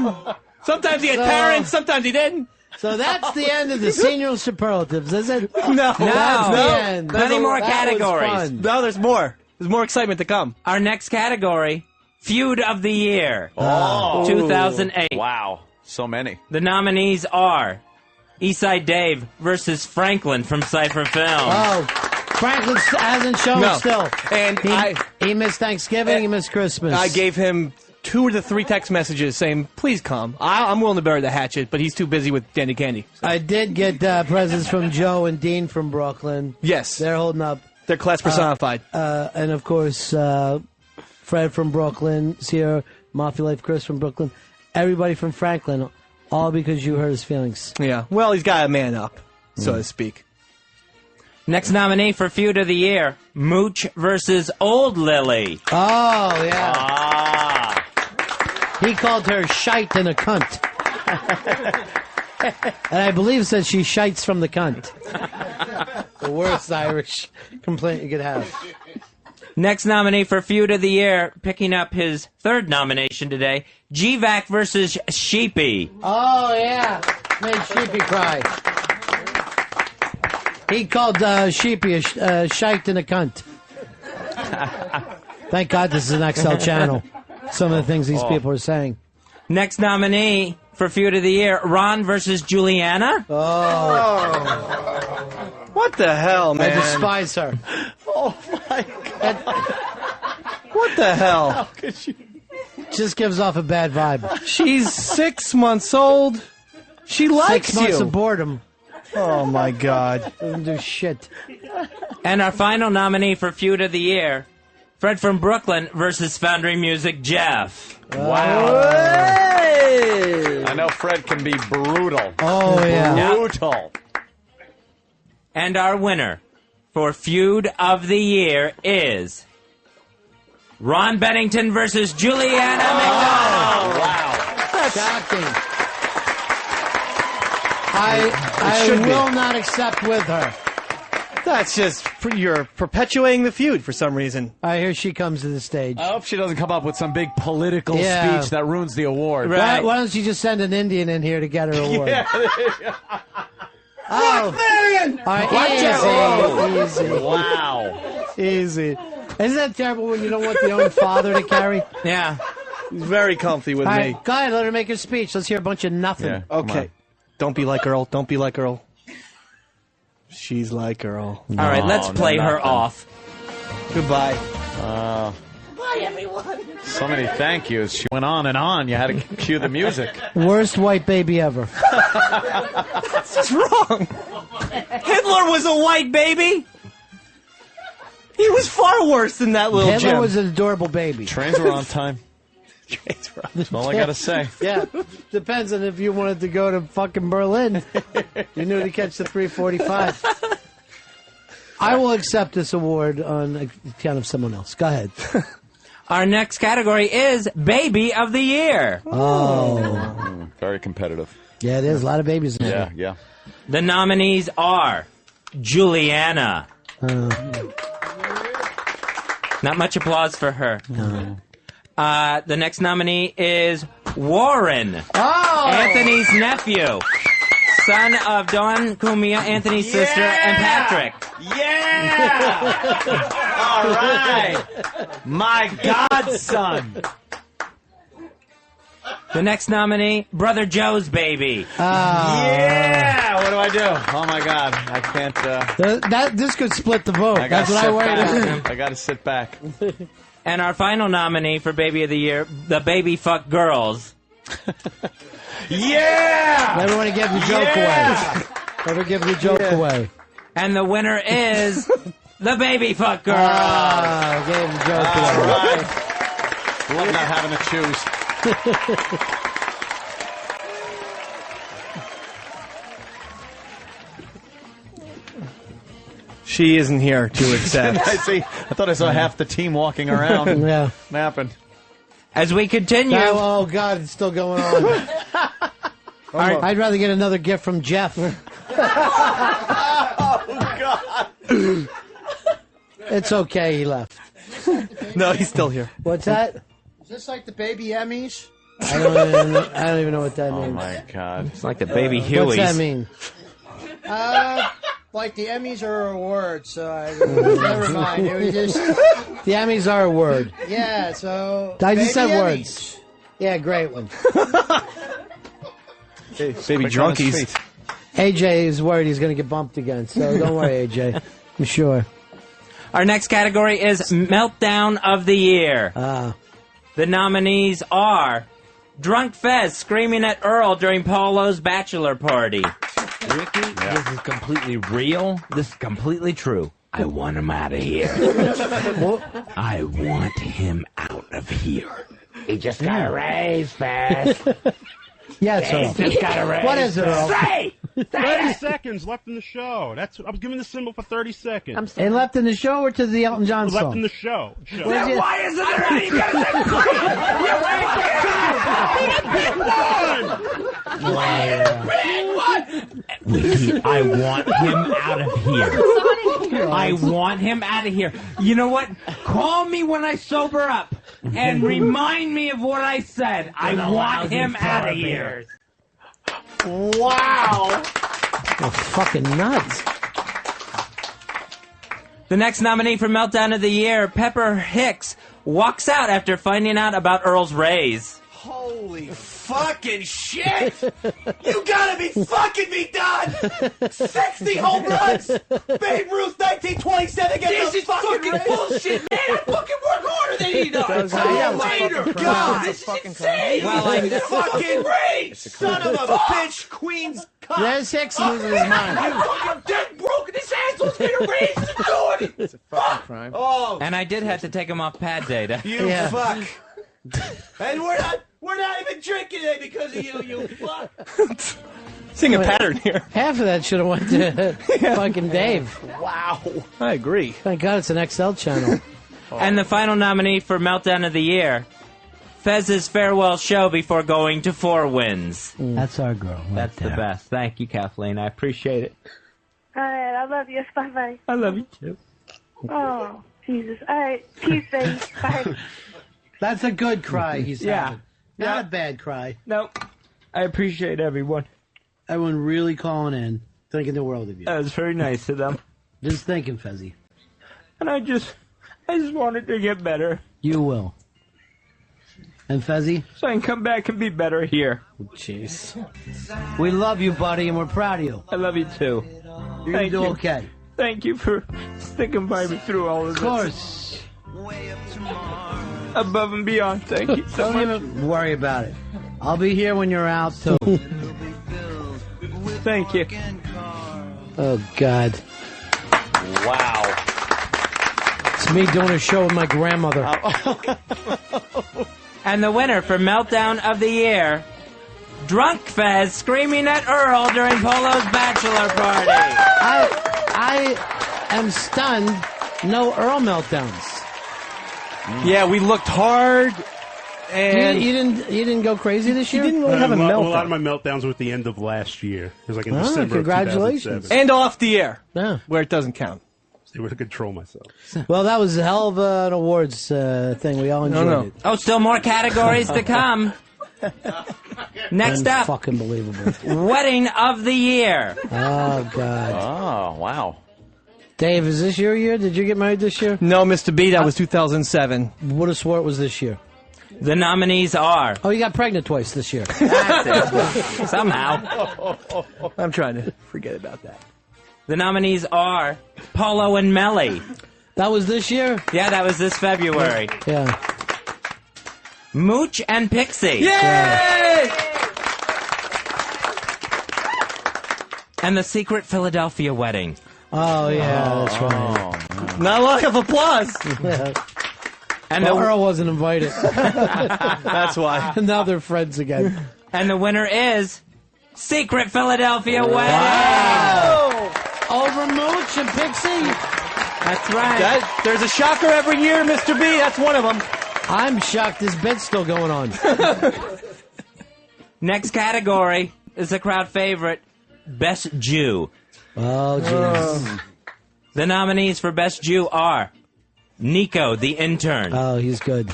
Asshole! Sometimes he had parents, sometimes he didn't. So that's the end of the Senior Superlatives, is it? No. That's the end. Many more That was categories. fun. No, there's more. There's more excitement to come. Our next category, Feud of the Year, Oh. 2008. Wow. So many. The nominees are Eastside Dave versus Franklin from Cypher Films. Oh, Franklin hasn't shown No. still. And he missed Thanksgiving, he missed Christmas. I gave him 2 to 3 text messages saying, please come. I'm willing to bury the hatchet, but he's too busy with Dandy Candy. I did get presents from Joe and Dean from Brooklyn. Yes. They're holding up. They're class personified. And of course, Fred from Brooklyn, Sierra, Mafia Life Chris from Brooklyn, everybody from Franklin, all because you hurt his feelings. Yeah. Well, he's got a man up, so to speak. Next nominee for Feud of the Year, Mooch versus Old Lily. Oh, yeah. He called her shite and a cunt. And I believe said she shites from the cunt. The worst Irish complaint you could have. Next nominee for Feud of the Year, picking up his third nomination today, GVAC versus Sheepy. Oh, yeah. Made Sheepy cry. He called Sheepy a shite and a cunt. Thank God this is an XL channel. Some of the things these people are saying. Next nominee for Feud of the Year, Ron versus Juliana. Oh. What the hell, man? I despise her. Oh, my God. What the hell? How could you? Just gives off a bad vibe. She's 6 months old. She likes 6 months you. of boredom. Oh, my God. Doesn't do shit. And our final nominee for Feud of the Year, Fred from Brooklyn versus Foundry Music Jeff. Wow. Hey! Fred can be brutal. Oh, yeah. Brutal. And our winner for Feud of the Year is Ron Bennington versus Juliana McDonald. Wow. That's shocking. I will not accept with her. That's just you're perpetuating the feud for some reason. Here she comes to the stage. I hope she doesn't come up with some big political Yeah. speech that ruins the award. Why don't you just send an Indian in here to get her award? Yeah. Oh. All right, easy. Wow. Easy. Isn't that terrible when you don't want the own father to carry? Yeah. He's very comfy with All me. right, go ahead, let her make her speech. Let's hear a bunch of nothing. Yeah. Okay. Don't be like Earl. Don't be like Earl. She's like Earl. All right, let's play her off. Goodbye. Bye, everyone. So many thank yous. She went on and on. You had to cue the music. Worst white baby ever. That's just wrong. Hitler was a white baby. He was far worse than that little Hitler gem. was an adorable baby. Trains were on time. That's all I got to say. Yeah, depends on if you wanted to go to fucking Berlin. You knew to catch the 345. I will accept this award on account of someone else. Go ahead. Our next category is Baby of the Year. Oh. Very competitive. Yeah, it is. A lot of babies in Yeah, there. yeah. The nominees are Juliana. Not much applause for her. The next nominee is Warren, Anthony's nephew, son of Dawn Cumia, Anthony's sister, and Patrick. Yeah! All right. My godson. The next nominee, Brother Joe's baby. Yeah! What do I do? Oh, my God. I can't... This could split the vote. That's what I worry about. I got to sit back. And our final nominee for Baby of the Year, the Baby Fuck Girls. Yeah! Never want to give the joke away. Never give the joke away. And the winner is the Baby Fuck Girls. Gave the joke away. All right. Love not having to choose. She isn't here to accept. I see. I thought I saw half the team walking around. Yeah. Napping. As we continue. Oh, God, it's still going on. I'd rather get another gift from Jeff. Oh, God. It's okay, he left. No, he's still here. What's that? Is this like the baby Emmys? I don't even know what that means. Oh, my God. It's like the Baby Hueys. What's that mean? Like the Emmys are a word, so never mind. It was just The Emmys are a word. yeah. So I just said baby words. Yeah, great one. Baby Quick on his drunkies. feet. AJ is worried he's going to get bumped again, so don't worry, AJ. I'm sure. Our next category is Meltdown of the Year. The nominees are Drunk Fez screaming at Earl during Paulo's bachelor party. Ricky, this is completely real. This is completely true. I want him out of here. I want him out of here. He just got a raise, Fez. Yes, Earl. Just got a raise. What is it, Earl? Say! 30 seconds left in the show. I was giving the symbol for 30 seconds. And left in the show or to the Elton John Left song? in the show. Then why isn't there any? You gotta Ricky, I want him out of here. I want him out of here. You know what? Call me when I sober up and remind me of what I said. I want him out of here. Wow. Oh, fucking nuts. The next nominee for Meltdown of the Year, Pepper Hicks, walks out after finding out about Earl's raise. Holy fucking shit! You gotta be fucking me done! 60 home runs! Babe Ruth 1927 gets This is fucking Rays. bullshit, man! I fucking work harder than he does! Oh my Later. God! This is insane! Well, I'm fucking Rays! Son of a bitch! Queen's cup! There's Hicks losing his mind. I'm fucking dead broke! This asshole's gonna raise and do it! It's a fucking crime. Oh, And I did have to take him off pad day. you fuck! And We're not even drinking today because of you, you fuck. Seeing a pattern here. Half of that should have went to fucking Dave. Wow. I agree. Thank God it's an XL channel. And the final nominee for Meltdown of the Year, Fez's farewell show before going to 4 Wins. That's our girl. Right That's the there. best. Thank you, Kathleen. I appreciate it. All right, I love you. Bye-bye. I love you, too. Oh, Jesus. All right, peace, baby. Bye. That's a good cry he's Yeah. having. Not a bad cry. Nope. I appreciate everyone. Everyone really calling in, thinking the world of you. That was very nice of them. Just thinking, Fezzy. And I just wanted to get better. You will. And Fezzy? So I can come back and be better here. Jeez. We love you, buddy, and we're proud of you. I love you, too. You're going to do okay. Thank you for sticking by me through all of this. Of course. Above and beyond. Thank you so Don't much. even worry about it. I'll be here when you're out, too. Thank you. Oh, God. Wow. It's me doing a show with my grandmother. And the winner for Meltdown of the Year, Drunk Fez screaming at Earl during Polo's bachelor party. I am stunned. No Earl meltdowns. Yeah, we looked hard, and You didn't go crazy this year? You didn't really have a a meltdown. lot of my meltdowns were at the end of last year. It was like in Ah, December congratulations. of 2007. And off the air, Yeah. where it doesn't count. Able to control myself. Well, that was a hell of an awards thing. We all enjoyed No. it. Oh, still more categories to come. Next up, Fucking believable. Wedding of the Year. Oh, God. Oh, wow. Dave, is this your year? Did you get married this year? No, Mr. B, that was 2007. Would have swore it was this year. The nominees are... Oh, you got pregnant twice this year. That's it. Somehow. I'm trying to forget about that. The nominees are Polo and Melly. That was this year? Yeah, that was this February. Yeah. Mooch and Pixie. Yay! And the Secret Philadelphia Wedding. Oh, yeah, that's right. Not a lot of applause. And Well, the, Earl wasn't invited. That's why. Now they're friends again. and the winner is Secret Philadelphia Wedding. Wow. Over Mooch and Pixie. That's right. There's a shocker every year, Mr. B. That's one of them. I'm shocked this bit's still going on. Next category is a crowd favorite, Best Jew. Oh, jeez. The nominees for Best Jew are Nico, the intern. Oh, he's good.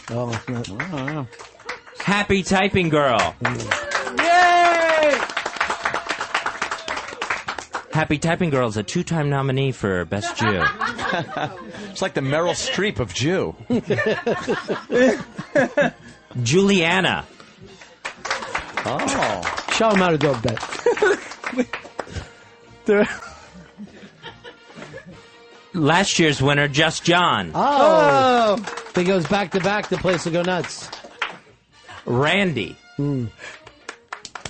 Oh, no. Happy Typing Girl. Yay! Happy Typing Girl is a 2-time nominee for Best Jew. It's like the Meryl Streep of Jew. Juliana. Oh. Show him how to do a bet. Last year's winner, Just John. Oh. If he goes back to back, the place will go nuts. Randy.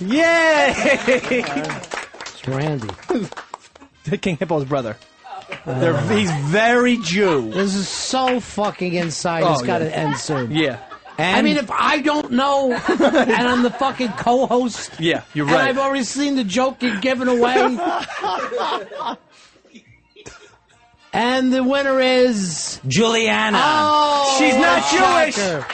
Yay! It's Randy. King Hippo's brother. He's very Jew. This is so fucking inside. Oh, It's got yeah. to end soon. Yeah. I mean, if I don't know, and I'm the fucking co-host, Yeah, you're and right. I've already seen the joke you're giving away, and the winner is Juliana. Oh, She's not Jewish. shocker.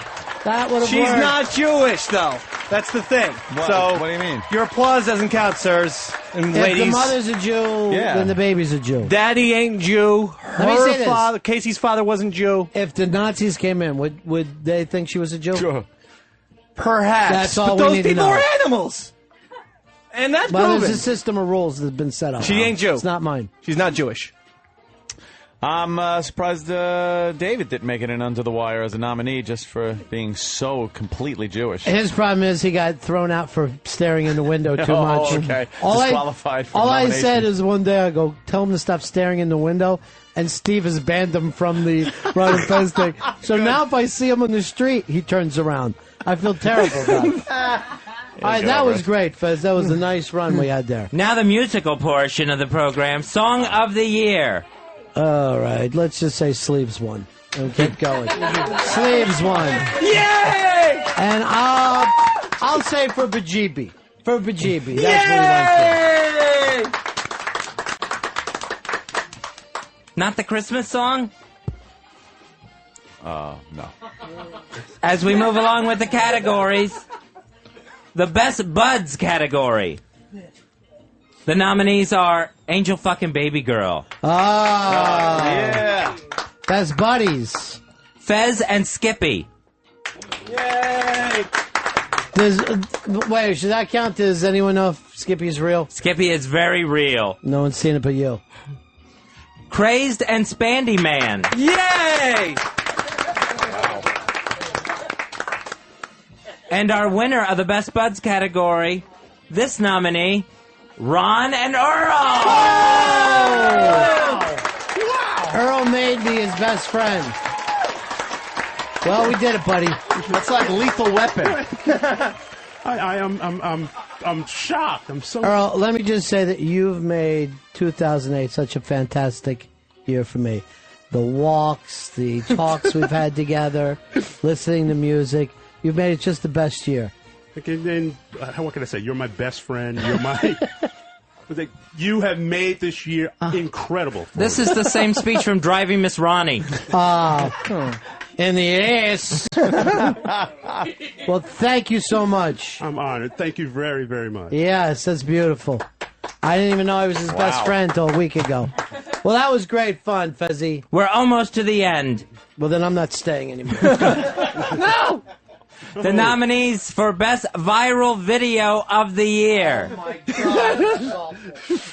That would have She's worked. not Jewish, though. That's the thing. What do you mean? Your applause doesn't count, sirs and If ladies. the mother's a Jew, Yeah. then the baby's a Jew. Daddy ain't Jew. Let me say this. Father, Casey's father wasn't Jew. If the Nazis came in, would they think she was a Jew? Sure. Perhaps. That's all but we those need to people know. are animals. And that's Well, proven. there's a system of rules that's been set up. She ain't Jew. It's not mine. She's not Jewish. I'm surprised David didn't make it in under the wire as a nominee just for being so completely Jewish. His problem is he got thrown out for staring in the window too Oh, much. okay. All Disqualified for all I nomination. said is one day I go, tell him to stop staring in the window, and Steve has banned him from the Ron and Fez thing. So now if I see him on the street, he turns around. I feel terrible about it. All right, that was great, Fez. That was a nice run we had there. Now the musical portion of the program, Song of the Year. All right, let's just say Sleeves won. And keep going. Sleeves won. Yay! And I'll say for Bajibi. For Bajibi. That's what he wants. Not the Christmas song? No. As we move along with the categories, the Best Buds category. The nominees are Angel Fucking Baby Girl. Yeah. Best Buddies. Fez and Skippy. Yay! Wait, should that count? Does anyone know if Skippy's real? Skippy is very real. No one's seen it but you. Crazed and Spandy Man. Yay! And our winner of the Best Buds category, this nominee, Ron and Earl. Wow. Earl made me his best friend. Well, we did it, buddy. That's like Lethal Weapon. I'm shocked. I'm so. Earl, let me just say that you've made 2008 such a fantastic year for me. The walks, the talks we've had together, listening to music. You've made it just the best year. Okay, then, what can I say? You're my best friend. You're my. You have made this year incredible. This is the same speech from Driving Miss Ronnie. In the ass. Well, thank you so much. I'm honored. Thank you very, very much. Yes, that's beautiful. I didn't even know I was his best friend until a week ago. Well, that was great fun, Fezzy. We're almost to the end. Well, then I'm not staying anymore. No! The nominees for Best Viral Video of the Year. Oh my God.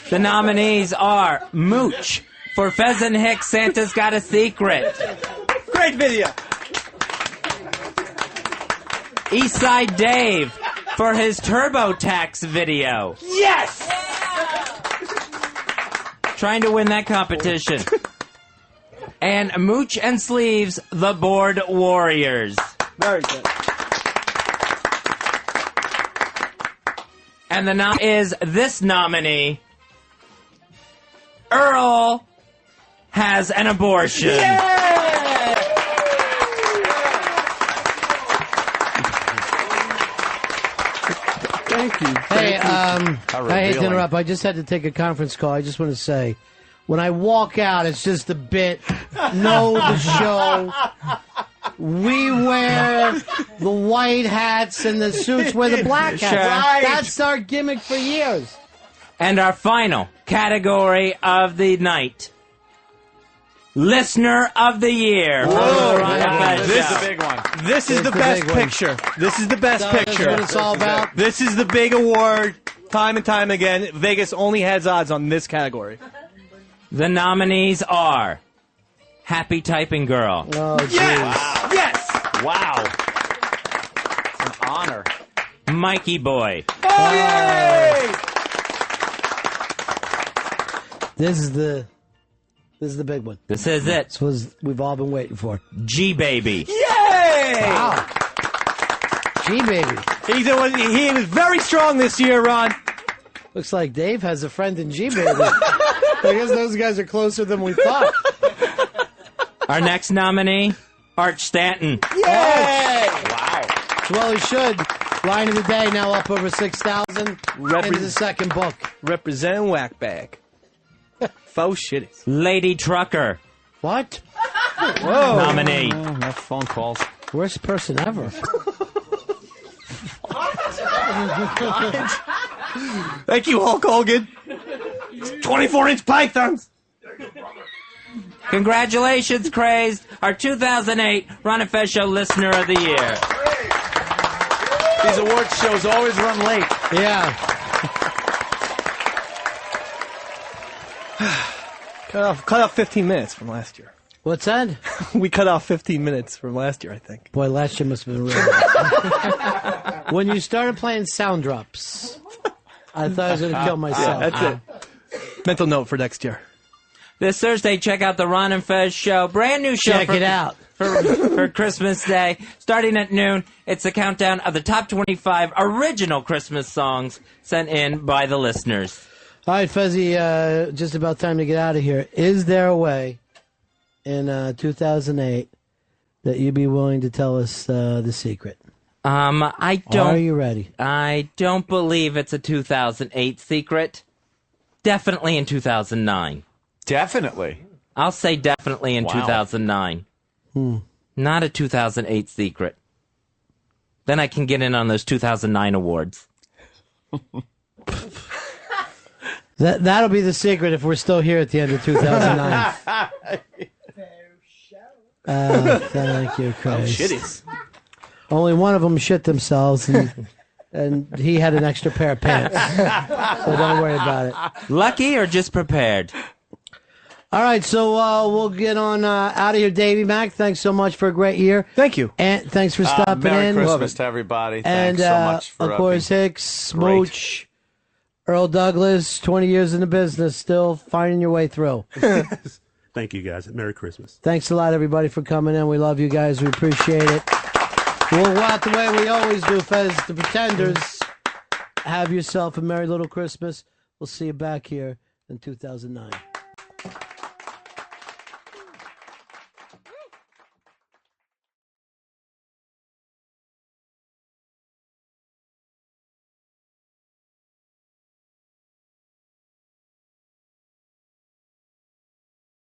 The nominees are Mooch for Fez and Hicks, Santa's Got a Secret. Great video. Eastside Dave for his TurboTax video. Yes! Trying to win that competition. And Mooch and Sleeves, the Board Warriors. Very good. And the is this nominee, Earl has an abortion. Thank you. Hey, I hate to interrupt. I just had to take a conference call. I just want to say, when I walk out, it's just a bit. Know the show. We wear the white hats and the suits wear the black hats. Right. That's our gimmick for years. And our final category of the night, Listener of the Year. This is the big one. This is the best picture. This is the best picture. That's what it's all about. This is the big award. Time and time again, Vegas only has odds on this category. The nominees are Happy Typing Girl. Oh, jeez. Yes! Wow. It's an honor. Mikey Boy. Oh, yay! This is the big one. This is it. This was we've all been waiting for. G-Baby. Yay! Wow. G-Baby. He was very strong this year, Ron. Looks like Dave has a friend in G-Baby. I guess those guys are closer than we thought. Our next nominee, Arch Stanton. Yay! Wow. Well, he should. Line of the day now up over 6,000 into the second book. Represent Whackbag. Faux shitties. Lady Trucker. What? Whoa. Nominee. Oh, no phone calls. Worst person ever. Thank you, Hulk Hogan. 24-inch pythons. Congratulations, Crazed, our 2008 Ron and Fez Show Listener of the Year. These award shows always run late. Yeah. Cut off 15 minutes from last year. What's that? We cut off 15 minutes from last year, I think. Boy, last year must have been real. When you started playing sound drops, I thought I was going to kill myself. Yeah, that's it. Mental note for next year. This Thursday, check out the Ron and Fez Show. Brand new show. Check it out. For Christmas Day. Starting at noon, it's a countdown of the top 25 original Christmas songs sent in by the listeners. All right, Fuzzy, just about time to get out of here. Is there a way in 2008 that you'd be willing to tell us the secret? I don't. Are you ready? I don't believe it's a 2008 secret. Definitely in 2009. Definitely. I'll say definitely in Wow. 2009. Not a 2008 secret. Then I can get in on those 2009 awards. That'll be the secret if we're still here at the end of 2009. Thank you, Christ. Shitties. Only one of them shit themselves, and he had an extra pair of pants. So don't worry about it. Lucky or just prepared? All right, so we'll get on out of here. Davey Mack, thanks so much for a great year. Thank you. And thanks for stopping Merry in. Christmas to everybody. And Thanks so much for of course, being Hicks, Mooch, Earl Douglas, 20 years in the business, still finding your way through. Thank you, guys. Merry Christmas. Thanks a lot, everybody, for coming in. We love you guys. We appreciate it. We'll go out the way we always do, Fez. The Pretenders. Have yourself a merry little Christmas. We'll see you back here in 2009.